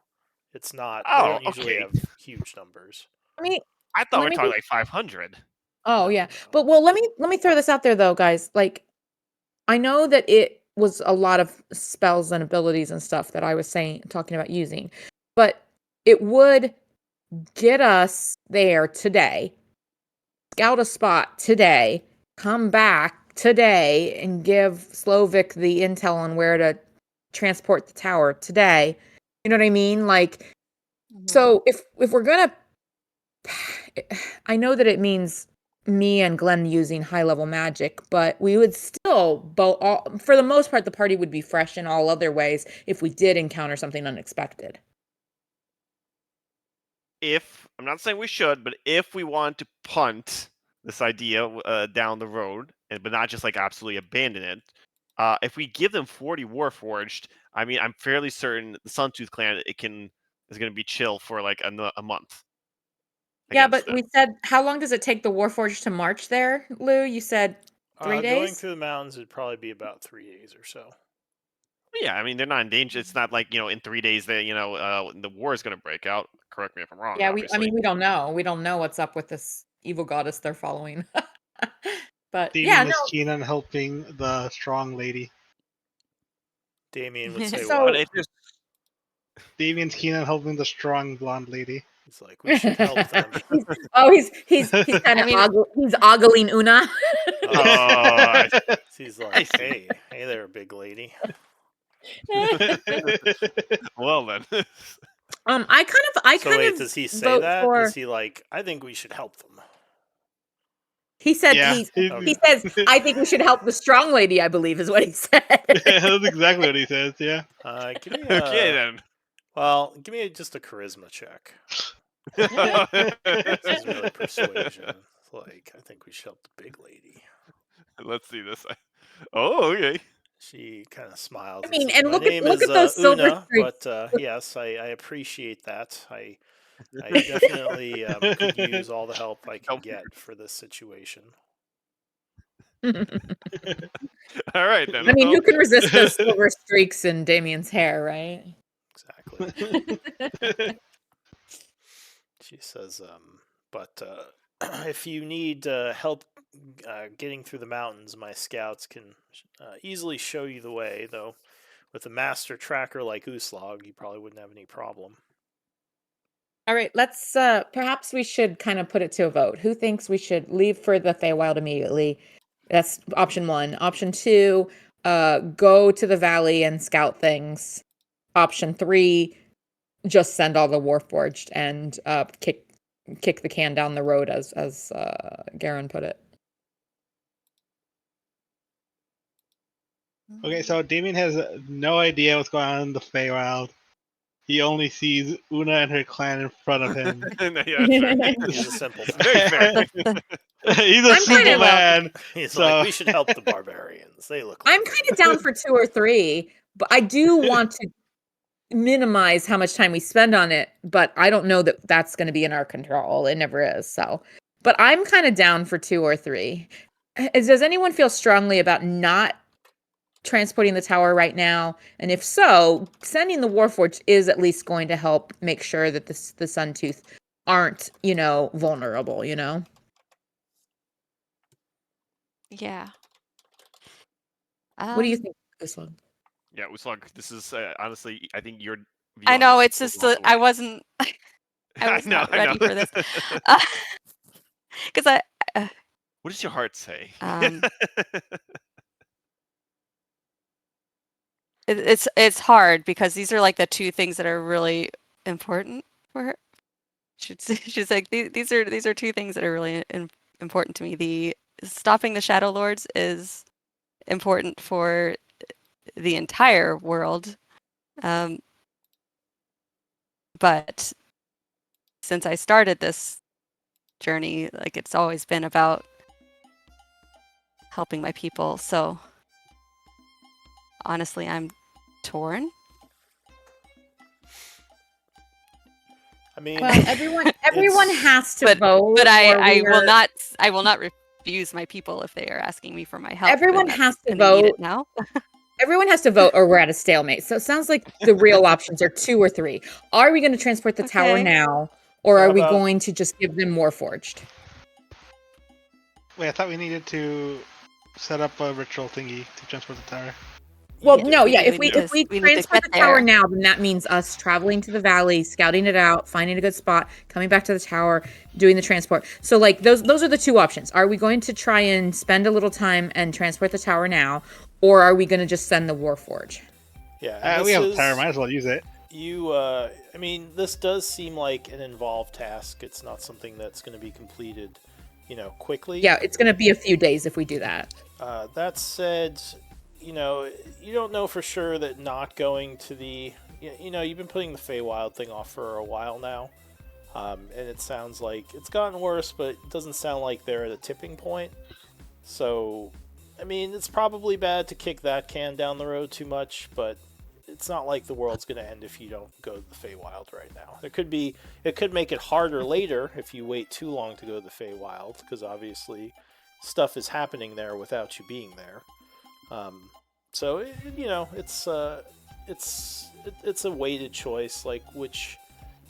It's not. They don't usually have huge numbers. I thought we were talking like 500. Oh No, yeah. no. But well, let me throw this out there though, guys. Like, I know that it was a lot of spells and abilities and stuff that I was talking about using, but it would get us there today, scout a spot today, come back today, and give Slovic the intel on where to transport the tower today. You know what I mean? Like, so if we're gonna, I know that it means me and Glenn using high level magic, but we would still still, for the most part, the party would be fresh in all other ways if we did encounter something unexpected. If I'm not saying we should, but if we want to punt this idea down the road, but not just like absolutely abandon it, if we give them 40 Warforged, I mean, I'm fairly certain the Suntooth clan is going to be chill for like a month. Yeah, but we said, how long does it take the Warforged to march there, Lou? You said 3 days? Going through the mountains would probably be about 3 days or so. Yeah, I mean, they're not in danger. It's not like, in 3 days that, the war is going to break out. Correct me if I'm wrong. Yeah, obviously. we don't know. We don't know what's up with this evil goddess they're following. But Damien is keen on helping the strong lady. Damien would say So- what? Damien's keen on helping the strong blonde lady. He's like, we should help them. he's kind of he's ogling Una. Oh, He's like, hey there, big lady. well then. Does he say that? Is he like, I think we should help them? He said Yeah. he says, I think we should help the strong lady, I believe is what he said. That's exactly what he says, yeah. Give me Okay then. Well, give me just a charisma check. This is really persuasion. It's like, I think we should help the big lady. Let's see this. Oh, okay. She kind of smiles. I mean, says, and my look name at is those silver Una, streaks. but yes, I appreciate that. I definitely could use all the help I can get for this situation. All right then. I mean, who can resist those silver streaks in Damien's hair, right? Exactly. She says, but if you need help getting through the mountains, my scouts can easily show you the way, though with a master tracker like Uslog, you probably wouldn't have any problem. All right, let's perhaps we should kind of put it to a vote. Who thinks we should leave for the Feywild immediately? That's option 1. Option 2, go to the valley and scout things. Option 3, just send all the Warforged and kick the can down the road, as Garen put it. Okay, so Damien has no idea what's going on in the Feywild. He only sees Una and her clan in front of him. Yeah, fair. He's a simple Very fair. He's a simple man. He's So- like, we should help the barbarians. They look like I'm kind of down for 2 or 3, but I do want to minimize how much time we spend on it, but I don't know that that's going to be in our control. It never is. So, but I'm kind of down for 2 or 3. Does anyone feel strongly about not transporting the tower right now? And if so, sending the Warforged is at least going to help make sure that the Suntooth aren't, vulnerable, Yeah. What do you think, Uslug? Yeah, Uslug, this is honestly, I think your. I know, it's just I wasn't. I was know, not I ready know. for this. Because What does your heart say? it's hard because these are like the 2 things that are really important for her. She's like, these are 2 things that are really important to me. The stopping the Shadowlords is important for the entire world, but since I started this journey, like, it's always been about helping my people. So honestly, I'm torn. I mean, Well, everyone has to vote. But I or will not refuse my people if they are asking me for my help. Everyone and has to and they need vote. it now. Everyone has to vote, or we're at a stalemate. So it sounds like the real options are 2 or 3. Are we going to transport the tower Okay. now, or How are we about- going to just give them Warforged? Wait, I thought we needed to set up a ritual thingy to transport the tower. Well, Yeah, no, we yeah. do If we need to- we need to transfer get the tower there. now, then that means us traveling to the valley, scouting it out, finding a good spot, coming back to the tower, doing the transport. So, like, those are the 2 options. Are we going to try and spend a little time and transport the tower now, or are we going to just send the Warforge? yeah. We have this a tower, is- might as well use it. I mean, this does seem like an involved task. It's not something that's going to be completed, quickly. Yeah, it's going to be a few days if we do that. That said, you don't know for sure that not going to the... you've been putting the Feywild thing off for a while now. And it sounds like it's gotten worse, but it doesn't sound like they're at a tipping point. So, I mean, it's probably bad to kick that can down the road too much, but it's not like the world's going to end if you don't go to the Feywild right now. It could make it harder later if you wait too long to go to the Feywild, because obviously stuff is happening there without you being there. So, it's a weighted choice, like which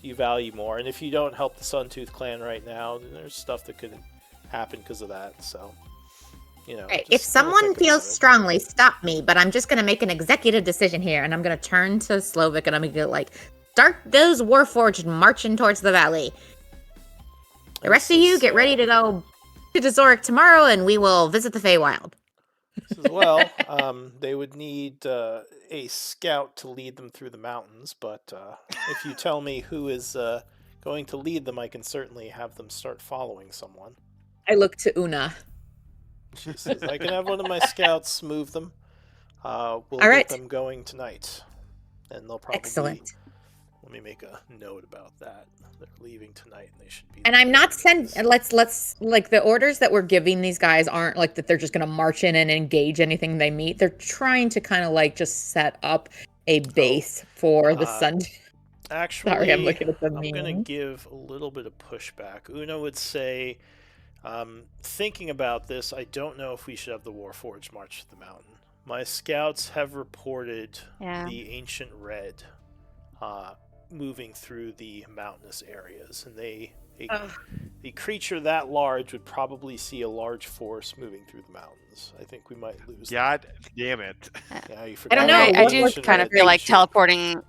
you value more. And if you don't help the Suntooth clan right now, then there's stuff that could happen because of that. So, Right. If someone feels strongly, stop me. But I'm just going to make an executive decision here, and I'm going to turn to Slovak, and I'm going to go start those Warforged marching towards the valley. The rest of you get ready to go to Zoric tomorrow, and we will visit the Feywild. Well, they would need a scout to lead them through the mountains, but if you tell me who is going to lead them, I can certainly have them start following someone. I look to Una. She says, I can have one of my scouts move them. We'll get them going tonight. And they'll probably... Excellent. Let me make a note about that. They're leaving tonight, and they should be... And I'm not let's the orders that we're giving these guys aren't like that they're just going to march in and engage anything they meet. They're trying to kind of just set up a base for the sun. Actually, sorry, I'm looking at the I'm going to give a little bit of pushback. Una would say, thinking about this, I don't know if we should have the Warforged march to the mountain. My scouts have reported the Ancient Red moving through the mountainous areas, and the creature that large would probably see a large force moving through the mountains. I think we might lose. God damn it! Yeah, you I don't know. I do kind of feel like teleporting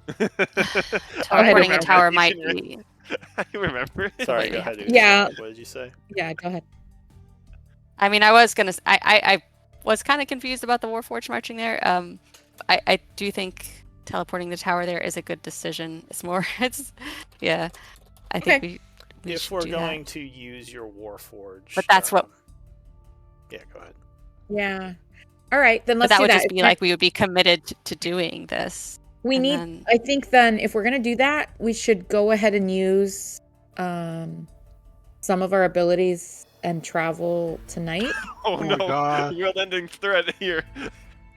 a tower might be. I remember. Sorry, go ahead. Yeah. What did you say? Yeah, go ahead. I mean, I was kind of confused about the Warforged marching there. I do think teleporting the tower there is a good decision. It's more, I think we if should we're do going that. to use your Warforged. But that's what. Yeah, go ahead. Yeah. All right, then But let's that do would that. just be like we would be committed to doing this. I think then if we're going to do that, we should go ahead and use some of our abilities and travel tonight. Oh no! God. World ending threat here.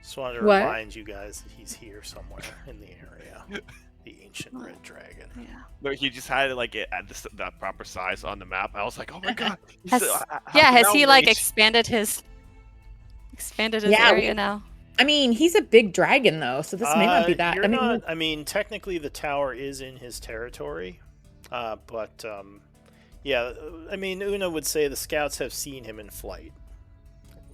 Just wanted to What? remind you guys that he's here somewhere in the area. The ancient red dragon. Yeah. No, he just had it at that proper size on the map. I was like, oh my god. Has he expanded his area now? I mean, he's a big dragon though, so this may not be that. I mean, technically the tower is in his territory, but yeah. I mean, Una would say the scouts have seen him in flight.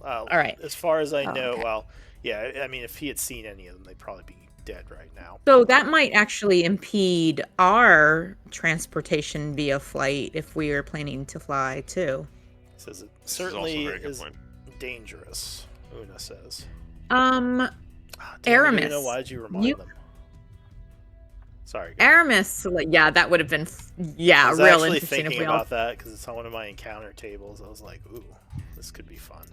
All right. As far as I know, okay. well, yeah. I mean, if he had seen any of them, they'd probably be dead right now. So that might actually impede our transportation via flight if we are planning to fly too. He says it This certainly is also a very good is point. dangerous. Una says. Aramis. Una, why'd you remind them? Sorry. Aramis, that would have been I was real actually interesting thinking if we all. about that because it's on one of my encounter tables. I was like, ooh, this could be fun.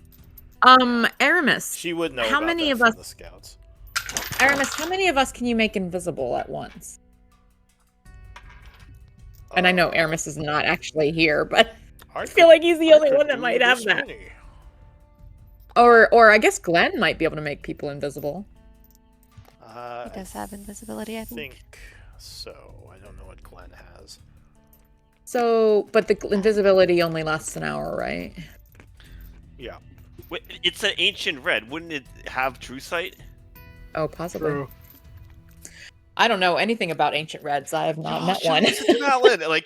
Aramis. She would know. How about many that of from us? The scouts. Aramis, how many of us can you make invisible at once? And I know Aramis is not actually here, but I feel like he's the only one that might have that. Many. Or I guess Glenn might be able to make people invisible. He does have invisibility, I I think. think so. I don't know what Glenn has. So, but the invisibility only lasts an hour, right? Yeah. Wait, it's an ancient red. Wouldn't it have true sight? Oh, possibly. True. I don't know anything about ancient reds. I have not met one. Listen to Malin. You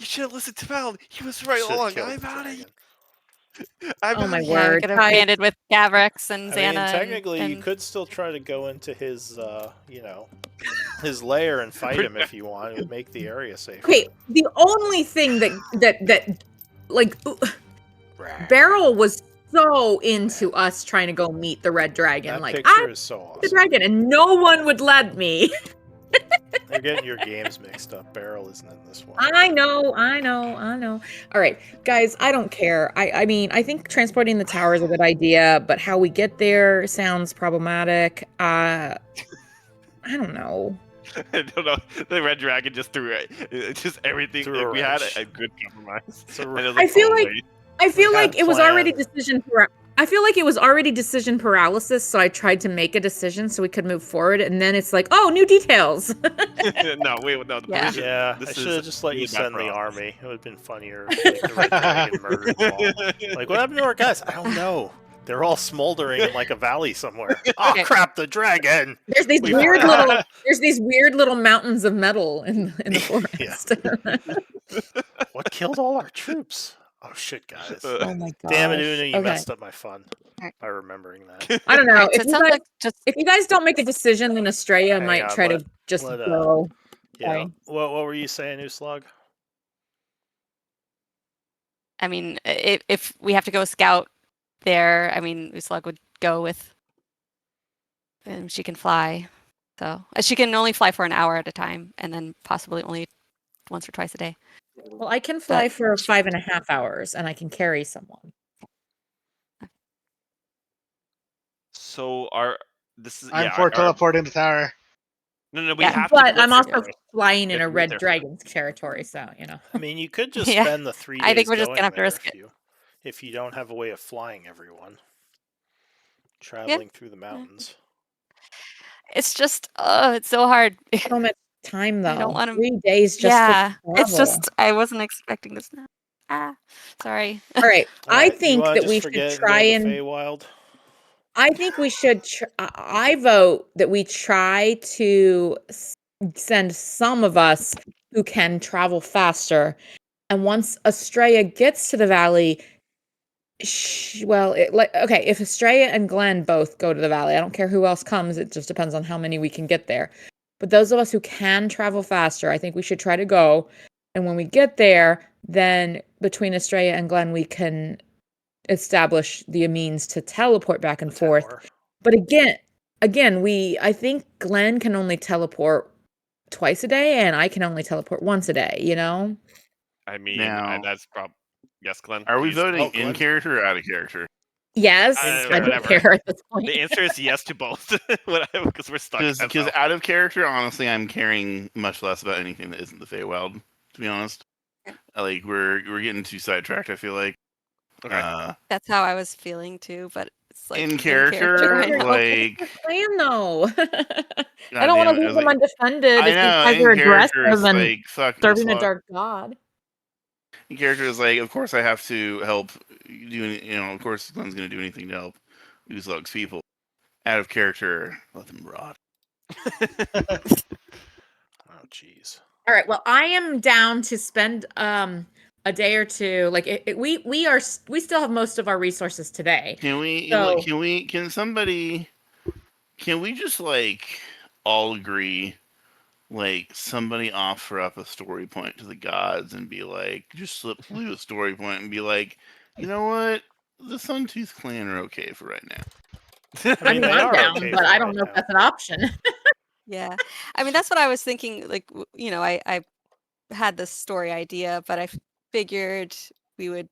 should have listened to Malin. He was right Should've along. killed I'm the out of dragon. Oh my Yeah, we word. could have banded with Gavrex and I Xana. mean, technically, you and could still try to go into his, his lair and fight him if you want. It would make the area safer. Okay, the only thing that Beryl was so into us trying to go meet the red dragon. That like, picture I is so the awesome. dragon, and no one would let me. You're getting your games mixed up. Beryl isn't in this one. I know. All right, guys, I don't care. I mean, I think transporting the tower is a good idea, but how we get there sounds problematic. I don't know. I don't know. The Red Dragon just threw just everything. Threw a We had wrench. a good compromise. So And it was I feel oh, like- wait. I feel We like had it was already planned. decision paralysis, so I tried to make a decision so we could move forward, and then it's like, oh, new details. No, wait, no. Yeah. Yeah, this I is should have just let really you bad send for the us. army. It would have been funnier if like, the Red Dragon murdered them all. Like, what happened to our guys? I don't know. They're all smoldering in like a valley somewhere. Oh Okay. crap! The dragon. There's these We weird forgot. little mountains of metal in the forest. What killed all our troops? Oh shit, guys! Oh my god. Damn it, Una, you Okay. messed up my fun Alright. by remembering that. I don't know. Alright, so it sounds like just If you guys don't make a decision, then Estrella Hang might on, try let- to just let, go. Yeah. Sorry. What were you saying, Uslog? I mean, if we have to go scout there, I mean, Uslug would go with, and she can fly. So she can only fly for an hour at a time, and then possibly only once or twice a day. Well, I can fly for 5.5 hours, and I can carry someone. So this is I'm for teleporting the tower. No, we Yeah, have But to. I'm also Let's- flying We in have a to get red there. dragon's territory, so you know. I mean, you could just Yeah. spend the 3 days I think we're just going gonna have to there risk it. if you don't have a way of flying everyone. Traveling through the mountains. It's just, it's so hard. So much time though. I don't wanna- 3 days just Yeah, for it's travel. just I wasn't expecting this now. Sorry. All right. I Alright, you think wanna that just we forget should and go try to and. Feywild? I think we should. I vote that we try to send some of us who can travel faster, and once Estrella gets to the valley, okay, if Estrella and Glenn both go to the valley, I don't care who else comes. It just depends on how many we can get there. But those of us who can travel faster, I think we should try to go. And when we get there, then between Estrella and Glenn, we can establish the means to teleport back and The forth. tower. But again, I think Glenn can only teleport twice a day, and I can only teleport once a day. You know? I mean, Now- that's yes, Glenn. Are we please. voting Oh, in Glenn. character or out of character? Yes, Uh, I don't whatever. care at this point. The answer is yes to both. Whatever, because we're stuck. as Because hell. out of character, honestly, I'm caring much less about anything that isn't the Feywild. To be honest, like we're getting too sidetracked. I feel like. Okay. That's how I was feeling too, but it's like In character, I know. like Plan though. I don't want to goddamn, leave them like, undefended I if know. these guys are In character, aggressive it's and like fuck. serving a Uslog. dark god. In character is like, of course I have to help. Of course Glenn's gonna do anything to help Uslug's people. Out of character, let them rot. Oh, jeez. All right. Well, I am down to spend a day or two. Like we still have most of our resources today. Can we? So- Can we just like all agree? Like somebody offer up a story point to the gods and be like, just slip through a story point and be like, you know what? The Suntooth clan are okay for right now. I mean, they I'm are down, okay but for I don't right know if now. that's an option. Yeah. I mean, that's what I was thinking. Like, I had this story idea, but I figured we would,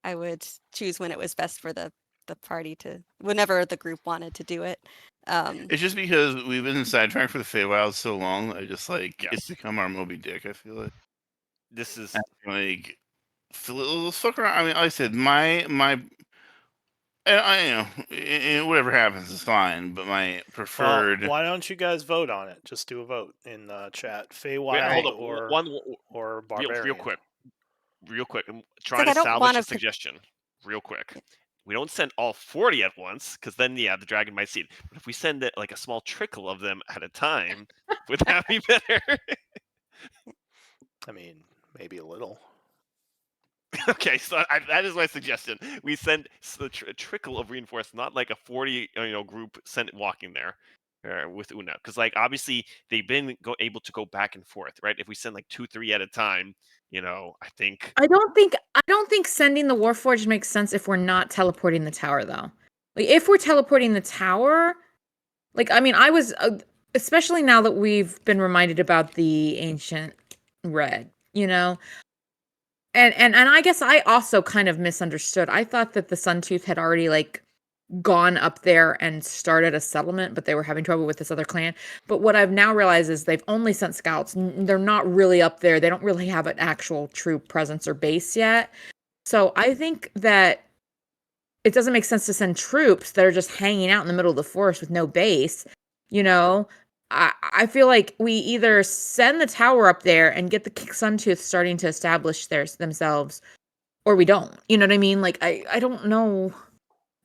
I would choose when it was best for the party whenever the group wanted to do it. It's just because we've been sidetracked for the Feywild so long. I just like Yes. it's become our Moby Dick. I feel like This is like let's fuck around. I mean, like I said, my and whatever happens is fine. But my preferred. Well, why don't you guys vote on it? Just do a vote in chat. wait, Feywild hold up. or Barbarian. Real quick. I'm trying I to don't salvage wanna a suggestion. Real quick. We don't send all 40 at once, because then the dragon might see it. But if we send it like a small trickle of them at a time, would that be better? I mean, maybe a little. Okay, so that is my suggestion. We send a trickle of reinforcements, not like a 40 group sent walking there with Una, because like obviously they've been able to go back and forth, right? If we send like 2-3 at a time, I think. I don't think sending the Warforged makes sense if we're not teleporting the tower though. Like if we're teleporting the tower, like I mean, I was especially now that we've been reminded about the ancient red, you know? And I guess I also kind of misunderstood. I thought that the Suntooth had already like gone up there and started a settlement, but they were having trouble with this other clan. But what I've now realized is they've only sent scouts. They're not really up there. They don't really have an actual true presence or base yet. So I think that it doesn't make sense to send troops that are just hanging out in the middle of the forest with no base. You know, I feel like we either send the tower up there and get the Suntooth starting to establish themselves, or we don't. You know what I mean? Like I don't know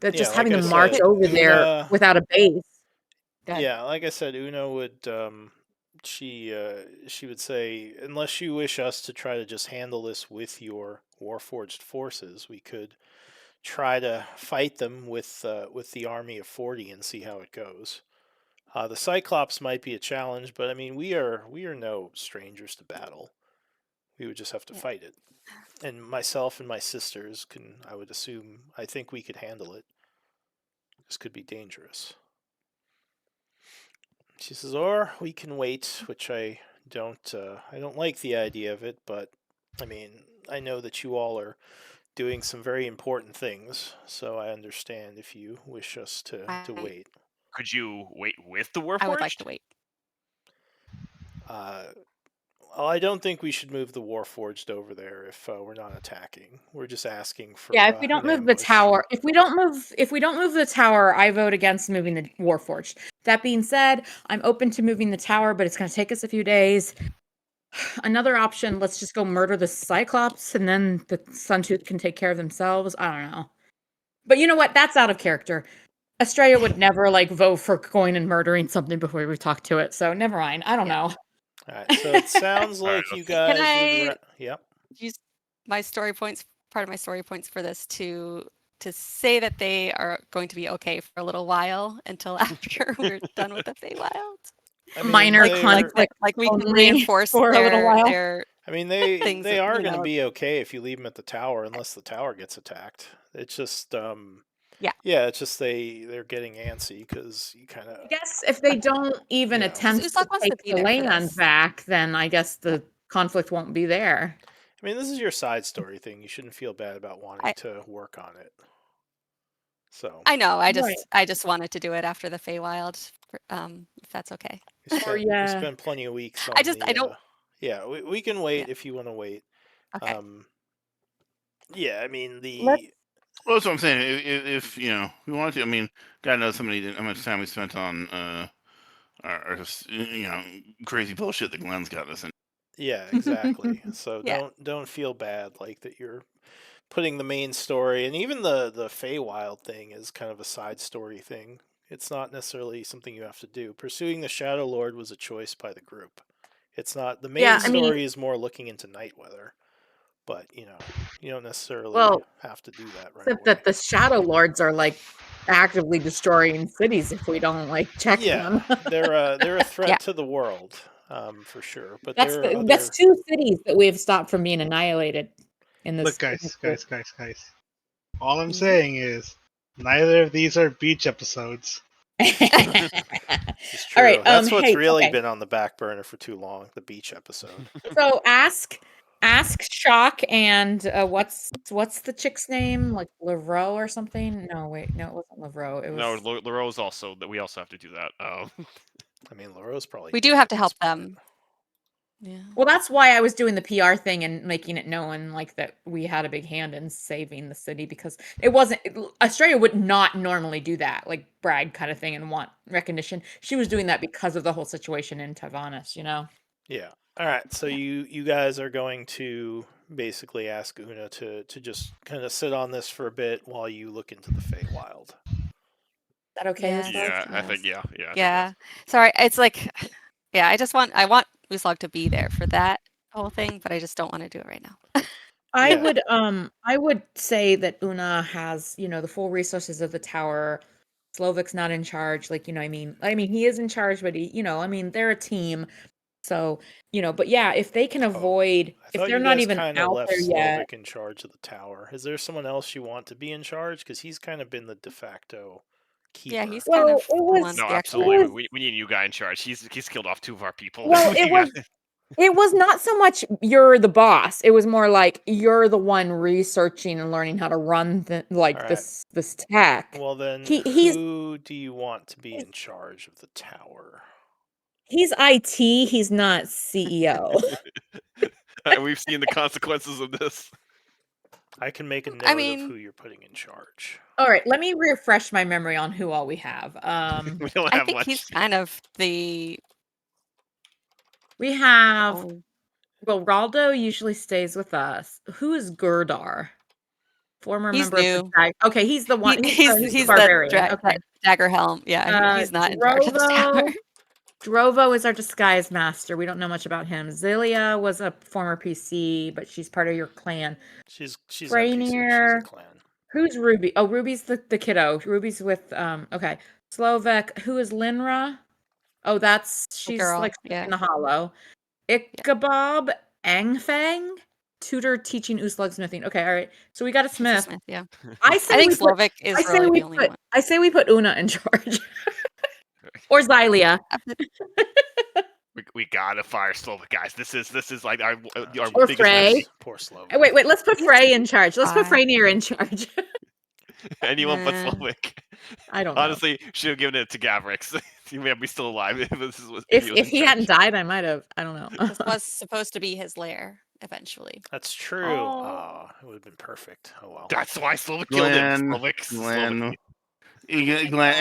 that Yeah, just like having I to march said, over there Una. without a base. Yeah, like I said, Una would. She would say, unless you wish us to try to just handle this with your Warforged forces, we could try to fight them with the army of 40 and see how it goes. The Cyclops might be a challenge, but I mean we are no strangers to battle. We would just have to Yeah. fight it. And myself and my sisters can, I would assume, I think we could handle it. This could be dangerous. She says, or we can wait, which I don't like the idea of it, but I mean, I know that you all are doing some very important things, so I understand if you wish us to wait. Could you wait with the I would like Warforged? to wait. Well, I don't think we should move the Warforged over there if we're not attacking. We're just asking for Yeah, if we don't an move the ambush. tower, if we don't move the tower, I vote against moving the Warforged. That being said, I'm open to moving the tower, but it's going to take us a few days. Another option, let's just go murder the Cyclops, and then the Suntooth can take care of themselves. I don't know. But you know what? That's out of character. Australia would never like vote for going and murdering something before we talk to it. So never mind. I don't know. All right, so it sounds All right, like you okay. guys Can I would. Yep. use my story points? Part of my story points for this to say that they are going to be okay for a little while until after we're done with the Feywild. I mean, Minor they're- Like we can only reinforce for a little while. their I mean, they things they that, are you going to know. be okay if you leave them at the tower, unless the tower gets attacked. It's just Yeah. it's just they're getting antsy because you kind I of guess if they don't even Yeah. attempt to Uzak wants to take be the there for land this. back, then I guess the conflict won't be there. I mean, this is your side story thing. You shouldn't feel bad about wanting to work on it. So I know. I Right. just wanted to do it after the Feywild, if that's okay. you spend plenty of weeks on I don't. Yeah, we can wait if you want to wait. Okay. Yeah, I mean Well, that's what I'm saying. If you know we wanted to, I mean, God knows how much time we spent on our crazy bullshit that Glenn's got us in. Yeah, exactly. So Yeah. don't feel bad like that you're putting the main story, and even the Feywild thing is kind of a side story thing. It's not necessarily something you have to do. Pursuing the Shadowlord was a choice by the group. It's not the main Yeah, I mean, story is more looking into Nightweather, but you don't necessarily well, have to do that right except away. that the Shadow Lords are like actively destroying cities if we don't like check them. they're a threat Yeah. to the world, for sure. But That's there are that's other 2 cities that we have stopped from being annihilated in this. Look, guys. All I'm Mhm. saying is, neither of these are beach episodes. It's true. All right. That's what's Hey, really okay. been on the back burner for too long. The beach episode. So ask Shock and what's the chick's name? Like Laveau or something? No, wait, no, it wasn't Laveau. It was No, Laro's also that we also have to do that. I mean, Laura's probably. We do dead have at to this help point. them. Yeah. Well, that's why I was doing the PR thing and making it known like that we had a big hand in saving the city because it wasn't Australia would not normally do that, like brag kind of thing and want recognition. She was doing that because of the whole situation in Tavanis, you know. Yeah. All right. So you guys are going to basically ask Una to just kind of sit on this for a bit while you look into the Feywild. Is that okay? Yes. With yeah, I yes. think yeah. I think Yeah. Sorry. It's like, yeah. I want Uslog to be there for that whole thing, but I just don't want to do it right now. Yeah. I would say that Una has, the full resources of the tower. Slovik's not in charge, like, I mean he is in charge, but they're a team. So, but yeah, if they can avoid I if thought they're you not guys even kind of out left there yet. Slovak in charge of the tower. Is there someone else you want to be in charge? Because he's kind of been the de facto keeper. Yeah, he's Well, kind of it was- No, the absolutely. was- We need a new guy in charge. He's killed off 2 of our people. Well, We it was got- it was not so much you're the boss. It was more like you're the one researching and learning how to run Alright. this tech. Well, then, He's who do you want to be in charge of the tower? he's IT. He's not CEO. We've seen the consequences of this. I can make a note I of mean- who you're putting in charge. All right, let me refresh my memory on who all we have. We don't I have think much. he's kind of the. We have Oh, well, Raldo usually stays with us. Who is Gurdar? Former He's member of new. the tag. Okay, he's the one. he's the the barbarian. Okay. dagger helm. Yeah, he's not in charge of the tower. Drovo is our disguise master. We don't know much about him. Zilia was a former PC, but she's part of your clan. She's not PC, she's Rainier. a clan. Who's Ruby? Oh, Ruby's the kiddo. Ruby's with okay. Slovak. Who is Linra? Oh, she's girl, like yeah. in the hollow. Ichabod Angfang, tutor teaching Uslug smithing. Okay, all right. So we got a He's a smith. smith, yeah. I say I think we put, Slovak is I say really we the only put one. I say we put Una in charge. Or Xylia. We gotta fire Slovak, guys. This is like our Or biggest Frey. enemy. Poor Slow. Wait, let's put Frey in charge. Let's put Fine. Freynier in charge. Anyone but Nah. Slovak. I don't know. Honestly, should have given it to Gavrix. He may be still alive if this was If was in he charge. hadn't died, I might have. I don't know. This was supposed to be his lair eventually. That's true. Oh. It would have been perfect. Oh well. That's why Slovak killed him. Glenn, Slovak. Glenn,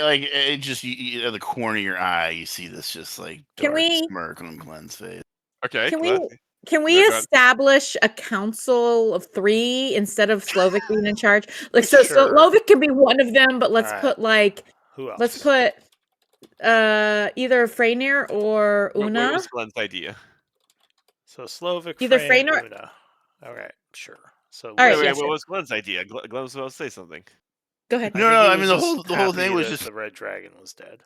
like it just you, at the corner of your eye, you see this just like Can dark we- smirk on Glenn's face. Okay. Can Glenn. we Go ahead. establish a council of 3 instead of Slovak being in charge? Like so Sure. Slovak can be one of them, but let's Alright. put like Who else? let's put either Freynier or What Una. was Glenn's idea? So Slovak, Either Frey, and Freyner- Una. Okay, sure. So All right, Wait, yes, what yes. was Glenn's idea? Glenn was about to say something. Go ahead. No, think no, he I mean, was the just whole thing happy was that just- the red dragon was dead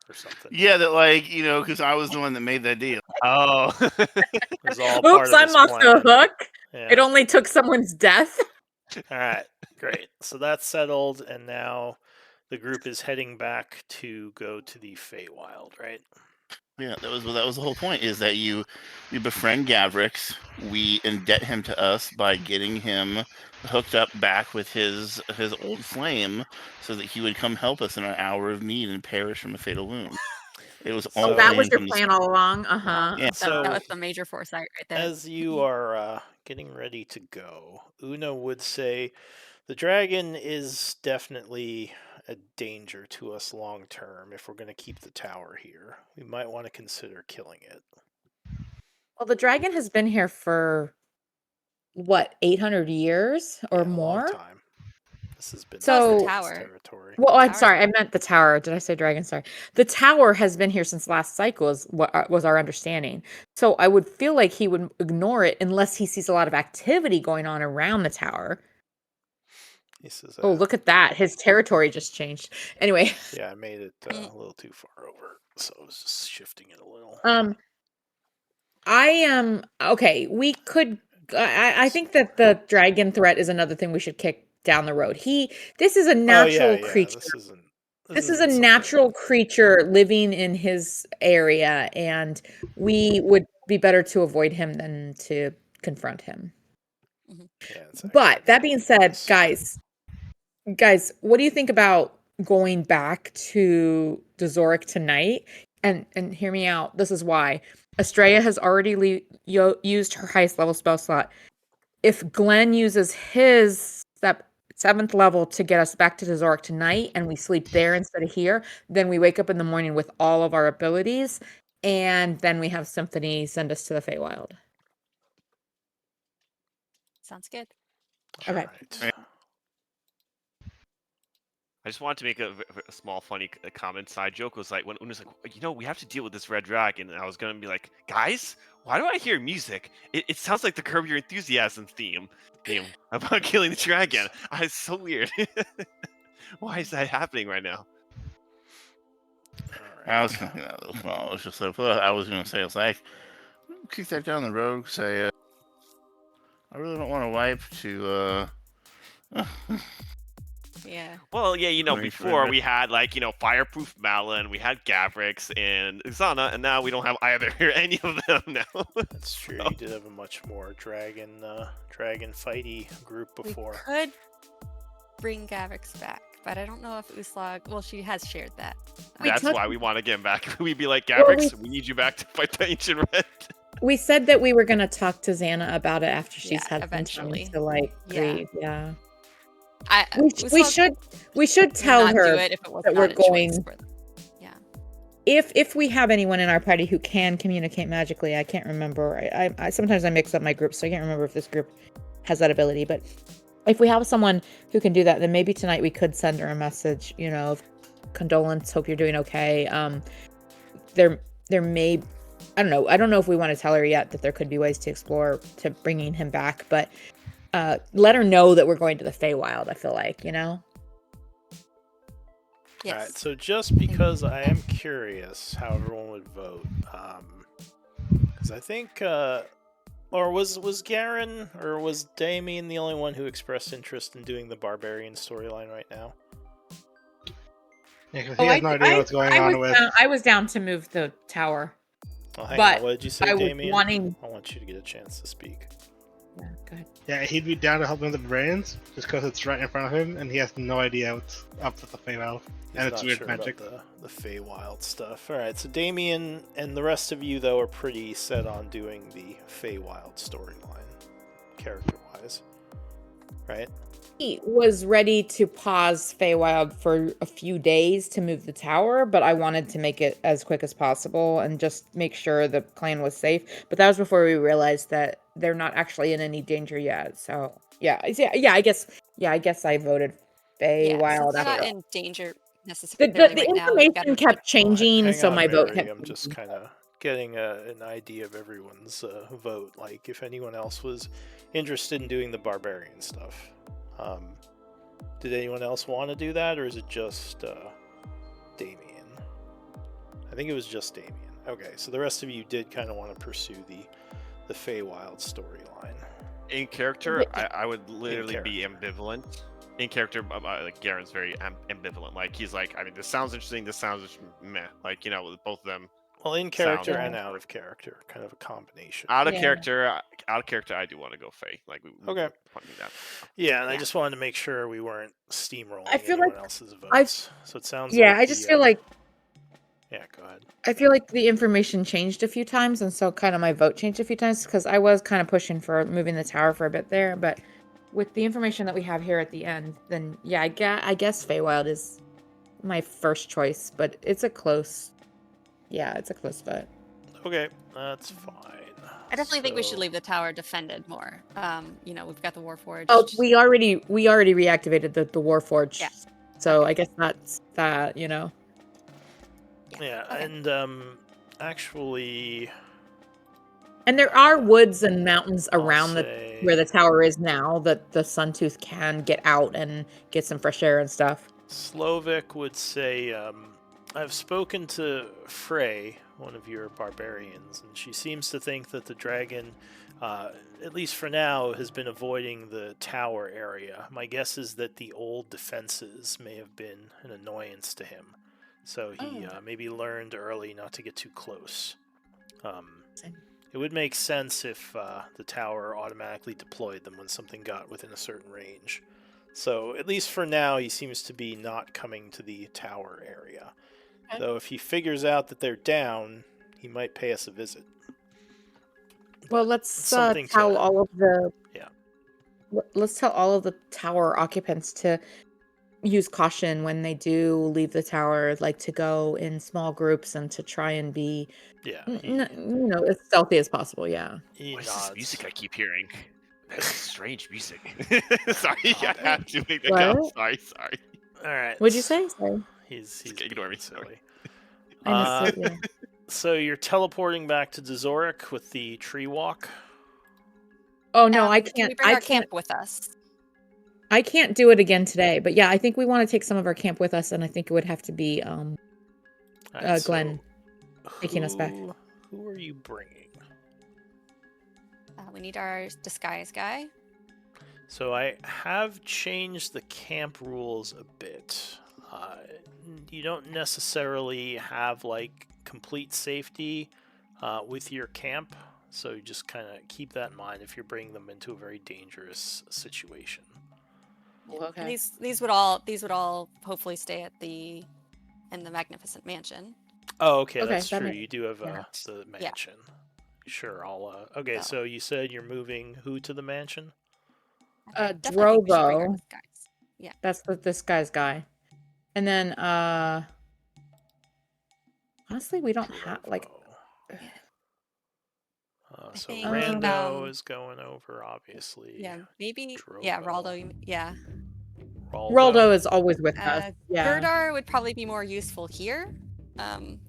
or something. Yeah, that like because I was the one that made that deal. Oh. It was all part Oops, of I'm his off the plan. hook. Yeah. It only took someone's death. All right, great. So that's settled, and now the group is heading back to go to the Feywild, right? Yeah, that was the whole point. Is that you befriend Gavrix, we indebt him to us by getting him hooked up back with his old flame, so that he would come help us in our hour of need and perish from a fatal wound. It was all So- That was planned your from the plan all along. Uh-huh. Yeah. So that was the major foresight right there. as you are getting ready to go, Una would say the dragon is definitely a danger to us long term. If we're going to keep the tower here, we might want to consider killing it. Well, the dragon has been here for what, 800 years or Yeah, a long more? time. This has been So- its Tower. territory. Well, I'm Tower's sorry, I been- meant the tower. Did I say dragon? Sorry. The tower has been here since last cycle, is what was our understanding. So I would feel like he would ignore it unless he sees a lot of activity going on around the tower. He says, Oh, look at that. His territory just changed. Anyway, Yeah, I made it a little too far over, so I was just shifting it a little. I am okay. We could. I think that the dragon threat is another thing we should kick down the road. This is a natural creature. This is a isn't something- natural creature living in his area, and we would be better to avoid him than to confront him. Yeah, it's But actually that being said, ridiculous. guys, what do you think about going back to Dozoric tonight? And hear me out. This is why. Estrella has already used her highest level spell slot. If Glenn uses his 7th level to get us back to Dozoric tonight, and we sleep there instead of here, then we wake up in the morning with all of our abilities, and then we have Symphony send us to the Feywild. Sounds good. Okay. Alright. I just wanted to make a small funny comment. Side joke was like when Una's like, we have to deal with this red dragon, and I was gonna be like, guys, why do I hear music? It sounds like the Curb Your Enthusiasm theme about killing the dragon. It's so weird. Why is that happening right now? I was thinking that little small. I was just like, I was gonna say, it's like, kick that down the road. Say, I really don't want to wipe to. Yeah. Well, yeah, Right, before right. we had like, Fireproof Malin, we had Gavrix and Xana, and now we don't have either any of them now. That's true. So- You did have a much more dragon fighty group before. We could bring Gavrix back, but I don't know if Uslag. Well, she has shared that. That's touched- why we want to get him back. We'd be like, Well, Gavrix, we need you back to fight the Ancient Red. We said that we were gonna talk to Xana about it after she's Yeah, had eventually. some time to like Yeah. grieve. Yeah. We We should tell not her do it if it was that not we're a choice going- for them. Yeah. if we have anyone in our party who can communicate magically. I can't remember. I sometimes I mix up my groups, so I can't remember if this group has that ability. But if we have someone who can do that, then maybe tonight we could send her a message, of condolence, hope you're doing okay. There may, I don't know if we want to tell her yet that there could be ways to explore to bringing him back, but let her know that we're going to the Feywild. I feel like, Yes. Alright, so just because I am curious how everyone would vote, because I think, or was Garen or was Damien the only one who expressed interest in doing the barbarian storyline right now? Yeah, 'cause he has no idea what's going on with. I was down to move the tower. Well, hang But on, what did you say, I was Damien? wanting. I want you to get a chance to speak. Yeah, go ahead. Yeah, he'd be down to help him with the brains, just because it's right in front of him, and he has no idea what's up with the Feywild. He's And it's not weird sure magic. about the Feywild stuff. Alright, so Damien and the rest of you, though, are pretty set on doing the Feywild storyline, character-wise. Right? He was ready to pause Feywild for a few days to move the tower, but I wanted to make it as quick as possible and just make sure the clan was safe. But that was before we realized that they're not actually in any danger yet. So I guess I voted Feywild They're not after. in danger The necessarily right now. We've information gotta kept changing, Hang so on, my vote Rarity, kept I'm just changing. kind of getting an idea of everyone's vote. Like, if anyone else was interested in doing the barbarian stuff. Did anyone else want to do that, or is it just Damien? I think it was just Damien. Okay, so the rest of you did kind of want to pursue the Feywild storyline. In character, I would literally be ambivalent. In character, like Garen's very ambivalent. Like he's like, I mean, this sounds interesting. This sounds meh. Like with both of them. Well, in character Sounds- and out of character, kind of a combination. Out of Yeah. character, I do want to go Fae. Like we Okay. probably do that. Yeah, and I Yeah. just wanted to make sure we weren't steamrolling I feel anyone like else's I've- votes. So it sounds Yeah, like I just feel like Yeah, go ahead. the information changed a few times, and so kind of my vote changed a few times because I was kind of pushing for moving the tower for a bit there, but with the information that we have here at the end, then yeah, I guess Feywild is my first choice, but it's a close vote. Okay, that's fine. I definitely think we should So- leave the tower defended more. We've got the Warforged. Oh, we already reactivated the Warforged. Yeah. So I guess that's that, Yeah, Okay. and actually, And there are woods and mountains I'll around say- where the tower is now that the Suntooth can get out and get some fresh air and stuff. Slovik would say, I've spoken to Frey, one of your barbarians, and she seems to think that the dragon, at least for now, has been avoiding the tower area. My guess is that the old defenses may have been an annoyance to him, so he maybe learned early not to get too close. It would make sense if the tower automatically deployed them when something got within a certain range. So, at least for now, he seems to be not coming to the tower area. Okay. Though if he figures out that they're down, he might pay us a visit. Well, let's something tell to- all of the Yeah. Let's tell all of the tower occupants to use caution when they do leave the tower, like to go in small groups and to try and be, Yeah. as stealthy as possible. Yeah. He What is this nods. music I keep hearing? That's strange music. Sorry, I had to make that What? go. Sorry. All right. What'd you say? Sorry. He's Okay, ignore me, being sorry. silly. I missed it. Yeah. So you're teleporting back to Dazoric with the tree walk. Oh no, I Can we can't. bring I our can't. camp with us? I can't do it again today. But yeah, I think we want to take some of our camp with us, and I think it would have to be All right, Glenn so taking us back. Who are you bringing? We need our disguise guy. So I have changed the camp rules a bit. You don't necessarily have like complete safety with your camp, so you just kind of keep that in mind if you're bringing them into a very dangerous situation. Oh, okay. These would all hopefully stay at in the Magnificent Mansion. Oh, okay, Okay, that's that true. makes You do have sense. the Yeah. mansion. Sure, I'll. Okay, So- so you said you're moving who to the mansion? I definitely think we should bring our Drovo. guys. That's this guy's guy. And then honestly, we don't have like Drovo. I So think, Rando is going over, obviously. Yeah, maybe. Drovo. Yeah, Raldo. Yeah. Raldo is always with us. Yeah. Gerdar would probably be more useful here,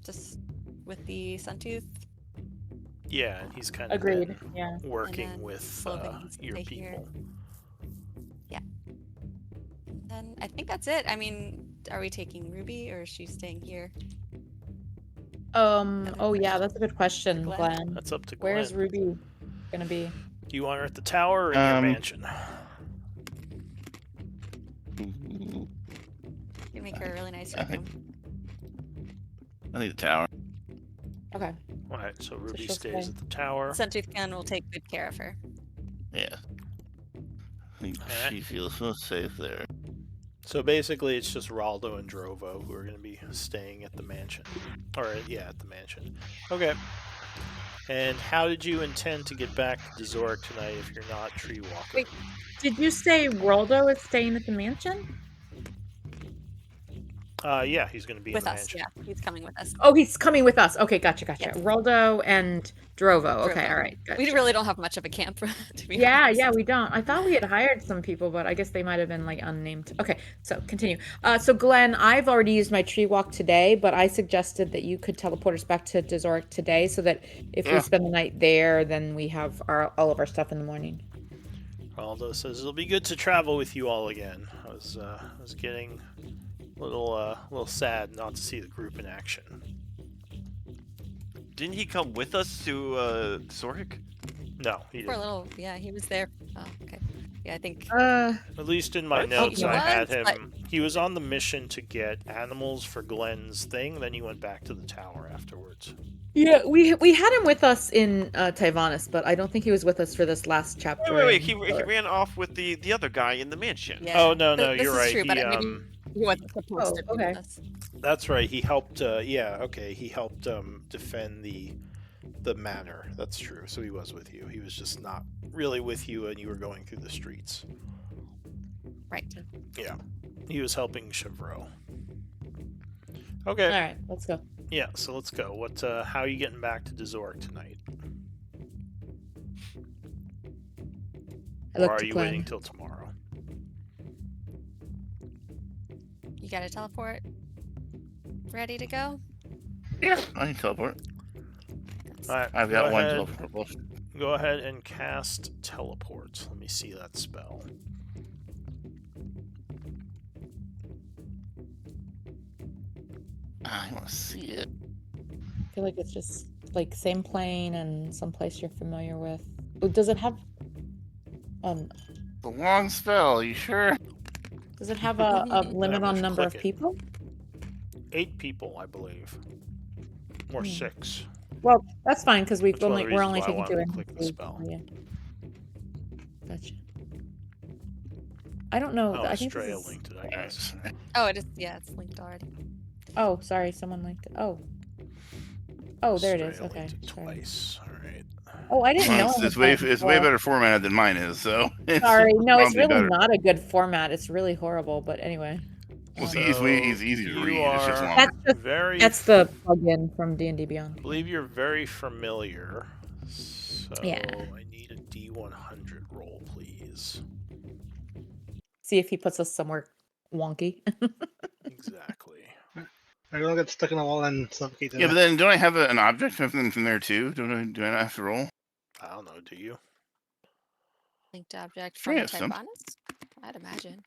just with the Suntooth. Yeah, and he's kind of Agreed. been Yeah. working then with Slovan can your stay here. people. And I think that's it. I mean, are we taking Ruby or is she staying here? Oh yeah, that's a good question, Glenn? Glenn. That's up to Glenn. Where's Ruby gonna be? Do you want her at the tower or in your mansion? You can make her a really nice room. I think the tower. Okay. Alright, so Ruby she'll stays stay. at the tower. Suntooth Gun will take good care of her. Yeah. I think Alright. she feels so safe there. So basically, it's just Raldo and Drovo who are going to be staying at the mansion. Or, yeah, at the mansion. Okay. And how did you intend to get back to Dazoric tonight if you're not Tree Walker? Wait, did you say Raldo is staying at the mansion? Yeah, he's going to be With in the us, mansion. yeah. He's coming with us. Oh, he's coming with us. Okay, gotcha. Yes. Raldo and Drovo. Okay, Drovo. all right. Gotcha. We really don't have much of a camp, to be Yeah, honest. we don't. I thought we had hired some people, but I guess they might have been like unnamed. Okay, so continue. So Glenn, I've already used my tree walk today, but I suggested that you could teleport us back to Dazoric today, so that if we spend the night there, then we have all of our stuff in the morning. Raldo says it'll be good to travel with you all again. I was getting a little sad not to see the group in action. Didn't he come with us to Zorik? No, he For a didn't. little, yeah, he was there. Oh, okay. Yeah, I think. At least in my What? notes, He I had was, him. but- He was on the mission to get animals for Glenn's thing. Then he went back to the tower afterwards. Yeah, we had him with us in Tyvanis, but I don't think he was with us for this last chapter. Wait. He in- ran off with the other guy in the mansion. Yeah. Oh no, This you're is right. True, He, but maybe he wasn't supposed to be okay. with us. That's right. He helped. Yeah, okay. He helped defend the manor. That's true. So he was with you. He was just not really with you, and you were going through the streets. Right. Yeah, he was helping Chevreau. Okay. All right, let's go. Yeah. So let's go. What? How are you getting back to Dazoric tonight? I Or looked are to you Glenn. waiting till tomorrow? You got a teleport ready to go? Yeah, I can teleport. All right. I've got one teleport. Go ahead and cast teleport. Let me see that spell. I want to see it. I feel like it's just like same plane and someplace you're familiar with. Oh, does it have The long spell, you sure? does it have a limit on much, number of click it. people? 8 people, I believe. Or 6. Well, that's fine because That's one of the we're reasons only why I taking wanted 2 to click the instances. spell. Yeah. Gotcha. I don't know. Oh, I think Estrella this is... linked it, I guess. Oh, it is. Yeah, it's linked already. Oh, sorry, someone linked it. Oh, there it is. Estrella Okay. linked it Sorry. twice. Alright. Oh, I didn't know. It's, it it's was way that it's way before. better formatted than mine is. So it's Sorry, no, it's probably really better. not a good format. It's really horrible. But anyway, Well, So, it's easy to you read. It's just are- long. that's the plugin from D&D Beyond. I believe you're very familiar. So Yeah. I need a D100 roll, please. See if he puts us somewhere wonky. Exactly. I don't get stuck in a wall and suffocate. Yeah, but then don't I have an object from there too? Do I not have to roll? I don't know, do you? Linked object from Yeah, some- Typhonus? I'd imagine.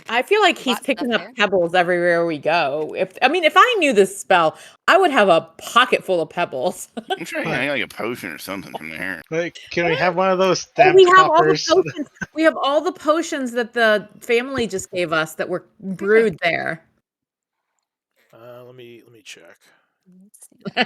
I feel like he's Bought picking stuff up there. pebbles everywhere we go. If I knew this spell, I would have a pocket full of pebbles. I'm sure he had like a potion or something from there. Like, can we have one of those Oh, stamped we have all the coppers? potions. We have all the potions that the family just gave us that were brewed there. Let me check. Let's see.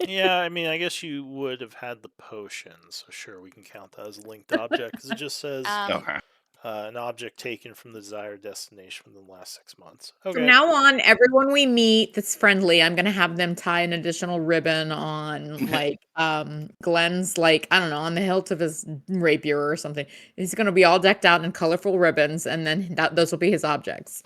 Yeah, I mean, I guess you would have had the potion, so sure, we can count that as a linked object because it just says Okay. an object taken from the desired destination within the last 6 months. From Okay. now on, everyone we meet that's friendly, I'm gonna have them tie an additional ribbon on, like, Glenn's, like, I don't know, on the hilt of his rapier or something. He's gonna be all decked out in colorful ribbons, and then those will be his objects.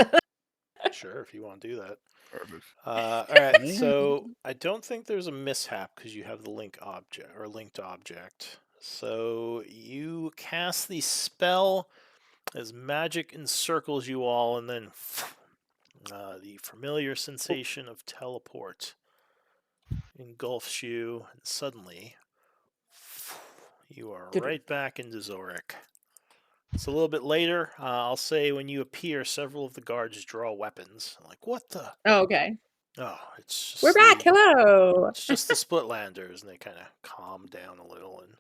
Sure, if you want to do that. Perfect. All right, so I don't think there's a mishap because you have the linked object. So you cast the spell as magic encircles you all, and then the familiar sensation of teleport engulfs you, and suddenly you are right back into Zorik. It's a little bit later. I'll say when you appear, several of the guards draw weapons. Like, what the? Oh, okay. Oh, it's just We're back. Hello. It's just the Splitlanders, and they kind of calm down a little. And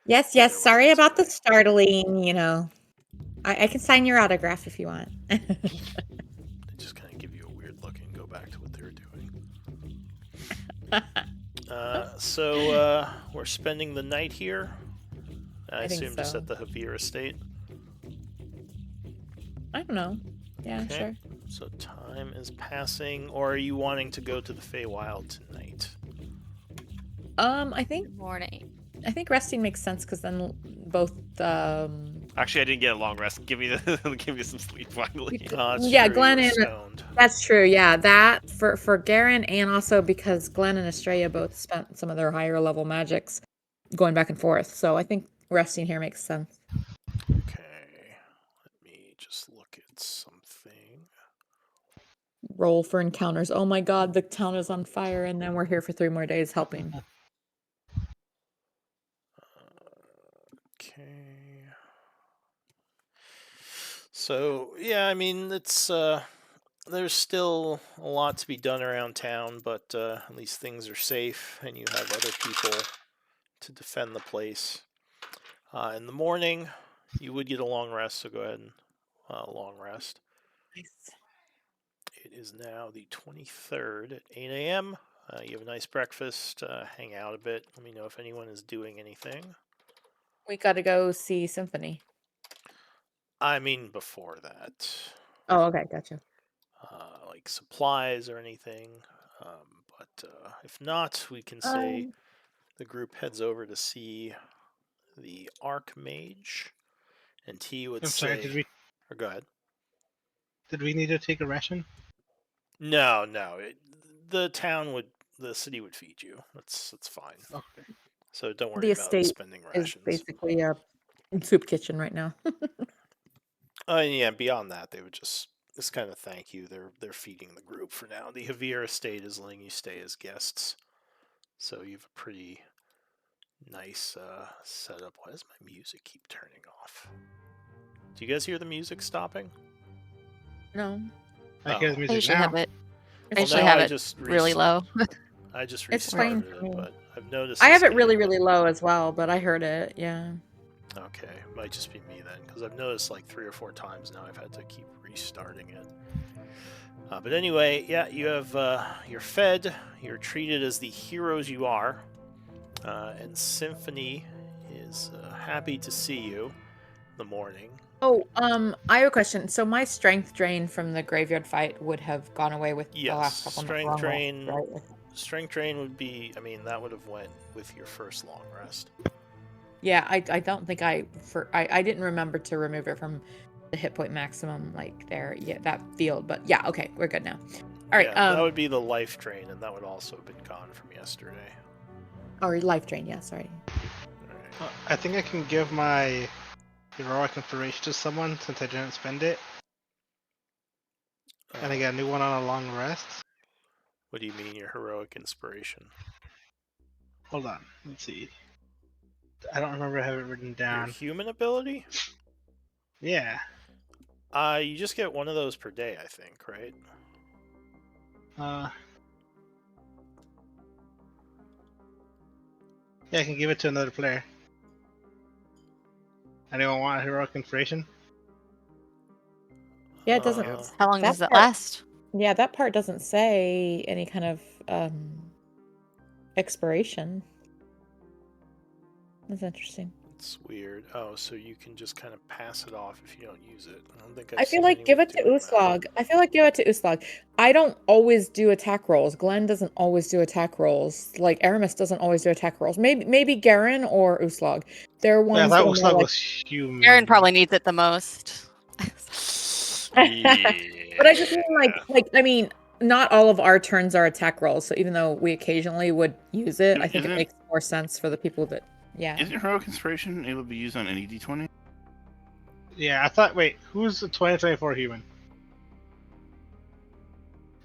Yes, their sorry weapons about the away. startling, I can sign your autograph if you want. They just kind of give you a weird look and go back to what they were doing. So we're spending the night here. I think assume just so. at the Javier estate. I don't know. Yeah, Okay. sure. So time is passing, or are you wanting to go to the Feywild tonight? I think Good morning. resting makes sense because then both Actually, I didn't get a long rest. Give me some sleep finally. It's Yeah, true, Glenn you were and- stoned. that's true. Yeah, that for Garen, and also because Glenn and Estrella both spent some of their higher level magics going back and forth. So I think resting here makes sense. Okay, let me just look at something. Roll for encounters. Oh my god, the town is on fire, and then we're here for 3 more days helping. Okay. So yeah, I mean it's there's still a lot to be done around town, but at least things are safe, and you have other people to defend the place. In the morning, you would get a long rest, so go ahead and long rest. Nice. It is now the 23rd at 8 a.m. You have a nice breakfast, hang out a bit. Let me know if anyone is doing anything. We got to go see Symphony. I mean, before that. Oh, okay, gotcha. Like supplies or anything. But if not, we can say the group heads over to see the Archmage, and he would I'm say... sorry, Or go ahead. did we need to take a ration? No. The city would feed you. That's fine. Okay. So don't worry The about estate spending is rations. basically a soup kitchen right now. Yeah, beyond that, they would just kind of thank you. They're feeding the group for now. The Javier estate is letting you stay as guests, so you have a pretty nice setup. Why does my music keep turning off? Do you guys hear the music stopping? No. I hear the I music usually now. have it. I Well, usually now have I it just really low. I just It's fine restarted for me. it, but I've noticed. I have it's it really, getting- really low as well, but I heard it. Yeah. Okay, might just be me then, because I've noticed like 3 or 4 times now I've had to keep restarting it. But anyway, yeah, you have you're fed, you're treated as the heroes you are, and Symphony is happy to see you in the morning. Oh, I have a question. So my strength drain from the graveyard fight would have gone away with the last Yes, couple strength long drain. rests, right? Strength drain would be. I mean, that would have went with your first long rest. Yeah, I don't think I didn't remember to remove it from the hit point maximum like there. Yeah, that field. But yeah, okay, we're good now. All right. Yeah, that would be the life drain, and that would also have been gone from yesterday. Or life drain. Yeah, sorry. All right. I think I can give my heroic inspiration to someone since I didn't spend it, and I get a new one on a long rest. What do you mean, your heroic inspiration? Hold on, let's see. I don't remember having it written Your down. human ability? Yeah. You just get one of those per day, I think, right? Yeah, I can give it to another player. Anyone want a heroic inspiration? Yeah, it doesn't. How long that does it part- last? Yeah, that part doesn't say any kind of expiration. That's interesting. It's weird. Oh, so you can just kind of pass it off if you don't use it. I don't think I feel like give it to Uslog. Uslog. I don't always do attack rolls. Glenn doesn't always do attack rolls. Like Aramis doesn't always do attack rolls. Maybe Garen or Uslog. They're Yeah, I ones thought that are Uslug more was human. Aaron probably needs it the most. Yeah. But I just mean I mean, not all of our turns are attack rolls. So even though we occasionally would use it, I think it makes more sense for the people that Isn't heroic inspiration able to be used on any d20? Yeah, I thought. Wait, who's the 2024 human?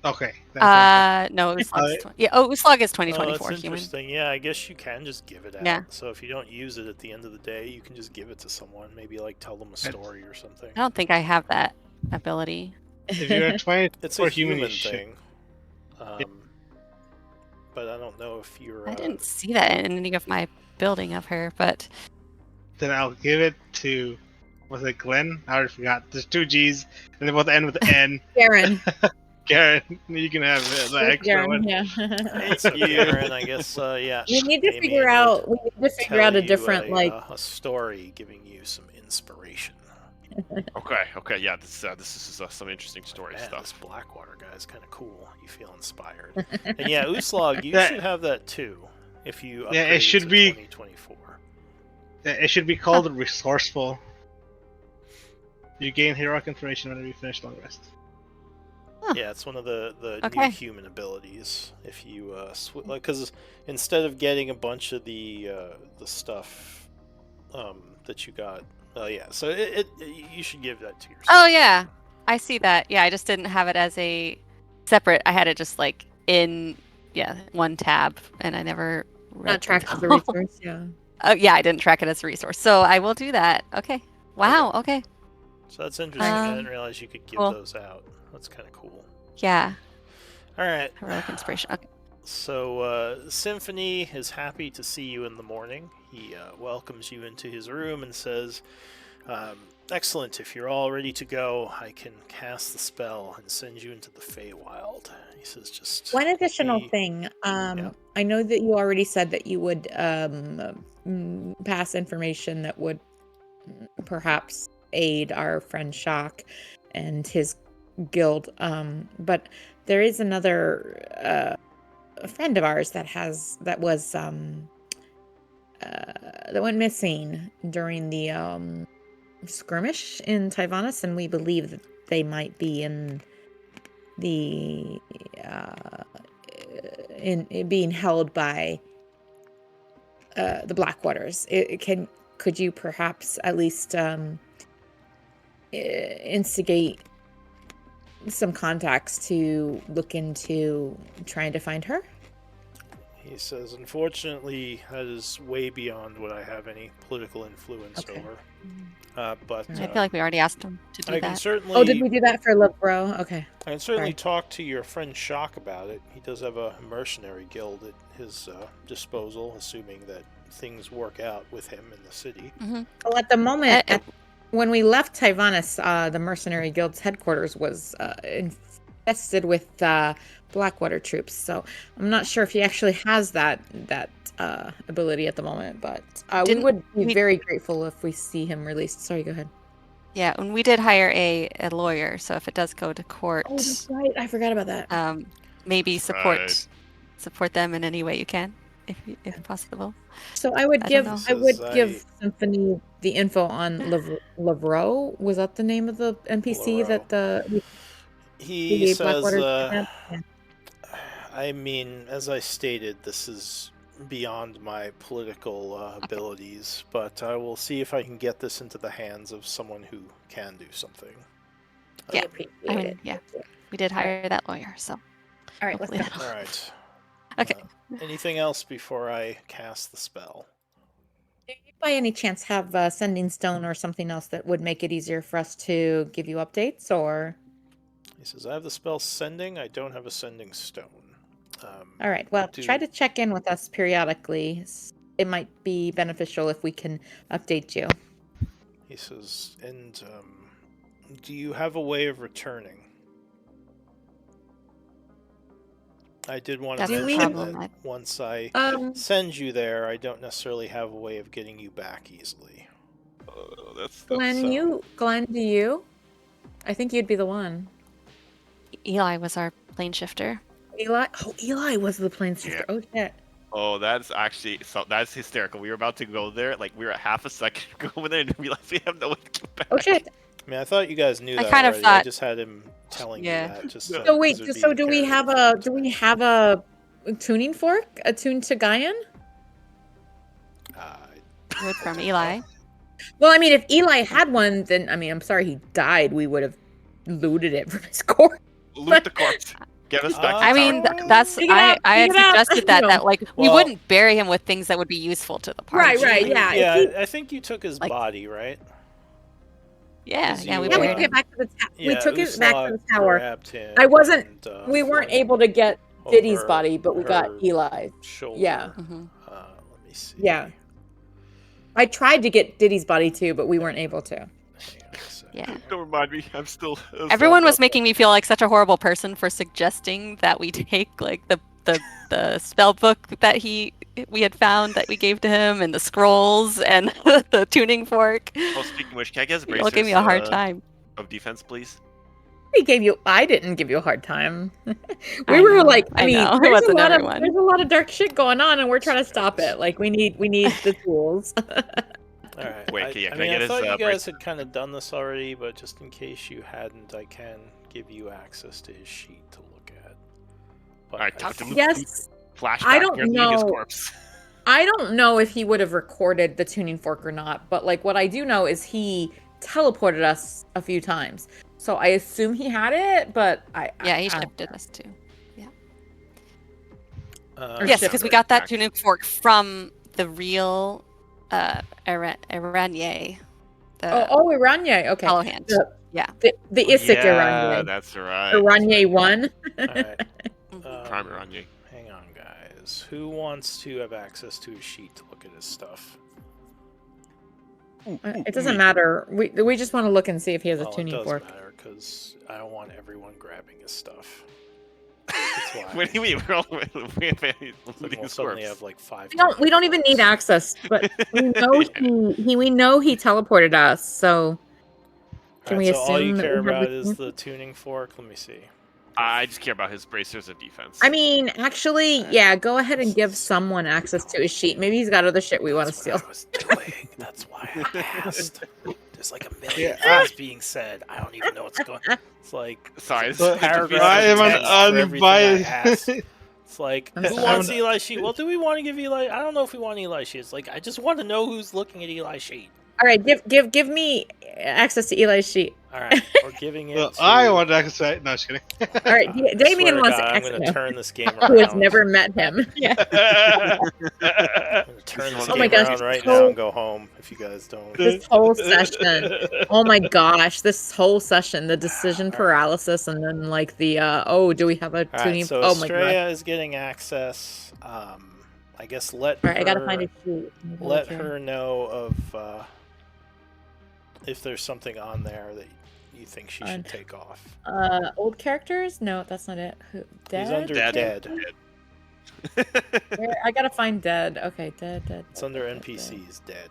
Okay. No, Uslog is Uslog is 2024 Oh, that's human. interesting. Yeah, I guess you can just give it out. Yeah. So if you don't use it at the end of the day, you can just give it to someone. Maybe like tell them a story or something. I don't think I have that ability. If you're a 24 It's a human, human you should. thing. But I don't know if you're. I didn't see that in any of my building of her, but Then I'll give it to. Was it Glenn? I already forgot. There's two G's, and they both end with N. Garen. Garen, you can have the extra Garen, one. yeah. It's Garen, I guess. Yeah. We need to Damien figure would out. We need to figure out tell a different you like. a story giving you some inspiration. Okay, yeah, this is some interesting story Man, stuff. this Blackwater guy is kind of cool. You feel inspired. And yeah, Uslog, you should have that too. If you upgrade it should to be 2024. It should be called resourceful. You gain heroic information whenever you finish long rest. Yeah, it's one of the Okay. new human abilities. If you because instead of getting a bunch of the stuff that you got, yeah, so you should give that to yourself. oh yeah, I see that. Yeah, I just didn't have it as a separate. I had it just like in one tab, and I never Not tracked as a resource. Yeah. Oh yeah, I didn't track it as a resource, so I will do that. Okay. Wow. Okay. So that's interesting. I Um, didn't realize you could give cool. those out. That's kind of cool. Yeah. All right. Heroic inspiration. Okay. So Symphony is happy to see you in the morning. He welcomes you into his room and says, "Excellent. If you're all ready to go, I can cast the spell and send you into the Feywild." He says, "Just One additional be- thing. Yeah. I know that you already said that you would pass information that would perhaps aid our friend Shock and his guild. But there is another a friend of ours that went missing during the skirmish in Tyvanis, and we believe that they might be in the being held by the Blackwaters. Could you perhaps at least instigate some contacts to look into trying to find her? He says, "Unfortunately, that is way beyond what I have any political influence Okay. over. But I feel like we already asked him to do I can that. certainly. Oh, did we do that for Lebro? Okay. I can certainly Sorry. talk to your friend Shock about it. He does have a mercenary guild at his disposal, assuming that things work out with him in the city." Well, at the moment, Uh, when we left Tyvanis, the Mercenary Guild's headquarters was infested with Blackwater troops. So I'm not sure if he actually has that ability at the moment, but we Didn't would be we- very grateful if we see him released. Sorry, go ahead. Yeah, and we did hire a lawyer, so if it does go to court, Oh, that's right. I forgot about that. maybe Right. support them in any way you can, if possible. So I would I give don't know. give Symphony the info on Lavro. Was that the name of the NPC that He the says, Blackwater had? Yeah. I mean, as I stated, this is beyond my political abilities, but I will see if I can get this into the hands of someone who can do something. I Yeah, appreciate I mean, it. yeah, we did hire that lawyer, so All right, let's hopefully go. that'll- All right. Okay. Anything else before I cast the spell? Do you by any chance have a sending stone or something else that would make it easier for us to give you updates, or? He says, I have the spell Sending. I don't have a Sending Stone. All right. Well, try to check in with us periodically. It might be beneficial if we can update you. He says, and do you have a way of returning? I did want to That's the mention problem. that once I Um, send you there, I don't necessarily have a way of getting you back easily. Glenn, do you? I think you'd be the one. Eli was our plane shifter. Eli? Oh, Eli was the plane shifter. Yeah. Oh, shit. Oh, that's actually that's hysterical. We were about to go there, like we were at half a second to go in there and realized we have no way to get back. Oh, shit. I mean, I thought you guys knew I that kind of already. I thought- just had him telling Yeah. you that. Just So wait, 'cause it'd be so do we imperative have for a him to know. tuning fork attuned to Gaian? Good from Eli. Well, I mean, if Eli had one, then I mean, I'm sorry he died. We would have looted it from his corpse. Loot the corpse. Get us back to I the mean, tower. that's Dig it out, I had dig it out. suggested that No. like we Well- wouldn't bury him with things that would be useful to the party. Right, yeah. Yeah, if he- I think you took his Like- body, right? Yeah, Because yeah, we you, Yeah, we buried took it him. back to the we Yeah, took it back to the Uslag tower. grabbed him I wasn't- and, We weren't flung able to get him Diddy's over body, but we got her Eli. shoulder. Yeah. Mhm. Let me see. Yeah. I tried to get Diddy's body too, but we weren't able to. Hang on a sec. Yeah. Don't remind me. I'm still. Everyone was making me feel like such a horrible person for suggesting that we take like the spell book that we had found that we gave to him and the scrolls and the tuning fork. Oh, speaking of which, can I get You all gave me a hard time. of defense, please? I didn't give you a hard time. we I were know, like, I I mean, know. It there's wasn't a everyone. lot of dark shit going on, and we're trying to stop it. Like, we need the tools. All right. Wait, I, yeah, I can I mean, get I his, thought you guys bracelet? had kind of done this already, but just in case you hadn't, I can give you access to his sheet to look at. But Alright, I talk to think- me. Yes, Flashback. I don't You're leaving his know. corpse. I don't know if he would have recorded the tuning fork or not, but like what I do know is he teleported us a few times. So I assume he had it, but Yeah, he I don't- shifted us too. Or Yes, shifted. because we got that tuning fork from the real Iranier. Oh, Iranye. Okay. Hollow Hand. The Isik Yeah, Iranye. that's right. Iranye 1. All right. Prime Iranye. Hang on, guys. Who wants to have access to his sheet to look at his stuff? It doesn't matter. We just want to look and see if he has a Well, it tuning does fork. matter because I don't want everyone grabbing his stuff. That's why. What do you mean? We're all we have Like, looting we'll his suddenly corpse. have like 5. We don't even need access, but we know we know he teleported us, so can we so all you assume that care we have about the is tuning the tuning fork? Let me see. I just care about his bracers and defense. I mean, actually, yeah, go ahead and give someone access to his sheet. Maybe he's got other shit we want to steal. That's what I was doing. That's why I asked. There's like a million Yeah. things being said. I don't even know what's going on. It's like Sorry, it's this a is paragraph I of am text an for everything I asked. unbiased. It's like, I'm who sorry. wants Eli's sheet? Well, do we want to give Eli? I don't know if we want Eli's sheet. It's like, I just want to know who's looking at Eli's sheet. All right, give me access to Eli's sheet. All right, we're giving it Well, to... I want to access. No, just kidding. All right, I Damien swear to wants God, I'm access. going to turn this game around. Who has never met him? Yeah. I'm going to turn this Oh my game gosh, around right so- now and go home if you guys don't. This whole session. Oh my gosh, this whole session, the decision All right. paralysis, and then like the do we have a All tuning? right, so Oh my gosh. Estrella is getting access. I guess let All right, I gotta her- find a sheet. let Okay. her know of if there's something on there that you think she should take off. Old characters? No, that's not it. Who? Dead? He's under Dead. dead. Where? I gotta find dead. Okay, dead. It's under dead. NPCs, dead.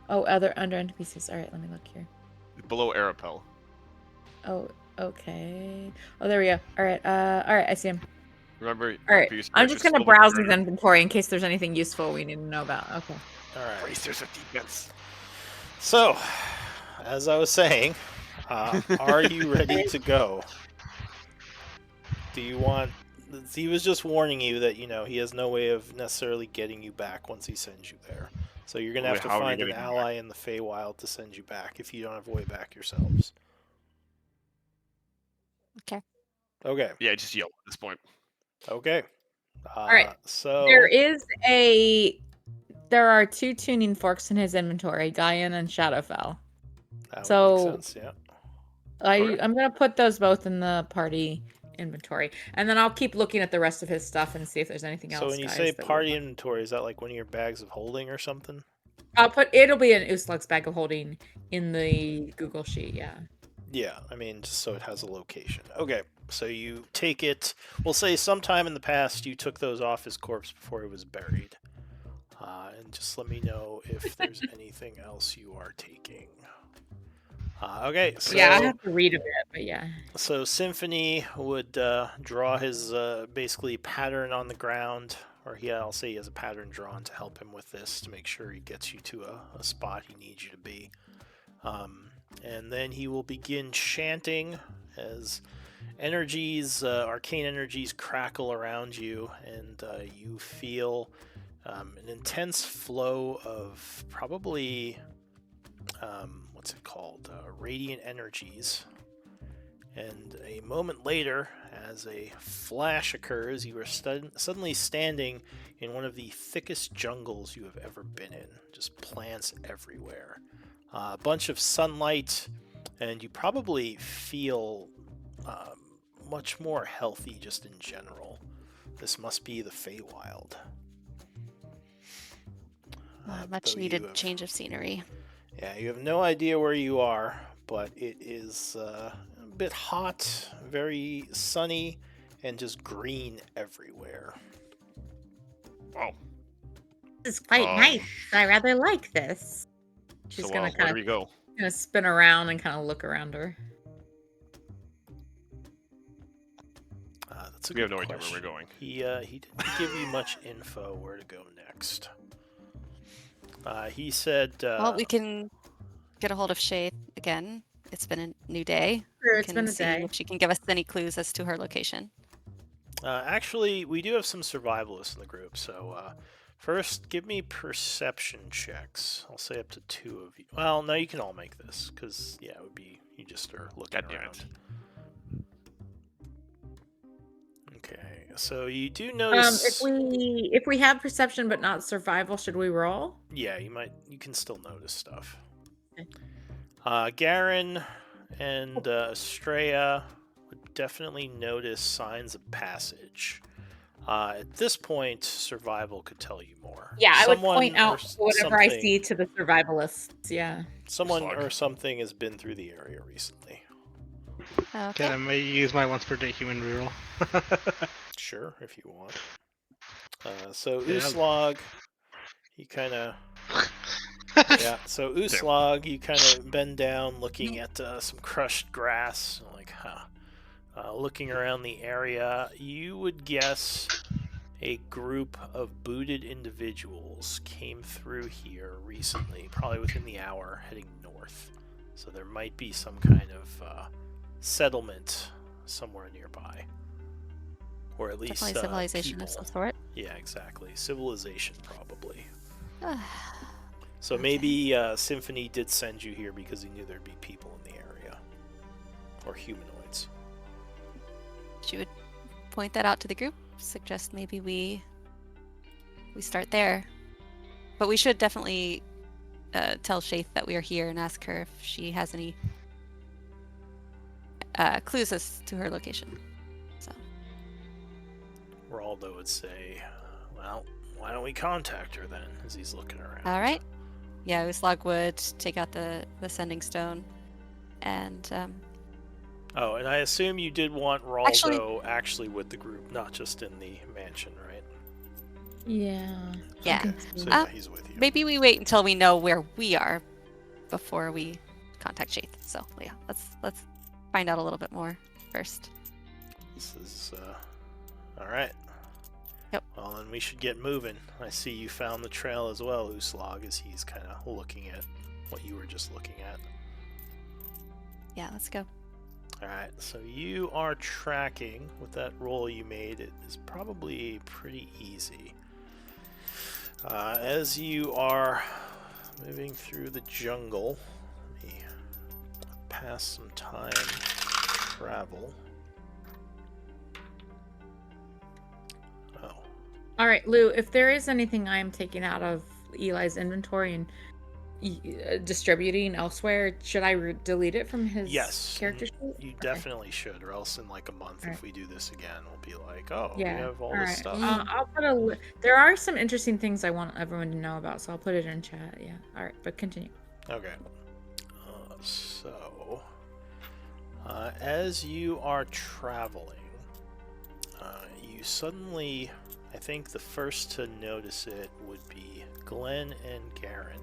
Oh, under NPCs. All right, let me look here. Below Arapel. Oh, okay. Oh, there we go. All right. I see him. Remember? All right. previous I'm just characters gonna slowly browse his converted. inventory in case there's anything useful we need to know about. Okay. All right. Bracers of defense. So, as I was saying, are you ready to go? Do you want... He was just warning you that, he has no way of necessarily getting you back once he sends you there. So you're going to have to How are we find an getting you ally in the Feywild to send you back if you don't have a way back yourselves. Okay. Okay. Yeah, just yell at this point. Okay. right. So... There is a there are 2 tuning forks in his inventory, Gaian and Shadowfell. That So- would make sense, yeah. Okay. I'm gonna put those both in the party inventory, and then I'll keep looking at the rest of his stuff and see if there's anything else. So when you guys, say that we party want. inventory, is that like one of your bags of holding or something? It'll be an Uslug's bag of holding in the Google sheet. Yeah. Yeah, I mean, just so it has a location. Okay, so you take it. We'll say sometime in the past you took those off his corpse before he was buried. And just let me know if there's anything else you are taking. Okay, so Yeah, I have to read a bit, but yeah. So Symphony would draw his basically pattern on the ground, or I'll say he has a pattern drawn to help him with this to make sure he gets you to a spot he needs you to be. And then he will begin chanting as arcane energies crackle around you, and you feel an intense flow of probably, what's it called? Radiant energies. And a moment later, as a flash occurs, you are suddenly standing in one of the thickest jungles you have ever been in. Just plants everywhere. A bunch of sunlight, and you probably feel much more healthy just in general. This must be the Feywild. Much though needed you have- change of scenery. Yeah, you have no idea where you are, but it is a bit hot, very sunny, and just green everywhere. Oh, This is quite nice. I rather like this. She's so gonna where kind do we go? of spin around and kind of look around her. That's a We have good no idea where question. we're going. He didn't give you much info where to go next. He said, Well, we can get a hold of Shay again. It's been a new day. Sure, We it's can been a see day. if she can give us any clues as to her location. actually, we do have some survivalists in the group, so first, give me perception checks. I'll say up to 2 of you. Well, no, you can all make this, because, yeah, it would be, you just are looking God damn around. it. Okay, so you do notice... If we have perception but not survival, should we roll? Yeah, you can still notice stuff. Okay. Garen and Estrella would definitely notice signs of passage. At this point, survival could tell you more. Yeah, I would Someone point or out whatever I something- see to the survivalists. Yeah. Someone Slug. or something has been through the area recently. Okay, I Okay. may use my once per day human reroll. Sure, if you want. So Yeah. Uslog, you kind of... Yeah, so Uslog, you kind of bend down looking at some crushed grass, like, looking around the area. You would guess a group of booted individuals came through here recently, probably within the hour, heading north. So there might be some kind of settlement somewhere nearby. Or at least Definitely civilization of some people. sort. Yeah, exactly. Civilization, probably. Uh, So Okay. maybe Symphony did send you here because he knew there'd be people in the area. Or humanoids. she would point that out to the group. Suggest maybe we start there. But we should definitely tell Shaith that we are here and ask her if she has any clues as to her location. So Raldo would say, well, why don't we contact her then, as he's looking around. all right. Yeah, Uslog would take out the sending stone, and Oh, and I assume you did want Raldo Actually- actually with the group, not just in the mansion, right? Yeah. Yeah. Okay, so Uh, yeah, he's with you. maybe we wait until we know where we are before we contact Shaith. So yeah, let's find out a little bit more first. This is, alright. Yep. Well, then we should get moving. I see you found the trail as well, Uslog, as he's kind of looking at what you were just looking at. Yeah, let's go. Alright, so you are tracking with that roll you made. It is probably pretty easy. As you are moving through the jungle, let me pass some time to travel. Oh, All right, Lou. If there is anything I am taking out of Eli's inventory and distributing elsewhere, should I delete it from his Yes, character sheet? you Okay. definitely should, or else in like a month, Alright. if we do this again, we'll be like, oh, Yeah. we have all Alright. this stuff. I'll put a. There are some interesting things I want everyone to know about, so I'll put it in chat. Yeah. All right, but continue. Okay. So, as you are traveling, you suddenly, I think the first to notice it would be Glenn and Garen.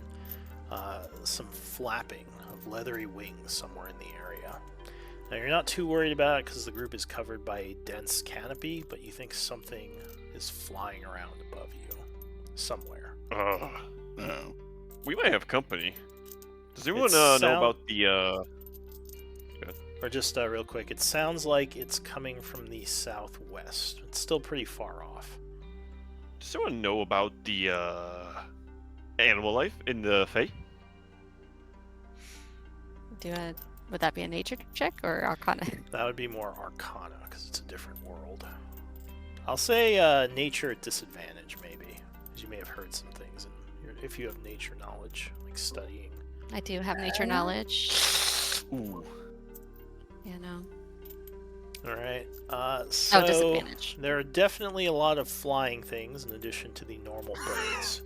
Some flapping of leathery wings somewhere in the area. Now, you're not too worried about it because the group is covered by a dense canopy, but you think something is flying around above you somewhere. We might have company. Does anyone It know sound- about the Or just real quick, it sounds like it's coming from the southwest. It's still pretty far off. Does anyone know about the animal life in the Fae? Would that be a nature check or Arcana? That would be more Arcana, because it's a different world. I'll say nature at disadvantage, maybe, because you may have heard some things, and if you have nature knowledge, like studying. I do have nature knowledge. Ooh. Yeah, no. Alright, so disadvantage. there are definitely a lot of flying things in addition to the normal birds.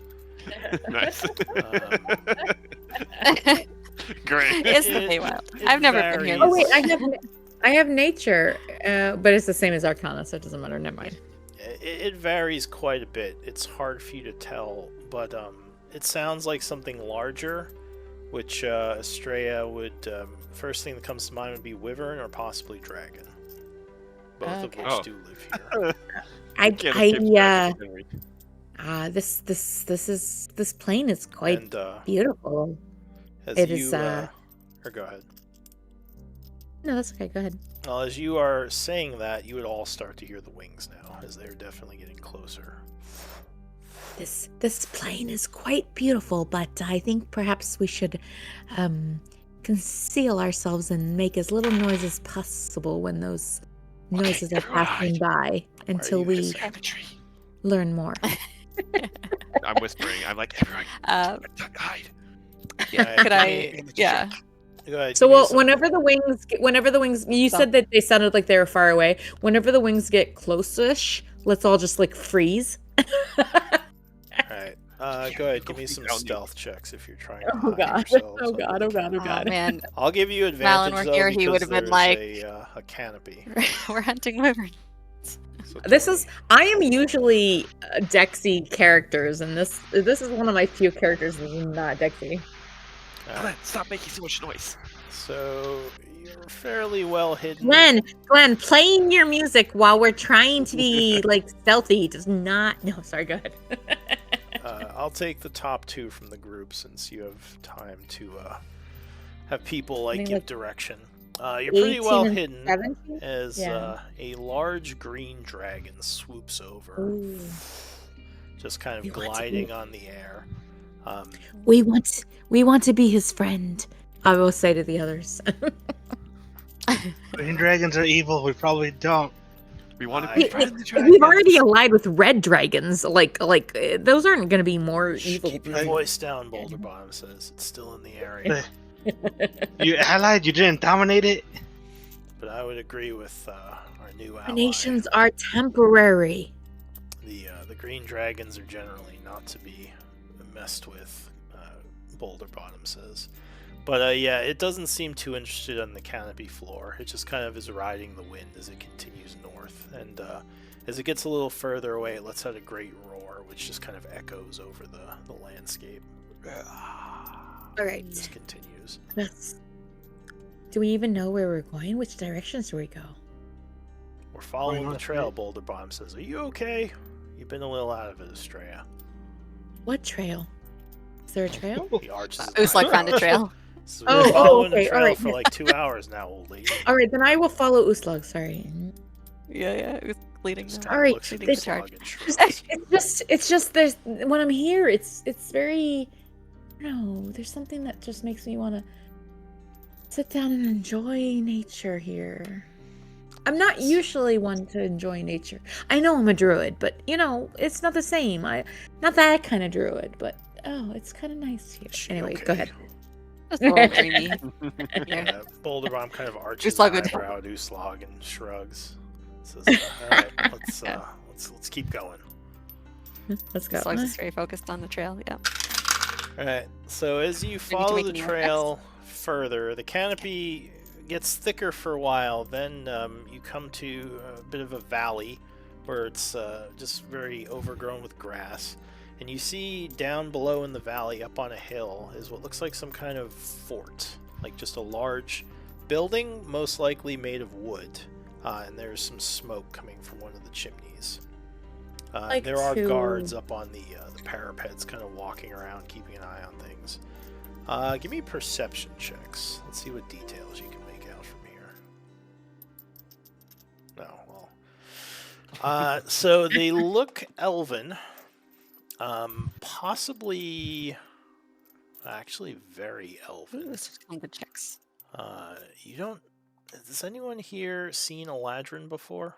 Nice. Great. It's the It- Feywild. it I've never been here. varies. Oh wait, I have nature, but it's the same as Arcana, so it doesn't matter. Never mind. It varies quite a bit. It's hard for you to tell, but it sounds like something larger, which Estrella would first thing that comes to mind would be wyvern or possibly dragon. Both of Okay. which Oh. do live here. This plane is quite And beautiful. as It you, is, or go ahead. No, that's okay. Go ahead. Well, as you are saying that, you would all start to hear the wings now, as they're definitely getting closer. This plane is quite beautiful, but I think perhaps we should conceal ourselves and make as little noise as possible when those noises are passing by until you we hissing? learn more. I'm whispering. I'm like, everyone, hide. Yeah, Could give I? me- Yeah. Go ahead, So give me well, some- whenever the wings, you said that they sounded like they were far away. Whenever the wings get close-ish, let's all just like freeze. Alright, go ahead, give me some Go stealth checks if you're trying to Oh hide god! yourselves Oh under god! the Oh god! Oh canopy. god! Man, I'll give you Malin advantage were though here, he because would have been there's like- a canopy. we're hunting wyverns. So This 20. is I am usually Dexy characters, and this is one of my few characters that is not Dexy. Alright, Glenn, stop making so much noise. so you're fairly well hidden. Glenn, playing your music while we're trying to be like stealthy does not. No, sorry. Go ahead. I'll take the top two from the group since you have time to have people like think give like direction. You're pretty well 18 and hidden 17? as Yeah. a large green dragon swoops over, Ooh. just kind We of want to gliding be- on the air. We want to be his friend. I will say to the others. Green dragons are evil. We probably don't. We want to I- be We- friends. We've already allied with red dragons. Like those aren't going to be more Shh, evil. keep your voice down, Boulder Bottom says. It's still in the area. You allied. You didn't dominate it. But I would agree with our new ally. Nations are temporary. The green dragons are generally not to be messed with, Boulder Bottom says. But yeah, it doesn't seem too interested on the canopy floor. It just kind of is riding the wind as it continues north. And as it gets a little further away, it lets out a great roar, which just kind of echoes over the landscape. All right. Just continues. Do we even know where we're going? Which directions do we go? We're following the not trail, right? Boulder Bottom says. Are you okay? You've been a little out of it, Estrella. What trail? Is there a trail? He arches his It was like eyebrows. found a trail. So Oh, we're oh, following okay, the trail alright. for like 2 hours now, old lady. All right, then I will follow Uslug. Sorry. Yeah, it was leading Just them. kinda Alright, looks at leading the the charge. slug and shrugs. It's just there's when I'm here, it's very. No, there's something that just makes me want to sit down and enjoy nature here. I'm not usually one to enjoy nature. I know I'm a druid, but it's not the same. Not that kind of druid, but oh, it's kind of nice here. Is she Anyway, okay? go ahead. Just a little dreamy. Yeah, Boulder Bomb kind of arches Uslag an would- eyebrow at Uslag and shrugs. Says, "All right, let's keep going." Let's go. Slugs is very focused on the trail. Yeah. All right. So as you to follow make the any more trail further, the canopy gets thicker for a while. Then you come to a bit of a valley where it's just very overgrown with grass. And you see down below in the valley, up on a hill, is what looks like some kind of fort. Like just a large building, most likely made of wood. And there's some smoke coming from one of the chimneys. Like there are to- guards up on the parapets kind of walking around, keeping an eye on things. Give me perception checks. Let's see what details you can make out from here. No, well. So they look elven. Possibly, actually very elven. Ooh, this is some good checks. You don't. Has anyone here seen Eladrin before?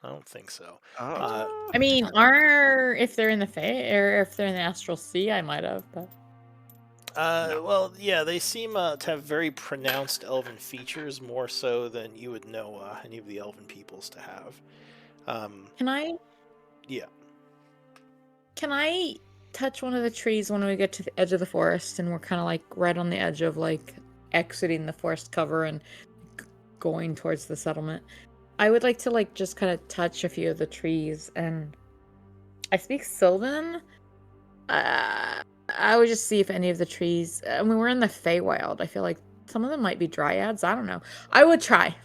I don't think so. Oh. I mean, if they're in the Fae or if they're in the Astral Sea, I might have, but No. Well, yeah, they seem to have very pronounced elven features, more so than you would know any of the elven peoples to have. can I Yeah. touch one of the trees when we get to the edge of the forest and we're kind of like right on the edge of like exiting the forest cover and going towards the settlement? I would like to like just kind of touch a few of the trees, and I speak Sylvan. I would just see if any of the trees. I mean, we're in the Feywild. I feel like some of them might be dryads. I don't know. I would try.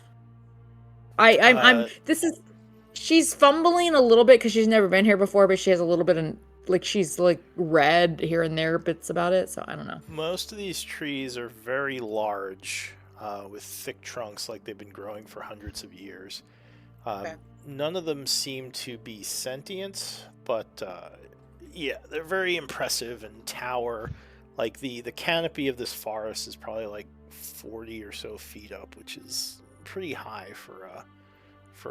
I'm. This is. She's fumbling a little bit because she's never been here before, but she has a little bit of like she's like read here and there bits about it. So I don't know. Most of these trees are very large, with thick trunks, like they've been growing for hundreds of years. Okay. None of them seem to be sentient, but yeah, they're very impressive and tower. Like the canopy of this forest is probably like 40 or so feet up, which is pretty high for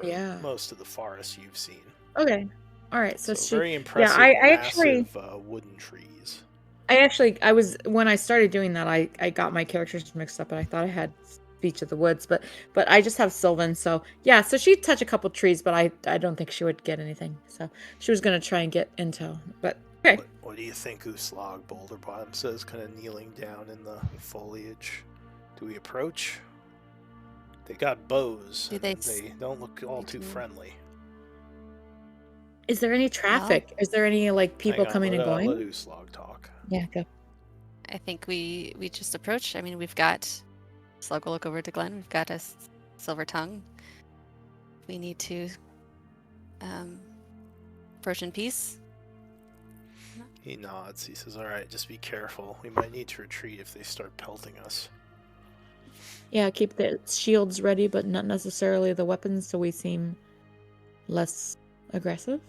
Yeah. most of the forests you've seen. Okay. All right. So, she. very impressive, I actually. massive wooden trees. I was when I started doing that, I got my characters mixed up, and I thought I had Beach of the Woods, but I just have Sylvan, so yeah. So she'd touch a couple trees, but I don't think she would get anything. So she was gonna try and get intel, but okay. What do you think, Uslag? Boulder Bottom says, kind of kneeling down in the foliage. Do we approach? They got bows. Do and they they don't look all too do- friendly. Is there any traffic? Is there any like people Hang on, coming and let going? Uslag talk. Yeah, go. I think we just approach. I mean, we've got Slug will look over to Glenn. We've got a silver tongue. We need to approach in peace. He nods. He says, "All right, just be careful. We might need to retreat if they start pelting us." Yeah, keep the shields ready, but not necessarily the weapons, so we seem less aggressive.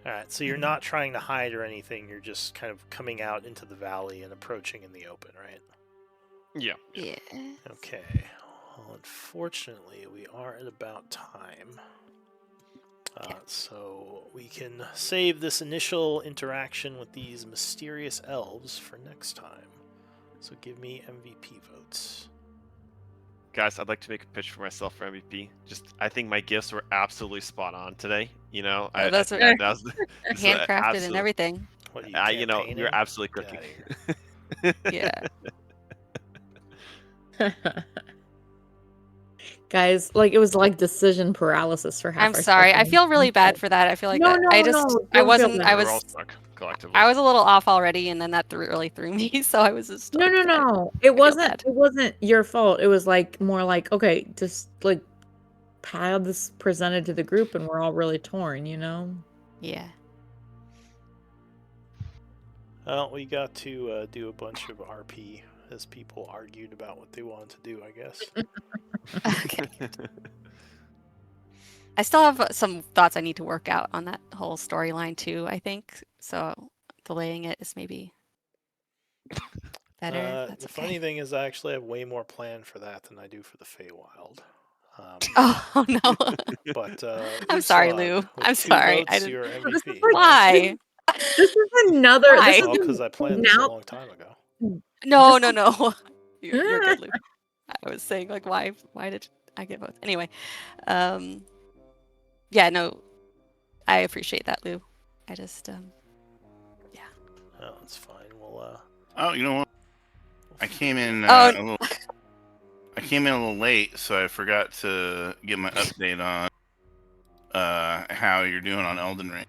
All right, so you're not trying to hide or anything. You're just kind of coming out into the valley and approaching in the open, right? Yeah. Yeah. Okay. Well, unfortunately, we are at about time. So we can save this initial interaction with these mysterious elves for next time. So give me MVP votes. Guys, I'd like to make a pitch for myself for MVP. I think my gifts were absolutely spot on today. You know, Oh, that's I right. that was it's, Handcrafted and absolute- everything. What are you, you know, campaigning? you're absolutely Get cooking. outta here. Yeah. Guys, like it was like decision paralysis for half I'm our sorry. I session. feel really bad for that. I feel like No, I no, just no, I don't wasn't feel I bad. We're all was stuck collectively. I was a little off already, and then that really threw me. So I was just No, like, no. It feel wasn't. bad. It wasn't your fault. It was like more like okay, just like have this presented to the group, and we're all really torn. You know. Yeah. Well, we got to do a bunch of RP as people argued about what they wanted to do, I guess. Okay. I still have some thoughts I need to work out on that whole storyline too, I think. So delaying it is maybe better. if That's The okay. funny thing is, I actually have way more planned for that than I do for the Feywild. Oh no. But I'm sorry, Uslag, Lou. with I'm 2 sorry. votes, I didn't. you're This is MVP. like- Why? This is another. Why? This Oh, is because I planned this a now. long time ago. No. You're good, Lou. I was saying like why did I get both? Anyway, yeah, no, I appreciate that, Lou. I just yeah. Oh, that's fine. We'll Oh, you know what? I came in Oh. a little. I came in a little late, so I forgot to get my update on how you're doing on Elden Ring.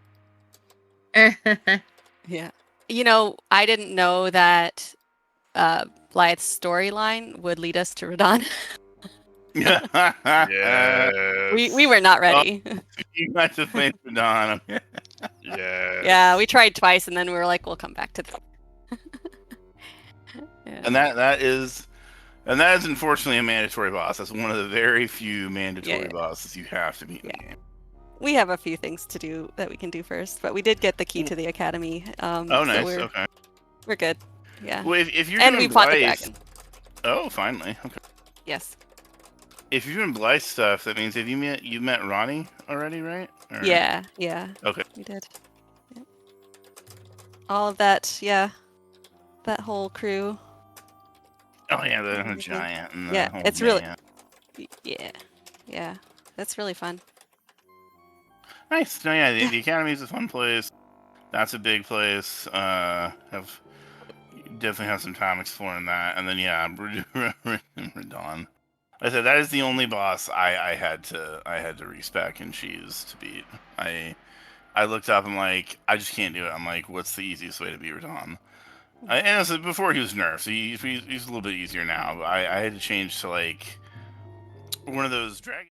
Yeah. You know, I didn't know that Blythe's storyline would lead us to Radon. Yes. We were not ready. You got to thank for Don. Yes. Yeah, we tried twice and then we were like, we'll come back to that. Yeah. And that is unfortunately a mandatory boss. That's one of the very few mandatory Yeah. bosses you have to beat in Yeah. the game. We have a few things to do that we can do first, but we did get the key to the academy. Oh, so nice. we're, Okay. we're good. Yeah. Well, if you're And doing we fought the Blythe, dragon. oh, finally. Okay. Yes. If you're doing Blythe stuff, that means you met Ronnie already, right? Or... Yeah. Okay. We did. Yeah. All of that, yeah. That whole crew. Oh yeah, the Everything. giant. And the Yeah, whole it's really- man. Yeah. That's really fun. Nice. No, yeah, the academy is a fun place. That's a big place. Definitely have some time exploring that, and then yeah, Radon. I said that is the only boss I had to respec and choose to beat. I looked up. I'm like, I just can't do it. I'm like, what's the easiest way to beat Radon? And it was before he was nerfed, so he's a little bit easier now. But I had to change to like one of those dragon.